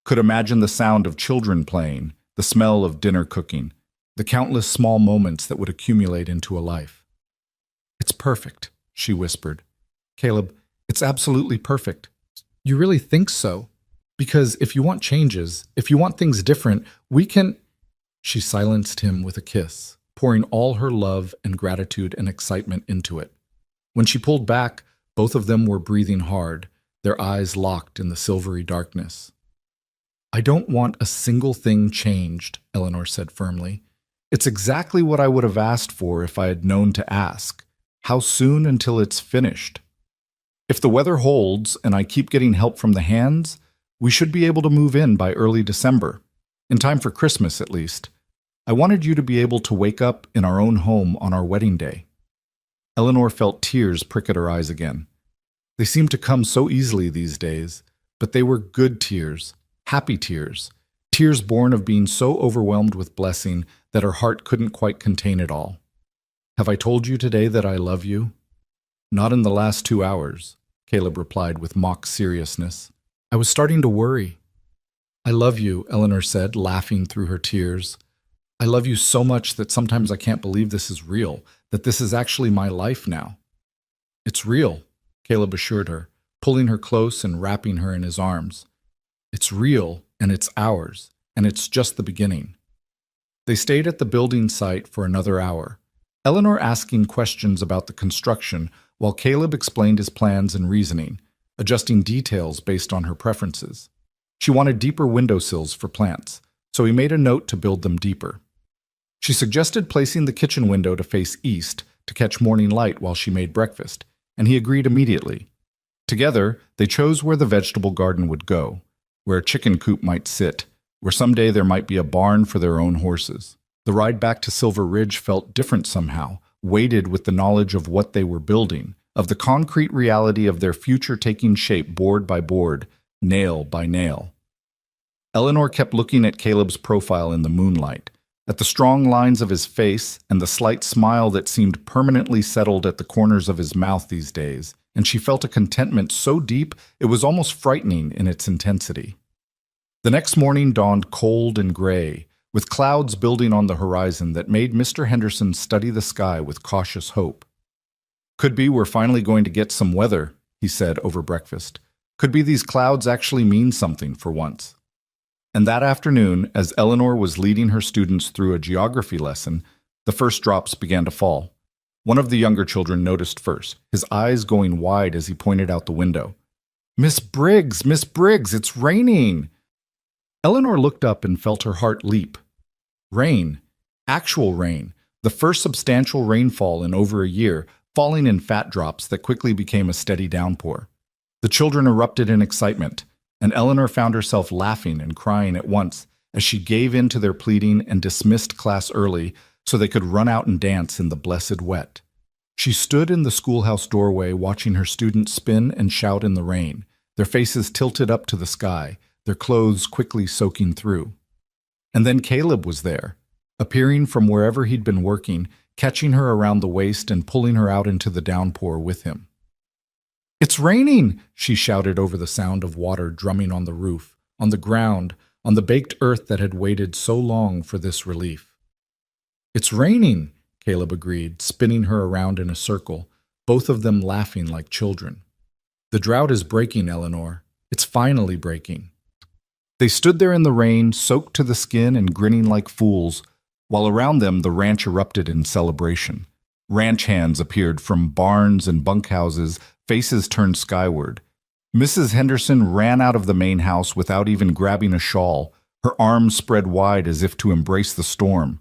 could imagine the sound of children playing, the smell of dinner cooking, the countless small moments that would accumulate into a life. "It's perfect," she whispered. "Caleb, it's absolutely perfect." "You really think so?" Because if you want changes, if you want things different, we can... She silenced him with a kiss, pouring all her love and gratitude and excitement into it. When she pulled back, both of them were breathing hard, their eyes locked in the silvery darkness. I don't want a single thing changed, Eleanor said firmly. It's exactly what I would have asked for if I had known to ask. How soon until it's finished? If the weather holds and I keep getting help from the hands, we should be able to move in by early December, in time for Christmas at least. I wanted you to be able to wake up in our own home on our wedding day. Eleanor felt tears prick at her eyes again. They seemed to come so easily these days, but they were good tears, happy tears, tears born of being so overwhelmed with blessing that her heart couldn't quite contain it all. Have I told you today that I love you? Not in the last 2 hours, Caleb replied with mock seriousness. I was starting to worry. I love you, Eleanor said, laughing through her tears. I love you so much that sometimes I can't believe this is real, that this is actually my life now. It's real, Caleb assured her, pulling her close and wrapping her in his arms. It's real, and it's ours, and it's just the beginning. They stayed at the building site for another hour, Eleanor asking questions about the construction while Caleb explained his plans and reasoning, adjusting details based on her preferences. She wanted deeper windowsills for plants, so he made a note to build them deeper. She suggested placing the kitchen window to face east to catch morning light while she made breakfast, and he agreed immediately. Together, they chose where the vegetable garden would go, where a chicken coop might sit, where someday there might be a barn for their own horses. The ride back to Silver Ridge felt different somehow, weighted with the knowledge of what they were building, of the concrete reality of their future taking shape board by board, nail by nail. Eleanor kept looking at Caleb's profile in the moonlight, at the strong lines of his face and the slight smile that seemed permanently settled at the corners of his mouth these days, and she felt a contentment so deep it was almost frightening in its intensity. The next morning dawned cold and gray, with clouds building on the horizon that made Mr. Henderson study the sky with cautious hope. Could be we're finally going to get some weather, he said over breakfast. Could be these clouds actually mean something for once. And that afternoon, as Eleanor was leading her students through a geography lesson, the first drops began to fall. One of the younger children noticed first, his eyes going wide as he pointed out the window. Miss Briggs, it's raining!" Eleanor looked up and felt her heart leap. Rain, actual rain, the first substantial rainfall in over a year, falling in fat drops that quickly became a steady downpour. The children erupted in excitement, and Eleanor found herself laughing and crying at once as she gave in to their pleading and dismissed class early so they could run out and dance in the blessed wet. She stood in the schoolhouse doorway watching her students spin and shout in the rain, their faces tilted up to the sky, their clothes quickly soaking through. And then Caleb was there, appearing from wherever he'd been working, catching her around the waist and pulling her out into the downpour with him. "It's raining!" she shouted over the sound of water drumming on the roof, on the ground, on the baked earth that had waited so long for this relief. "It's raining," Caleb agreed, spinning her around in a circle, both of them laughing like children. "The drought is breaking, Eleanor. It's finally breaking." They stood there in the rain, soaked to the skin and grinning like fools, while around them the ranch erupted in celebration. Ranch hands appeared from barns and bunkhouses, faces turned skyward. Mrs. Henderson ran out of the main house without even grabbing a shawl, her arms spread wide as if to embrace the storm.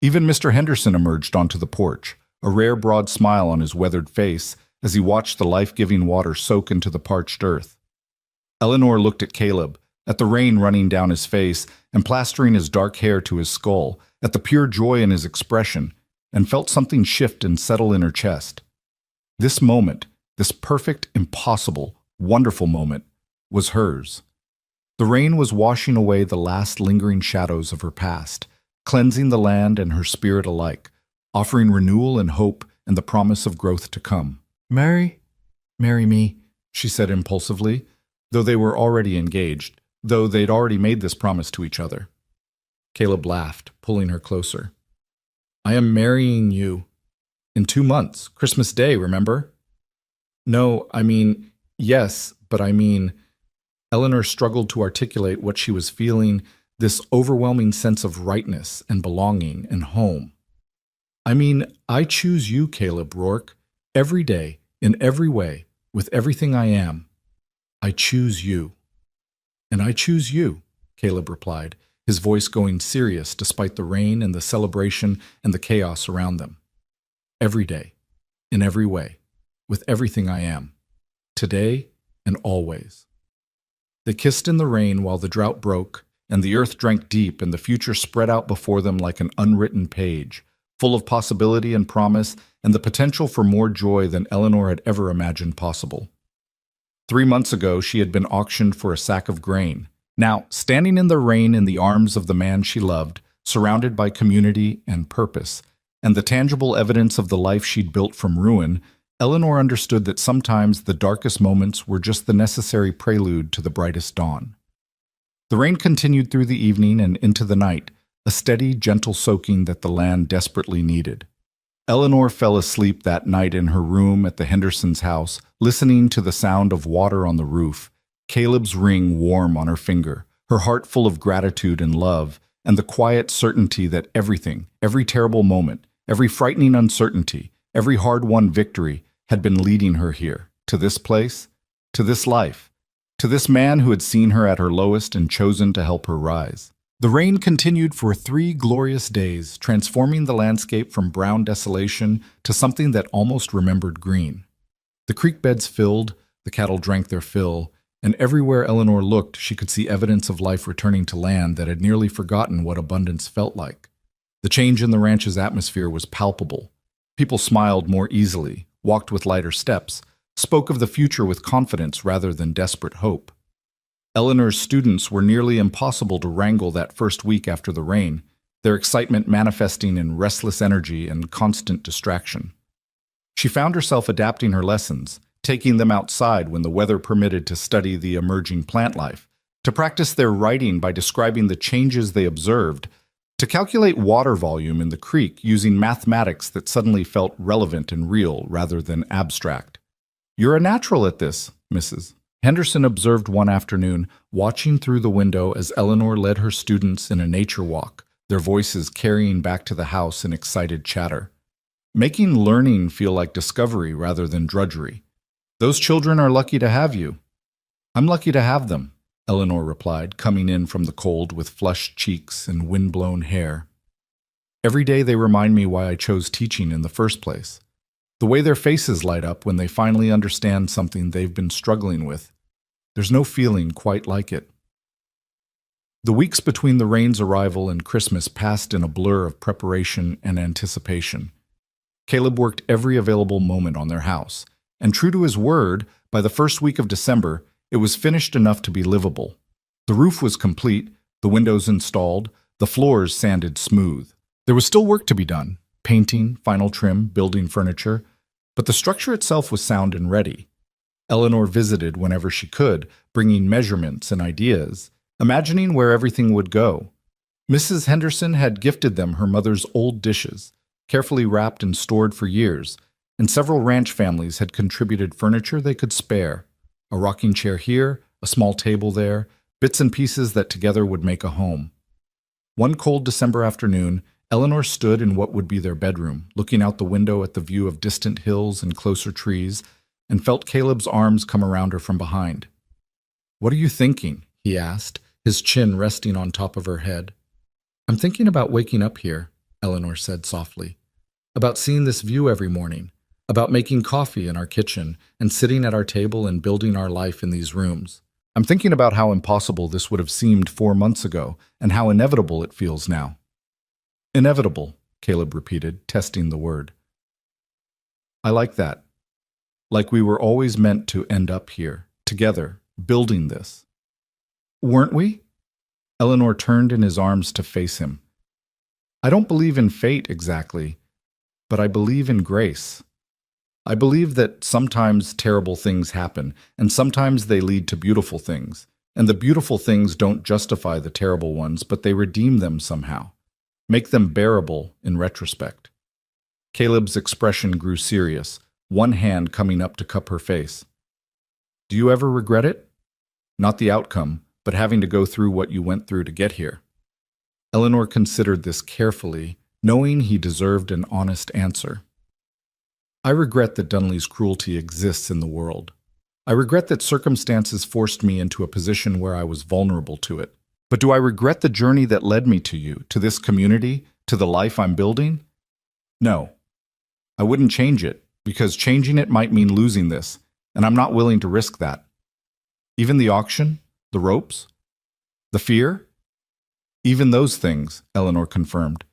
Even Mr. Henderson emerged onto the porch, a rare broad smile on his weathered face as he watched the life-giving water soak into the parched earth. Eleanor looked at Caleb, at the rain running down his face and plastering his dark hair to his skull, at the pure joy in his expression, and felt something shift and settle in her chest. This moment, this perfect, impossible, wonderful moment, was hers. The rain was washing away the last lingering shadows of her past, cleansing the land and her spirit alike, offering renewal and hope and the promise of growth to come. "Marry me," she said impulsively, though they were already engaged, though they'd already made this promise to each other. Caleb laughed, pulling her closer. "I am marrying you. In 2 months, Christmas Day, remember?" "No, I mean, yes, but I mean..." Eleanor struggled to articulate what she was feeling, this overwhelming sense of rightness and belonging and home. I mean, I choose you, Caleb Rourke, every day, in every way, with everything I am. I choose you. And I choose you, Caleb replied, his voice going serious despite the rain and the celebration and the chaos around them. Every day, in every way, with everything I am, today and always. They kissed in the rain while the drought broke, and the earth drank deep, and the future spread out before them like an unwritten page, full of possibility and promise, and the potential for more joy than Eleanor had ever imagined possible. 3 months ago, she had been auctioned for a sack of grain. Now, standing in the rain in the arms of the man she loved, surrounded by community and purpose, and the tangible evidence of the life she'd built from ruin, Eleanor understood that sometimes the darkest moments were just the necessary prelude to the brightest dawn. The rain continued through the evening and into the night, a steady, gentle soaking that the land desperately needed. Eleanor fell asleep that night in her room at the Hendersons' house, listening to the sound of water on the roof, Caleb's ring warm on her finger, her heart full of gratitude and love, and the quiet certainty that everything, every terrible moment, every frightening uncertainty, every hard-won victory had been leading her here, to this place, to this life, to this man who had seen her at her lowest and chosen to help her rise. The rain continued for 3 glorious days, transforming the landscape from brown desolation to something that almost remembered green. The creek beds filled, the cattle drank their fill, and everywhere Eleanor looked, she could see evidence of life returning to land that had nearly forgotten what abundance felt like. The change in the ranch's atmosphere was palpable. People smiled more easily, walked with lighter steps, spoke of the future with confidence rather than desperate hope. Eleanor's students were nearly impossible to wrangle that first week after the rain, their excitement manifesting in restless energy and constant distraction. She found herself adapting her lessons, taking them outside when the weather permitted to study the emerging plant life, to practice their writing by describing the changes they observed, to calculate water volume in the creek using mathematics that suddenly felt relevant and real rather than abstract. "You're a natural at this, Mrs. Henderson observed one afternoon, watching through the window as Eleanor led her students in a nature walk, their voices carrying back to the house in excited chatter. "Making learning feel like discovery rather than drudgery. Those children are lucky to have you." "I'm lucky to have them," Eleanor replied, coming in from the cold with flushed cheeks and wind-blown hair. "Every day they remind me why I chose teaching in the first place. The way their faces light up when they finally understand something they've been struggling with. There's no feeling quite like it." The weeks between the rain's arrival and Christmas passed in a blur of preparation and anticipation. Caleb worked every available moment on their house, and true to his word, by the first week of December, it was finished enough to be livable. The roof was complete, the windows installed, the floors sanded smooth. There was still work to be done. Painting, final trim, building furniture, but the structure itself was sound and ready. Eleanor visited whenever she could, bringing measurements and ideas, imagining where everything would go. Mrs. Henderson had gifted them her mother's old dishes, carefully wrapped and stored for years, and several ranch families had contributed furniture they could spare. A rocking chair here, a small table there, bits and pieces that together would make a home. One cold December afternoon, Eleanor stood in what would be their bedroom, looking out the window at the view of distant hills and closer trees, and felt Caleb's arms come around her from behind. "What are you thinking?" he asked, his chin resting on top of her head. "I'm thinking about waking up here," Eleanor said softly. "About seeing this view every morning, about making coffee in our kitchen and sitting at our table and building our life in these rooms. I'm thinking about how impossible this would have seemed 4 months ago and how inevitable it feels now." "Inevitable," Caleb repeated, testing the word. "I like that. Like we were always meant to end up here, together, building this." "Weren't we?" Eleanor turned in his arms to face him. "I don't believe in fate exactly, but I believe in grace. I believe that sometimes terrible things happen, and sometimes they lead to beautiful things, and the beautiful things don't justify the terrible ones, but they redeem them somehow. Make them bearable in retrospect." Caleb's expression grew serious, one hand coming up to cup her face. "Do you ever regret it?" not the outcome, but having to go through what you went through to get here. Eleanor considered this carefully, knowing he deserved an honest answer. I regret that Dunley's cruelty exists in the world. I regret that circumstances forced me into a position where I was vulnerable to it. But do I regret the journey that led me to you, to this community, to the life I'm building? No. I wouldn't change it, because changing it might mean losing this, and I'm not willing to risk that. Even the auction, the ropes, the fear? Even those things, Eleanor confirmed,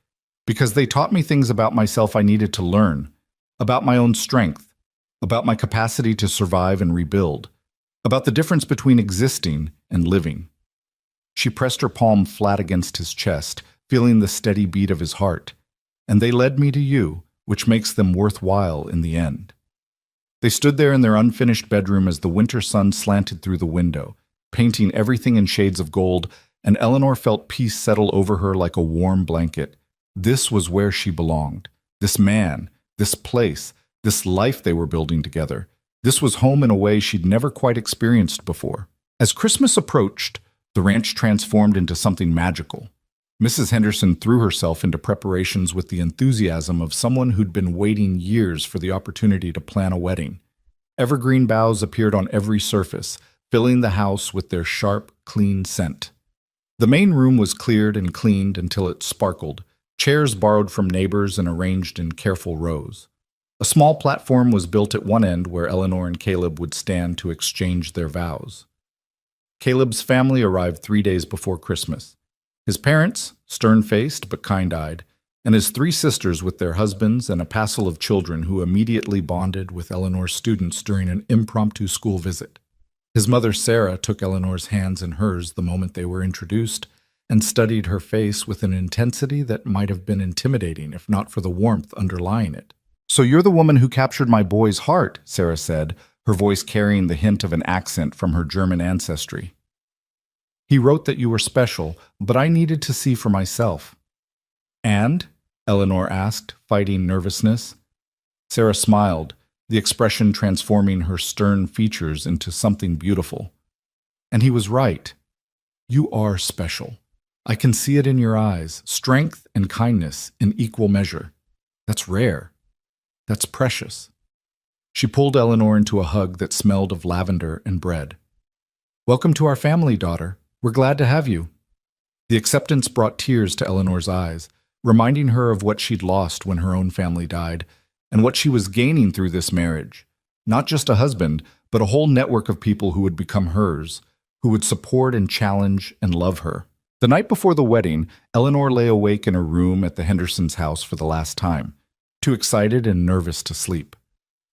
because they taught me things about myself I needed to learn, about my own strength, about my capacity to survive and rebuild, about the difference between existing and living. She pressed her palm flat against his chest, feeling the steady beat of his heart. And they led me to you, which makes them worthwhile in the end. They stood there in their unfinished bedroom as the winter sun slanted through the window, painting everything in shades of gold, and Eleanor felt peace settle over her like a warm blanket. This was where she belonged. This man, this place, this life they were building together. This was home in a way she'd never quite experienced before. As Christmas approached, the ranch transformed into something magical. Mrs. Henderson threw herself into preparations with the enthusiasm of someone who'd been waiting years for the opportunity to plan a wedding. Evergreen boughs appeared on every surface, filling the house with their sharp, clean scent. The main room was cleared and cleaned until it sparkled, chairs borrowed from neighbors and arranged in careful rows. A small platform was built at one end where Eleanor and Caleb would stand to exchange their vows. Caleb's family arrived 3 days before Christmas. His parents, stern-faced but kind-eyed, and his 3 sisters with their husbands and a passel of children who immediately bonded with Eleanor's students during an impromptu school visit. His mother, Sarah, took Eleanor's hands in hers the moment they were introduced and studied her face with an intensity that might have been intimidating if not for the warmth underlying it. "So you're the woman who captured my boy's heart," Sarah said, her voice carrying the hint of an accent from her German ancestry. "He wrote that you were special, but I needed to see for myself." "And?" Eleanor asked, fighting nervousness. Sarah smiled, the expression transforming her stern features into something beautiful. "And he was right. You are special. I can see it in your eyes, strength and kindness in equal measure. That's rare. That's precious." She pulled Eleanor into a hug that smelled of lavender and bread. "Welcome to our family, daughter. We're glad to have you." The acceptance brought tears to Eleanor's eyes, reminding her of what she'd lost when her own family died, and what she was gaining through this marriage. Not just a husband, but a whole network of people who would become hers, who would support and challenge and love her. The night before the wedding, Eleanor lay awake in her room at the Hendersons' house for the last time, too excited and nervous to sleep.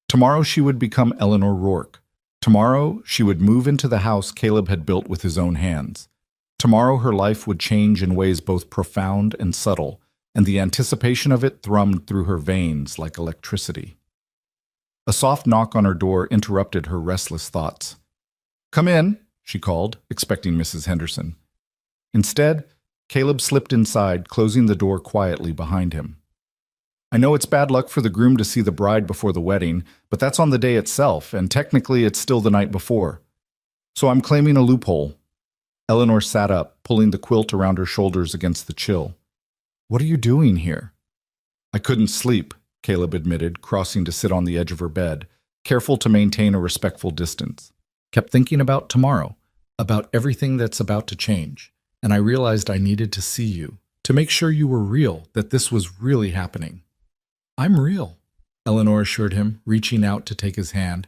Tomorrow she would become Eleanor Rourke. Tomorrow she would move into the house Caleb had built with his own hands. Tomorrow her life would change in ways both profound and subtle, and the anticipation of it thrummed through her veins like electricity. A soft knock on her door interrupted her restless thoughts. "Come in," she called, expecting Mrs. Henderson. Instead, Caleb slipped inside, closing the door quietly behind him. "I know it's bad luck for the groom to see the bride before the wedding, but that's on the day itself, and technically it's still the night before. So I'm claiming a loophole." Eleanor sat up, pulling the quilt around her shoulders against the chill. "What are you doing here?" "I couldn't sleep," Caleb admitted, crossing to sit on the edge of her bed, careful to maintain a respectful distance. "Kept thinking about tomorrow, about everything that's about to change, and I realized I needed to see you, to make sure you were real, that this was really happening." "I'm real," Eleanor assured him, reaching out to take his hand.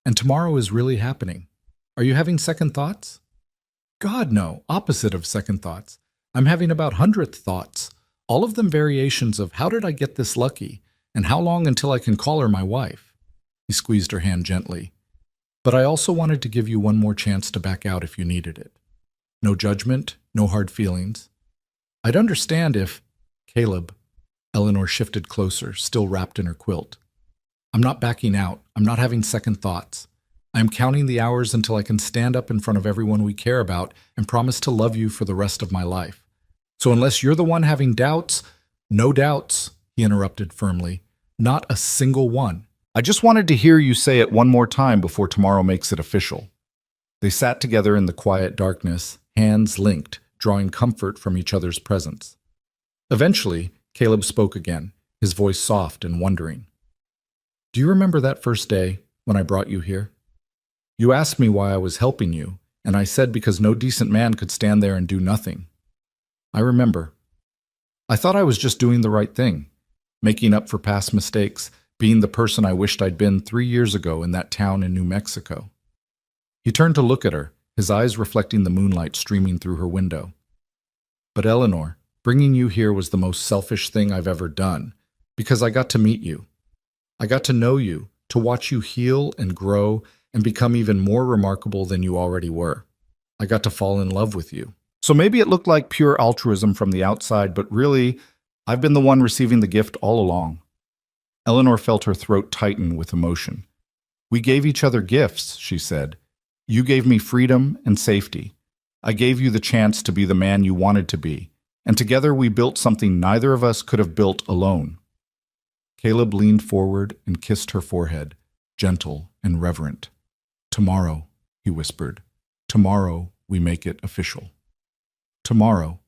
"And tomorrow is really happening. Are you having second thoughts?" "God, no. Opposite of second thoughts. I'm having about 100th thoughts, all of them variations of how did I get this lucky, and how long until I can call her my wife." He squeezed her hand gently. "But I also wanted to give you one more chance to back out if you needed it. No judgment, no hard feelings. I'd understand if—" "Caleb." Eleanor shifted closer, still wrapped in her quilt. "I'm not backing out. I'm not having second thoughts. I'm counting the hours until I can stand up in front of everyone we care about and promise to love you for the rest of my life. So unless you're the one having doubts—" "No doubts," he interrupted firmly. "Not a single one. I just wanted to hear you say it one more time before tomorrow makes it official." They sat together in the quiet darkness, hands linked, drawing comfort from each other's presence. Eventually, Caleb spoke again, his voice soft and wondering. "Do you remember that first day when I brought you here? You asked me why I was helping you, and I said because no decent man could stand there and do nothing. I remember. I thought I was just doing the right thing, making up for past mistakes, being the person I wished I'd been 3 years ago in that town in New Mexico." He turned to look at her, his eyes reflecting the moonlight streaming through her window. "But Eleanor, bringing you here was the most selfish thing I've ever done, because I got to meet you. I got to know you, to watch you heal and grow and become even more remarkable than you already were. I got to fall in love with you. So maybe it looked like pure altruism from the outside, but really, I've been the one receiving the gift all along." Eleanor felt her throat tighten with emotion. "We gave each other gifts," she said. "You gave me freedom and safety. I gave you the chance to be the man you wanted to be, and together we built something neither of us could have built alone." Caleb leaned forward and kissed her forehead, gentle and reverent. "Tomorrow," he whispered. "Tomorrow we make it official." "Tomorrow,"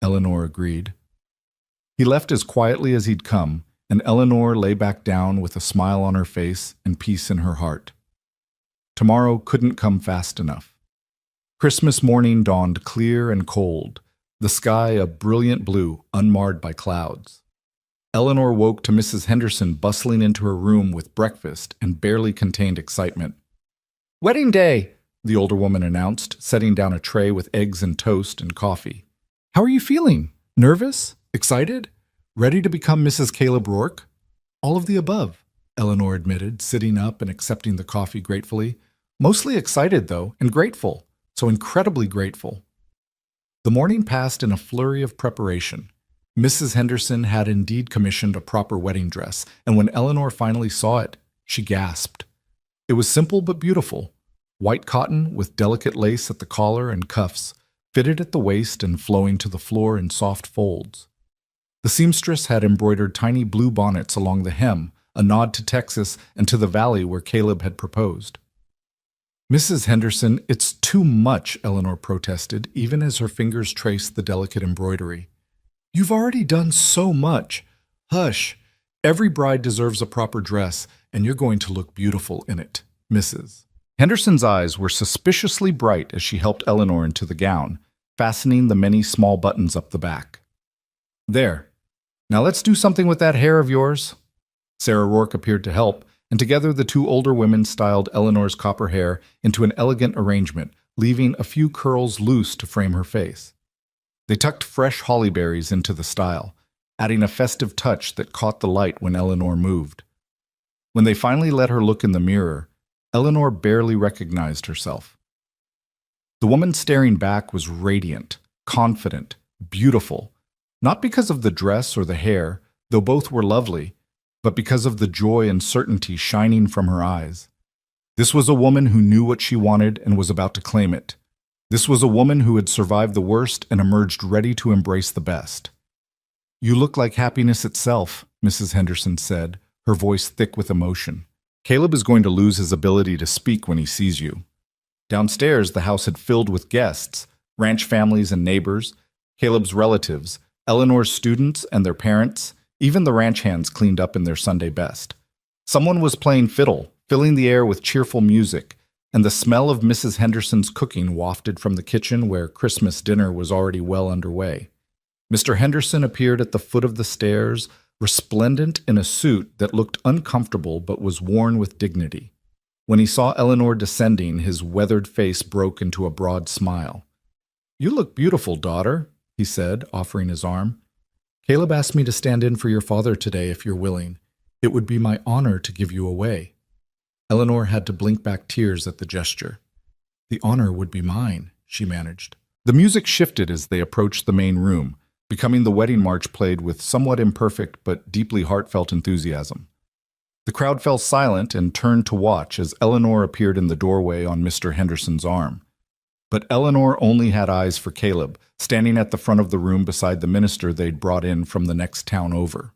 Eleanor agreed. He left as quietly as he'd come, and Eleanor lay back down with a smile on her face and peace in her heart. Tomorrow couldn't come fast enough. Christmas morning dawned clear and cold, the sky a brilliant blue, unmarred by clouds. Eleanor woke to Mrs. Henderson bustling into her room with breakfast and barely contained excitement. "Wedding day," the older woman announced, setting down a tray with eggs and toast and coffee. "How are you feeling? Nervous? Excited? Ready to become Mrs. Caleb Rourke?" "All of the above," Eleanor admitted, sitting up and accepting the coffee gratefully. "Mostly excited, though, and grateful. So incredibly grateful." The morning passed in a flurry of preparation. Mrs. Henderson had indeed commissioned a proper wedding dress, and when Eleanor finally saw it, she gasped. It was simple but beautiful. White cotton with delicate lace at the collar and cuffs, fitted at the waist and flowing to the floor in soft folds. The seamstress had embroidered tiny blue bonnets along the hem, a nod to Texas and to the valley where Caleb had proposed. "Mrs. Henderson, it's too much," Eleanor protested, even as her fingers traced the delicate embroidery. "You've already done so much. Hush. Every bride deserves a proper dress, and you're going to look beautiful in it, Mrs." Henderson's eyes were suspiciously bright as she helped Eleanor into the gown, fastening the many small buttons up the back. "There. Now let's do something with that hair of yours." Sarah Rourke appeared to help, and together the two older women styled Eleanor's copper hair into an elegant arrangement, leaving a few curls loose to frame her face. They tucked fresh holly berries into the style, adding a festive touch that caught the light when Eleanor moved. When they finally let her look in the mirror, Eleanor barely recognized herself. The woman staring back was radiant, confident, beautiful, not because of the dress or the hair, though both were lovely, but because of the joy and certainty shining from her eyes. This was a woman who knew what she wanted and was about to claim it. This was a woman who had survived the worst and emerged ready to embrace the best. "You look like happiness itself," Mrs. Henderson said, her voice thick with emotion. "Caleb is going to lose his ability to speak when he sees you." Downstairs, the house had filled with guests, ranch families and neighbors, Caleb's relatives, Eleanor's students and their parents. Even the ranch hands cleaned up in their Sunday best. Someone was playing fiddle, filling the air with cheerful music, and the smell of Mrs. Henderson's cooking wafted from the kitchen where Christmas dinner was already well underway. Mr. Henderson appeared at the foot of the stairs, resplendent in a suit that looked uncomfortable but was worn with dignity. When he saw Eleanor descending, his weathered face broke into a broad smile. "You look beautiful, daughter," he said, offering his arm. "Caleb asked me to stand in for your father today if you're willing. It would be my honor to give you away." Eleanor had to blink back tears at the gesture. "The honor would be mine," she managed. The music shifted as they approached the main room, becoming the wedding march played with somewhat imperfect but deeply heartfelt enthusiasm. The crowd fell silent and turned to watch as Eleanor appeared in the doorway on Mr. Henderson's arm. But Eleanor only had eyes for Caleb, standing at the front of the room beside the minister they'd brought in from the next town over.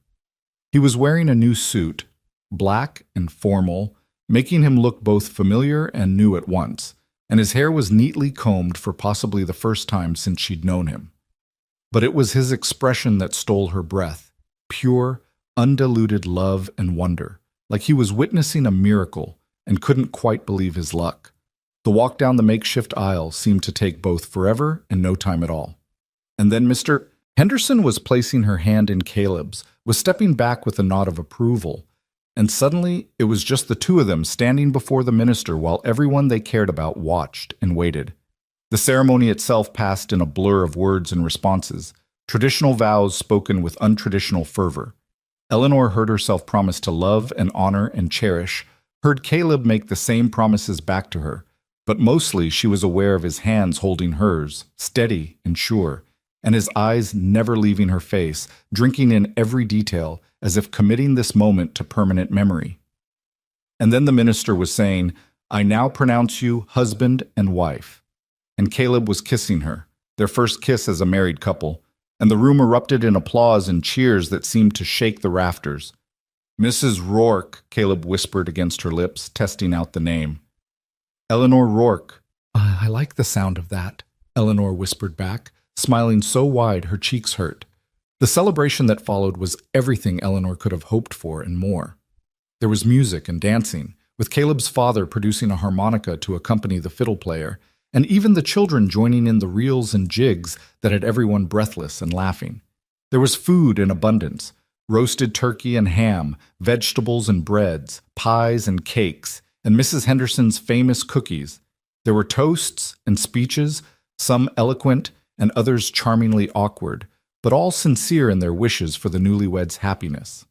He was wearing a new suit, black and formal, making him look both familiar and new at once, and his hair was neatly combed for possibly the first time since she'd known him. But it was his expression that stole her breath, pure, undiluted love and wonder, like he was witnessing a miracle and couldn't quite believe his luck. The walk down the makeshift aisle seemed to take both forever and no time at all. And then Mr. Henderson was placing her hand in Caleb's, was stepping back with a nod of approval, and suddenly it was just the two of them standing before the minister while everyone they cared about watched and waited. The ceremony itself passed in a blur of words and responses, traditional vows spoken with untraditional fervor. Eleanor heard herself promise to love and honor and cherish, heard Caleb make the same promises back to her, but mostly she was aware of his hands holding hers, steady and sure, and his eyes never leaving her face, drinking in every detail, as if committing this moment to permanent memory. And then the minister was saying, "I now pronounce you husband and wife." And Caleb was kissing her, their first kiss as a married couple, and the room erupted in applause and cheers that seemed to shake the rafters. "Mrs. Rourke," Caleb whispered against her lips, testing out the name. "Eleanor Rourke." "I like the sound of that," Eleanor whispered back, smiling so wide her cheeks hurt. The celebration that followed was everything Eleanor could have hoped for and more. There was music and dancing, with Caleb's father producing a harmonica to accompany the fiddle player, and even the children joining in the reels and jigs that had everyone breathless and laughing. There was food in abundance, roasted turkey and ham, vegetables and breads, pies and cakes, and Mrs. Henderson's famous cookies. There were toasts and speeches, some eloquent and others charmingly awkward, but all sincere in their wishes for the newlyweds' happiness.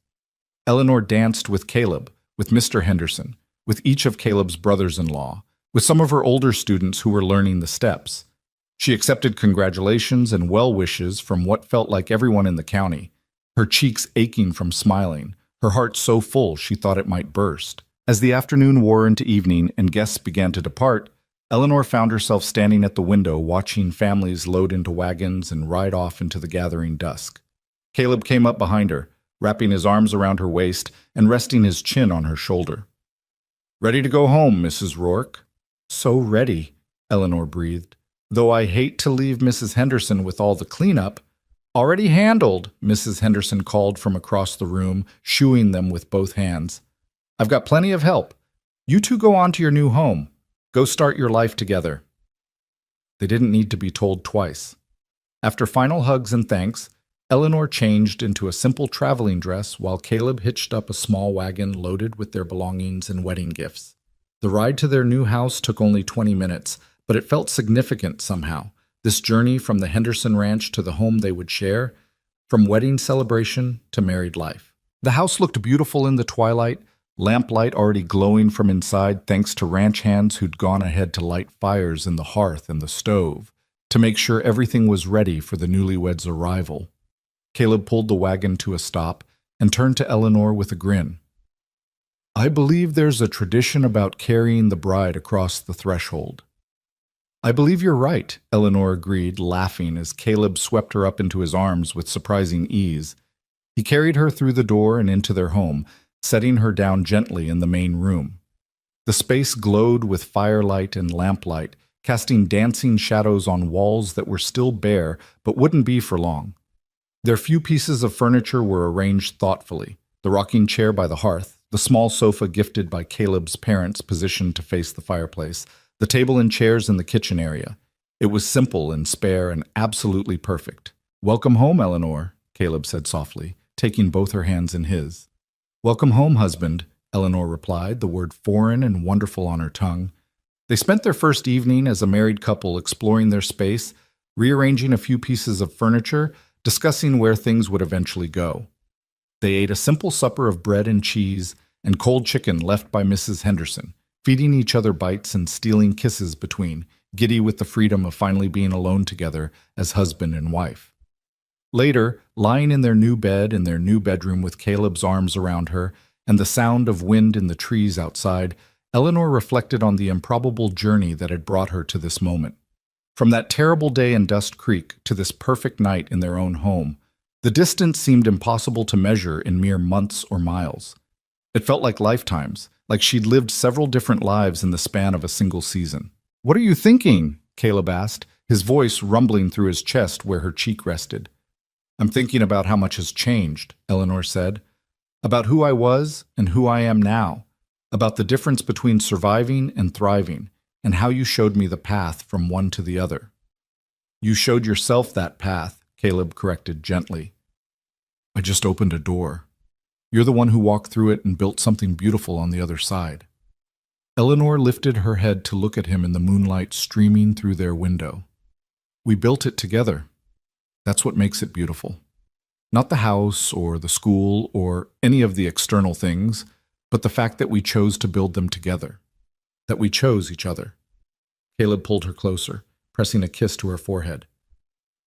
Eleanor danced with Caleb, with Mr. Henderson, with each of Caleb's brothers-in-law, with some of her older students who were learning the steps. She accepted congratulations and well wishes from what felt like everyone in the county, her cheeks aching from smiling, her heart so full she thought it might burst. As the afternoon wore into evening and guests began to depart, Eleanor found herself standing at the window watching families load into wagons and ride off into the gathering dusk. Caleb came up behind her, wrapping his arms around her waist and resting his chin on her shoulder. "Ready to go home, Mrs. Rourke?" "So ready," Eleanor breathed. "Though I hate to leave Mrs. Henderson with all the cleanup." "Already handled," Mrs. Henderson called from across the room, shooing them with both hands. "I've got plenty of help. You two go on to your new home. Go start your life together." They didn't need to be told twice. After final hugs and thanks, Eleanor changed into a simple traveling dress while Caleb hitched up a small wagon loaded with their belongings and wedding gifts. The ride to their new house took only 20 minutes, but it felt significant somehow, this journey from the Henderson Ranch to the home they would share, from wedding celebration to married life. The house looked beautiful in the twilight, lamplight already glowing from inside thanks to ranch hands who'd gone ahead to light fires in the hearth and the stove, to make sure everything was ready for the newlyweds' arrival. Caleb pulled the wagon to a stop and turned to Eleanor with a grin. "I believe there's a tradition about carrying the bride across the threshold." "I believe you're right," Eleanor agreed, laughing as Caleb swept her up into his arms with surprising ease. He carried her through the door and into their home, setting her down gently in the main room. The space glowed with firelight and lamplight, casting dancing shadows on walls that were still bare but wouldn't be for long. Their few pieces of furniture were arranged thoughtfully, the rocking chair by the hearth, the small sofa gifted by Caleb's parents positioned to face the fireplace, the table and chairs in the kitchen area. It was simple and spare and absolutely perfect. "Welcome home, Eleanor," Caleb said softly, taking both her hands in his. "Welcome home, husband," Eleanor replied, the word foreign and wonderful on her tongue. They spent their first evening as a married couple exploring their space, rearranging a few pieces of furniture, discussing where things would eventually go. They ate a simple supper of bread and cheese and cold chicken left by Mrs. Henderson, feeding each other bites and stealing kisses between, giddy with the freedom of finally being alone together as husband and wife. Later, lying in their new bed in their new bedroom with Caleb's arms around her and the sound of wind in the trees outside, Eleanor reflected on the improbable journey that had brought her to this moment. From that terrible day in Dust Creek to this perfect night in their own home, the distance seemed impossible to measure in mere months or miles. It felt like lifetimes, like she'd lived several different lives in the span of a single season. What are you thinking? Caleb asked, his voice rumbling through his chest where her cheek rested. I'm thinking about how much has changed, Eleanor said. About who I was and who I am now. About the difference between surviving and thriving, and how you showed me the path from one to the other. You showed yourself that path, Caleb corrected gently. I just opened a door. You're the one who walked through it and built something beautiful on the other side. Eleanor lifted her head to look at him in the moonlight streaming through their window. We built it together. That's what makes it beautiful. Not the house or the school or any of the external things, but the fact that we chose to build them together. That we chose each other. Caleb pulled her closer, pressing a kiss to her forehead.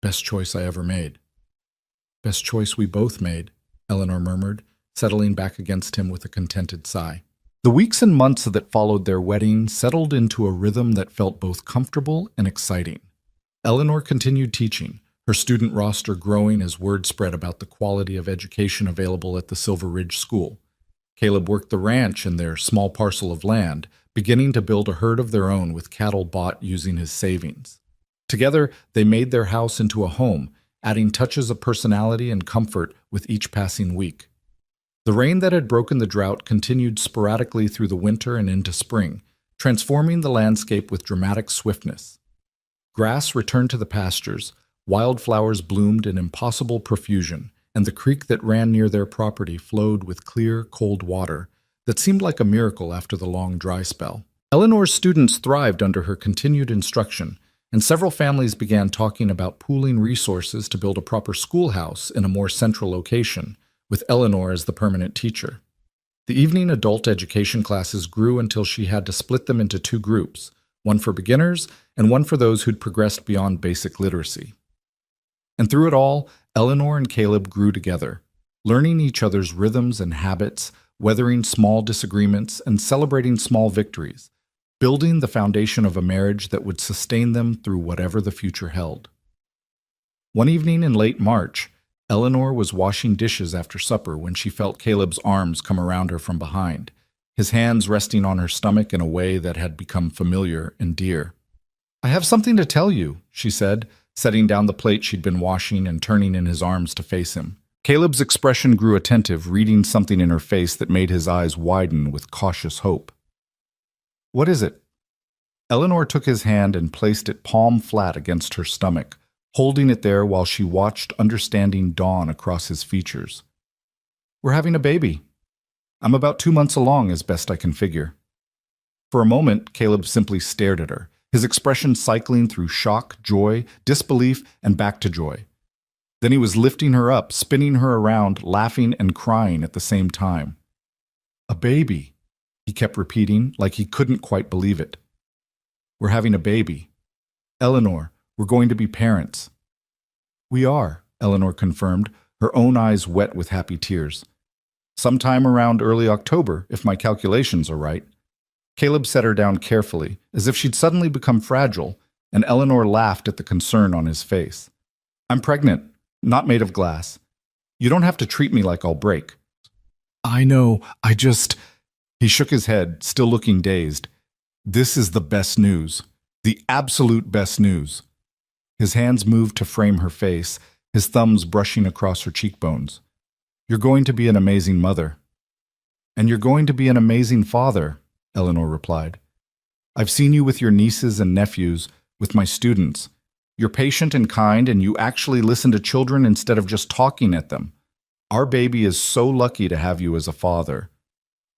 Best choice I ever made. Best choice we both made, Eleanor murmured, settling back against him with a contented sigh. The weeks and months that followed their wedding settled into a rhythm that felt both comfortable and exciting. Eleanor continued teaching, her student roster growing as word spread about the quality of education available at the Silver Ridge School. Caleb worked the ranch and their small parcel of land, beginning to build a herd of their own with cattle bought using his savings. Together, they made their house into a home, adding touches of personality and comfort with each passing week. The rain that had broken the drought continued sporadically through the winter and into spring, transforming the landscape with dramatic swiftness. Grass returned to the pastures, wildflowers bloomed in impossible profusion, and the creek that ran near their property flowed with clear, cold water that seemed like a miracle after the long dry spell. Eleanor's students thrived under her continued instruction, and several families began talking about pooling resources to build a proper schoolhouse in a more central location, with Eleanor as the permanent teacher. The evening adult education classes grew until she had to split them into two groups, one for beginners and one for those who'd progressed beyond basic literacy. And through it all, Eleanor and Caleb grew together, learning each other's rhythms and habits, weathering small disagreements, and celebrating small victories, building the foundation of a marriage that would sustain them through whatever the future held. One evening in late March, Eleanor was washing dishes after supper when she felt Caleb's arms come around her from behind, his hands resting on her stomach in a way that had become familiar and dear. I have something to tell you, she said, setting down the plate she'd been washing and turning in his arms to face him. Caleb's expression grew attentive, reading something in her face that made his eyes widen with cautious hope. What is it? Eleanor took his hand and placed it palm flat against her stomach, holding it there while she watched understanding dawn across his features. We're having a baby. I'm about 2 months along as best I can figure. For a moment, Caleb simply stared at her, his expression cycling through shock, joy, disbelief, and back to joy. Then he was lifting her up, spinning her around, laughing and crying at the same time. A baby, he kept repeating like he couldn't quite believe it. We're having a baby. Eleanor, we're going to be parents. We are, Eleanor confirmed, her own eyes wet with happy tears. Sometime around early October, if my calculations are right. Caleb set her down carefully, as if she'd suddenly become fragile, and Eleanor laughed at the concern on his face. I'm pregnant, not made of glass. You don't have to treat me like I'll break. I know, He shook his head, still looking dazed. This is the best news. The absolute best news. His hands moved to frame her face, his thumbs brushing across her cheekbones. You're going to be an amazing mother. And you're going to be an amazing father, Eleanor replied. I've seen you with your nieces and nephews, with my students. You're patient and kind, and you actually listen to children instead of just talking at them. Our baby is so lucky to have you as a father.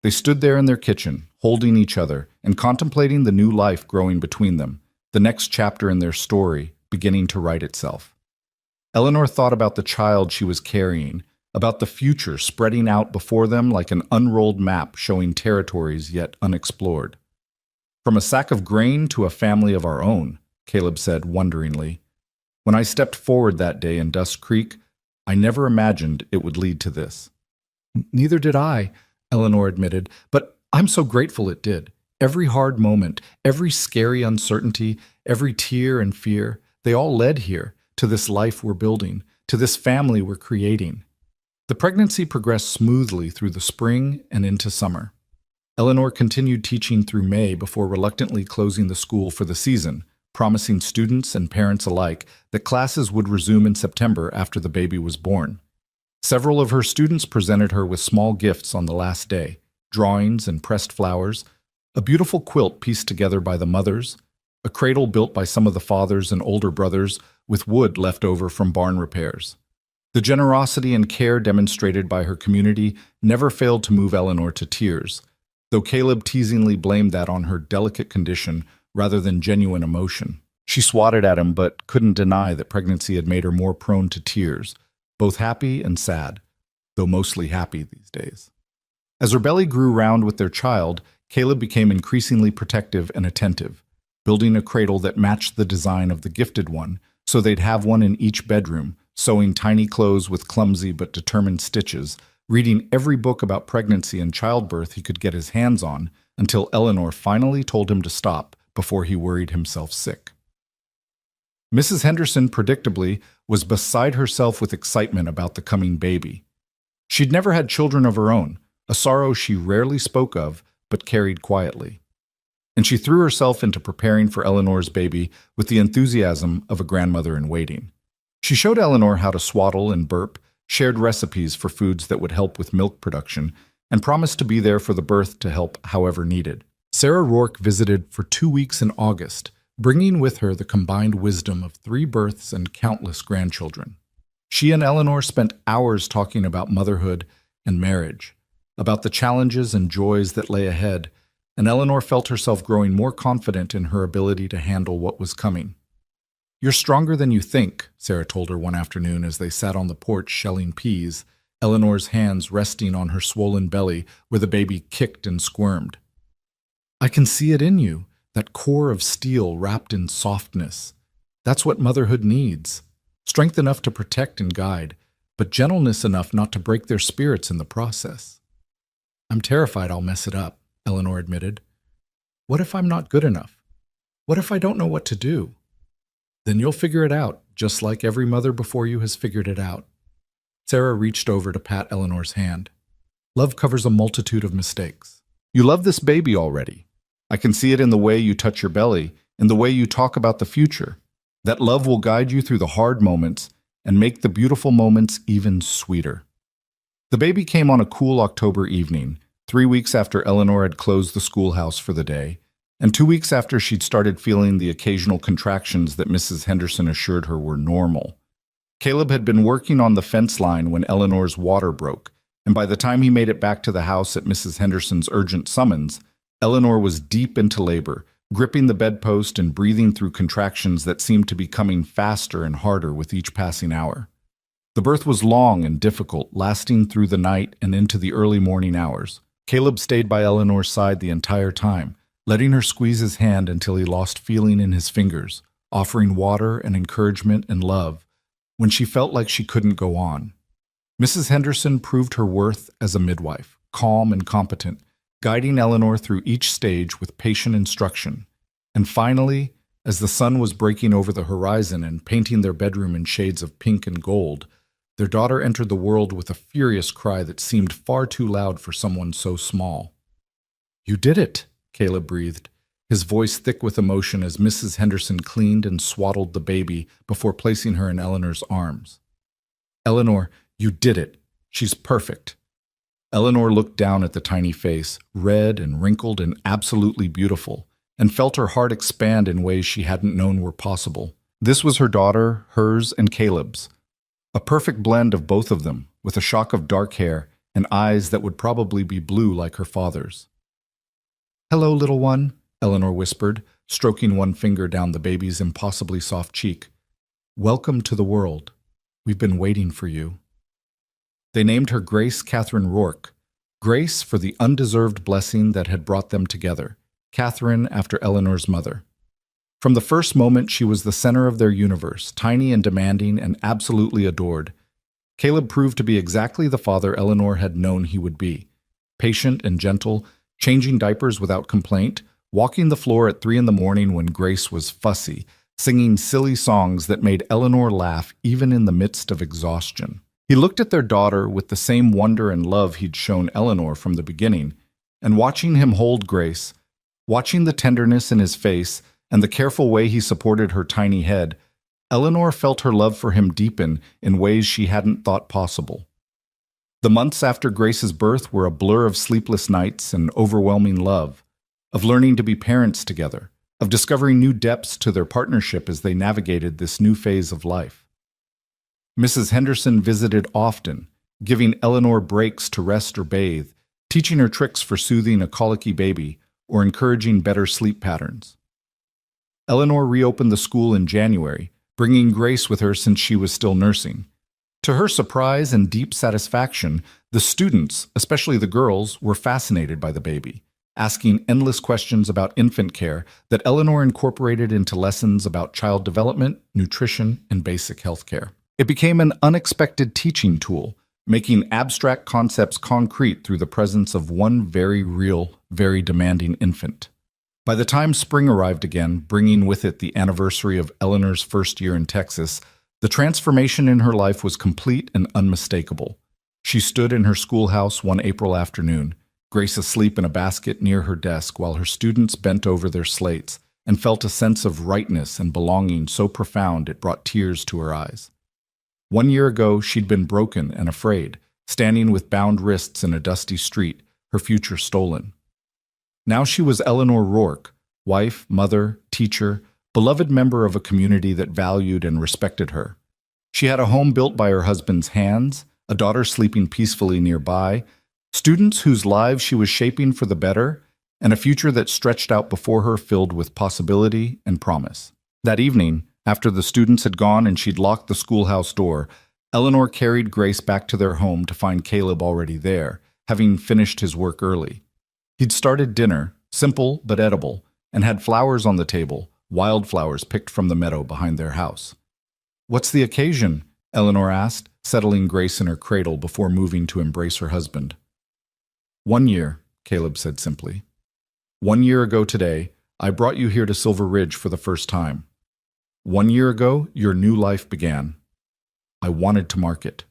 They stood there in their kitchen, holding each other and contemplating the new life growing between them, the next chapter in their story beginning to write itself. Eleanor thought about the child she was carrying, about the future spreading out before them like an unrolled map showing territories yet unexplored. From a sack of grain to a family of our own, Caleb said wonderingly. When I stepped forward that day in Dust Creek, I never imagined it would lead to this. Neither did I, Eleanor admitted, but I'm so grateful it did. Every hard moment, every scary uncertainty, every tear and fear, they all led here, to this life we're building, to this family we're creating. The pregnancy progressed smoothly through the spring and into summer. Eleanor continued teaching through May before reluctantly closing the school for the season, promising students and parents alike that classes would resume in September after the baby was born. Several of her students presented her with small gifts on the last day: drawings and pressed flowers, a beautiful quilt pieced together by the mothers, a cradle built by some of the fathers and older brothers with wood left over from barn repairs. The generosity and care demonstrated by her community never failed to move Eleanor to tears, though Caleb teasingly blamed that on her delicate condition rather than genuine emotion. She swatted at him but couldn't deny that pregnancy had made her more prone to tears, both happy and sad, though mostly happy these days. As her belly grew round with their child, Caleb became increasingly protective and attentive, building a cradle that matched the design of the gifted one, so they'd have one in each bedroom, sewing tiny clothes with clumsy but determined stitches, reading every book about pregnancy and childbirth he could get his hands on, until Eleanor finally told him to stop before he worried himself sick. Mrs. Henderson, predictably, was beside herself with excitement about the coming baby. She'd never had children of her own, a sorrow she rarely spoke of but carried quietly. And she threw herself into preparing for Eleanor's baby with the enthusiasm of a grandmother in waiting. She showed Eleanor how to swaddle and burp, shared recipes for foods that would help with milk production, and promised to be there for the birth to help however needed. Sarah Rourke visited for 2 weeks in August, bringing with her the combined wisdom of 3 births and countless grandchildren. She and Eleanor spent hours talking about motherhood and marriage, about the challenges and joys that lay ahead, and Eleanor felt herself growing more confident in her ability to handle what was coming. "You're stronger than you think," Sarah told her one afternoon as they sat on the porch shelling peas, Eleanor's hands resting on her swollen belly where the baby kicked and squirmed. "I can see it in you, that core of steel wrapped in softness. That's what motherhood needs. Strength enough to protect and guide, but gentleness enough not to break their spirits in the process." "I'm terrified I'll mess it up," Eleanor admitted. "What if I'm not good enough? What if I don't know what to do?" "Then you'll figure it out, just like every mother before you has figured it out." Sarah reached over to pat Eleanor's hand. "Love covers a multitude of mistakes. You love this baby already. I can see it in the way you touch your belly, in the way you talk about the future. That love will guide you through the hard moments and make the beautiful moments even sweeter." The baby came on a cool October evening, 3 weeks after Eleanor had closed the schoolhouse for the day, and 2 weeks after she'd started feeling the occasional contractions that Mrs. Henderson assured her were normal. Caleb had been working on the fence line when Eleanor's water broke, and by the time he made it back to the house at Mrs. Henderson's urgent summons, Eleanor was deep into labor, gripping the bedpost and breathing through contractions that seemed to be coming faster and harder with each passing hour. The birth was long and difficult, lasting through the night and into the early morning hours. Caleb stayed by Eleanor's side the entire time, letting her squeeze his hand until he lost feeling in his fingers, offering water and encouragement and love when she felt like she couldn't go on. Mrs. Henderson proved her worth as a midwife, calm and competent, guiding Eleanor through each stage with patient instruction. And finally, as the sun was breaking over the horizon and painting their bedroom in shades of pink and gold, their daughter entered the world with a furious cry that seemed far too loud for someone so small. "You did it," Caleb breathed, his voice thick with emotion as Mrs. Henderson cleaned and swaddled the baby before placing her in Eleanor's arms. "Eleanor, you did it. She's perfect." Eleanor looked down at the tiny face, red and wrinkled and absolutely beautiful, and felt her heart expand in ways she hadn't known were possible. This was her daughter, hers, and Caleb's. A perfect blend of both of them, with a shock of dark hair and eyes that would probably be blue like her father's. "Hello, little one," Eleanor whispered, stroking one finger down the baby's impossibly soft cheek. "Welcome to the world. We've been waiting for you." They named her Grace Catherine Rourke, Grace for the undeserved blessing that had brought them together, Catherine after Eleanor's mother. From the first moment, she was the center of their universe, tiny and demanding and absolutely adored. Caleb proved to be exactly the father Eleanor had known he would be, patient and gentle, changing diapers without complaint, walking the floor at 3 a.m. when Grace was fussy, singing silly songs that made Eleanor laugh even in the midst of exhaustion. He looked at their daughter with the same wonder and love he'd shown Eleanor from the beginning, and watching him hold Grace, watching the tenderness in his face and the careful way he supported her tiny head, Eleanor felt her love for him deepen in ways she hadn't thought possible. The months after Grace's birth were a blur of sleepless nights and overwhelming love, of learning to be parents together, of discovering new depths to their partnership as they navigated this new phase of life. Mrs. Henderson visited often, giving Eleanor breaks to rest or bathe, teaching her tricks for soothing a colicky baby or encouraging better sleep patterns. Eleanor reopened the school in January, bringing Grace with her since she was still nursing. To her surprise and deep satisfaction, the students, especially the girls, were fascinated by the baby, asking endless questions about infant care that Eleanor incorporated into lessons about child development, nutrition, and basic health care. It became an unexpected teaching tool, making abstract concepts concrete through the presence of one very real, very demanding infant. By the time spring arrived again, bringing with it the anniversary of Eleanor's first year in Texas, the transformation in her life was complete and unmistakable. She stood in her schoolhouse one April afternoon, Grace asleep in a basket near her desk while her students bent over their slates, and felt a sense of rightness and belonging so profound it brought tears to her eyes. 1 year ago, she'd been broken and afraid, standing with bound wrists in a dusty street, her future stolen. Now she was Eleanor Rourke, wife, mother, teacher, beloved member of a community that valued and respected her. She had a home built by her husband's hands, a daughter sleeping peacefully nearby, students whose lives she was shaping for the better, and a future that stretched out before her filled with possibility and promise. That evening, after the students had gone and she'd locked the schoolhouse door, Eleanor carried Grace back to their home to find Caleb already there, having finished his work early. He'd started dinner, simple but edible, and had flowers on the table, wildflowers picked from the meadow behind their house. "What's the occasion?" Eleanor asked, settling Grace in her cradle before moving to embrace her husband. 1 year, Caleb said simply. 1 year ago today, I brought you here to Silver Ridge for the first time. 1 year ago, your new life began. I wanted to mark it.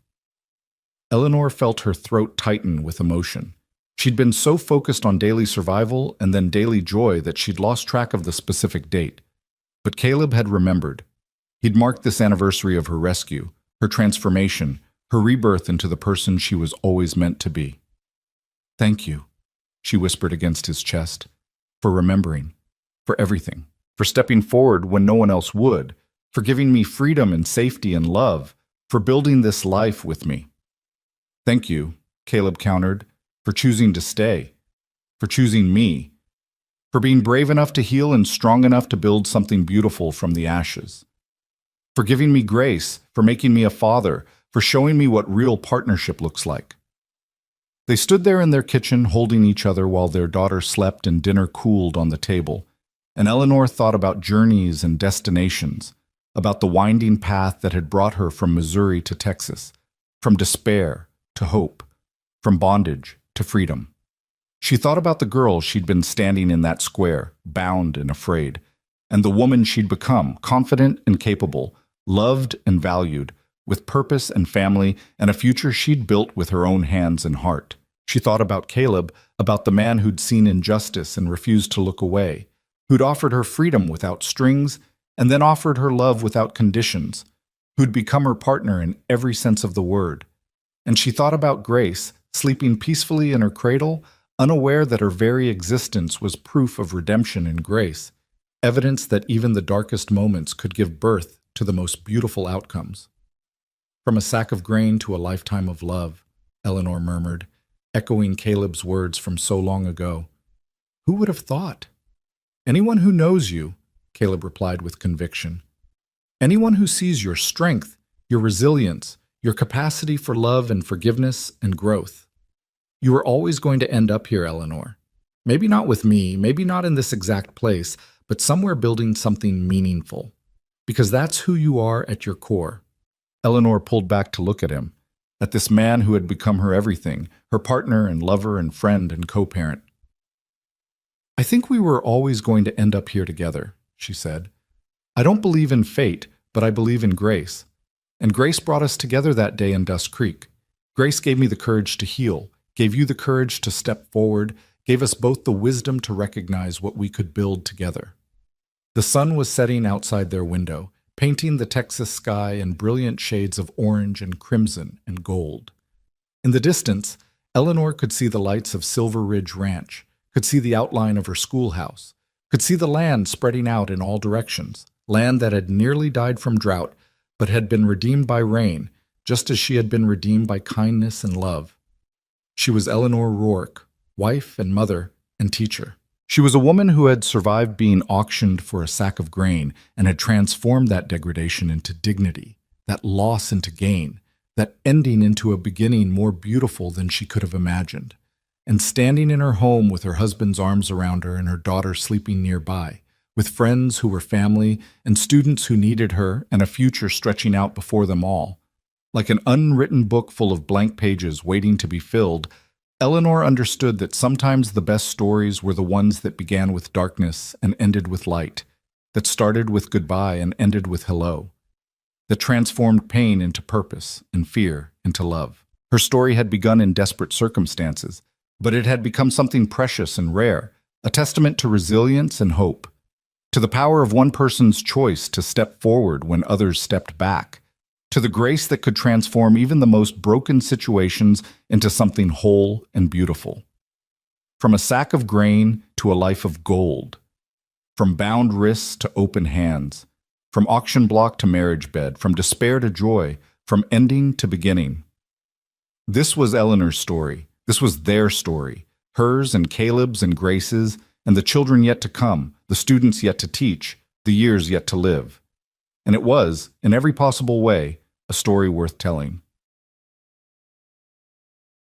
Eleanor felt her throat tighten with emotion. She'd been so focused on daily survival and then daily joy that she'd lost track of the specific date. But Caleb had remembered. He'd marked this anniversary of her rescue, her transformation, her rebirth into the person she was always meant to be. "Thank you," she whispered against his chest, "for remembering, for everything, for stepping forward when no one else would, for giving me freedom and safety and love, for building this life with me." "Thank you," Caleb countered, "for choosing to stay, for choosing me, for being brave enough to heal and strong enough to build something beautiful from the ashes, for giving me grace, for making me a father, for showing me what real partnership looks like." They stood there in their kitchen holding each other while their daughter slept and dinner cooled on the table, and Eleanor thought about journeys and destinations, about the winding path that had brought her from Missouri to Texas, from despair to hope, from bondage to freedom. She thought about the girl she'd been standing in that square, bound and afraid, and the woman she'd become, confident and capable, loved and valued, with purpose and family and a future she'd built with her own hands and heart. She thought about Caleb, about the man who'd seen injustice and refused to look away, who'd offered her freedom without strings and then offered her love without conditions, who'd become her partner in every sense of the word. And she thought about Grace, sleeping peacefully in her cradle, unaware that her very existence was proof of redemption and grace, evidence that even the darkest moments could give birth to the most beautiful outcomes. "From a sack of grain to a lifetime of love," Eleanor murmured, echoing Caleb's words from so long ago. "Who would have thought?" "Anyone who knows you," Caleb replied with conviction. "Anyone who sees your strength, your resilience, your capacity for love and forgiveness and growth. You are always going to end up here, Eleanor. Maybe not with me, maybe not in this exact place, but somewhere building something meaningful. Because that's who you are at your core." Eleanor pulled back to look at him, at this man who had become her everything, her partner and lover and friend and co-parent. "I think we were always going to end up here together," she said. "I don't believe in fate, but I believe in grace. And grace brought us together that day in Dust Creek. Grace gave me the courage to heal, gave you the courage to step forward, gave us both the wisdom to recognize what we could build together. The sun was setting outside their window, painting the Texas sky in brilliant shades of orange and crimson and gold. In the distance, Eleanor could see the lights of Silver Ridge Ranch, could see the outline of her schoolhouse, could see the land spreading out in all directions, land that had nearly died from drought, but had been redeemed by rain, just as she had been redeemed by kindness and love. She was Eleanor Rourke, wife and mother and teacher. She was a woman who had survived being auctioned for a sack of grain and had transformed that degradation into dignity, that loss into gain, that ending into a beginning more beautiful than she could have imagined. And standing in her home with her husband's arms around her and her daughter sleeping nearby, with friends who were family and students who needed her and a future stretching out before them all. Like an unwritten book full of blank pages waiting to be filled, Eleanor understood that sometimes the best stories were the ones that began with darkness and ended with light, that started with goodbye and ended with hello, that transformed pain into purpose and fear into love. Her story had begun in desperate circumstances, but it had become something precious and rare, a testament to resilience and hope, to the power of one person's choice to step forward when others stepped back, to the grace that could transform even the most broken situations into something whole and beautiful. From a sack of grain to a life of gold, from bound wrists to open hands, from auction block to marriage bed, from despair to joy, from ending to beginning. This was Eleanor's story. This was their story, hers and Caleb's and Grace's, and the children yet to come, the students yet to teach, the years yet to live. And it was, in every possible way, a story worth telling.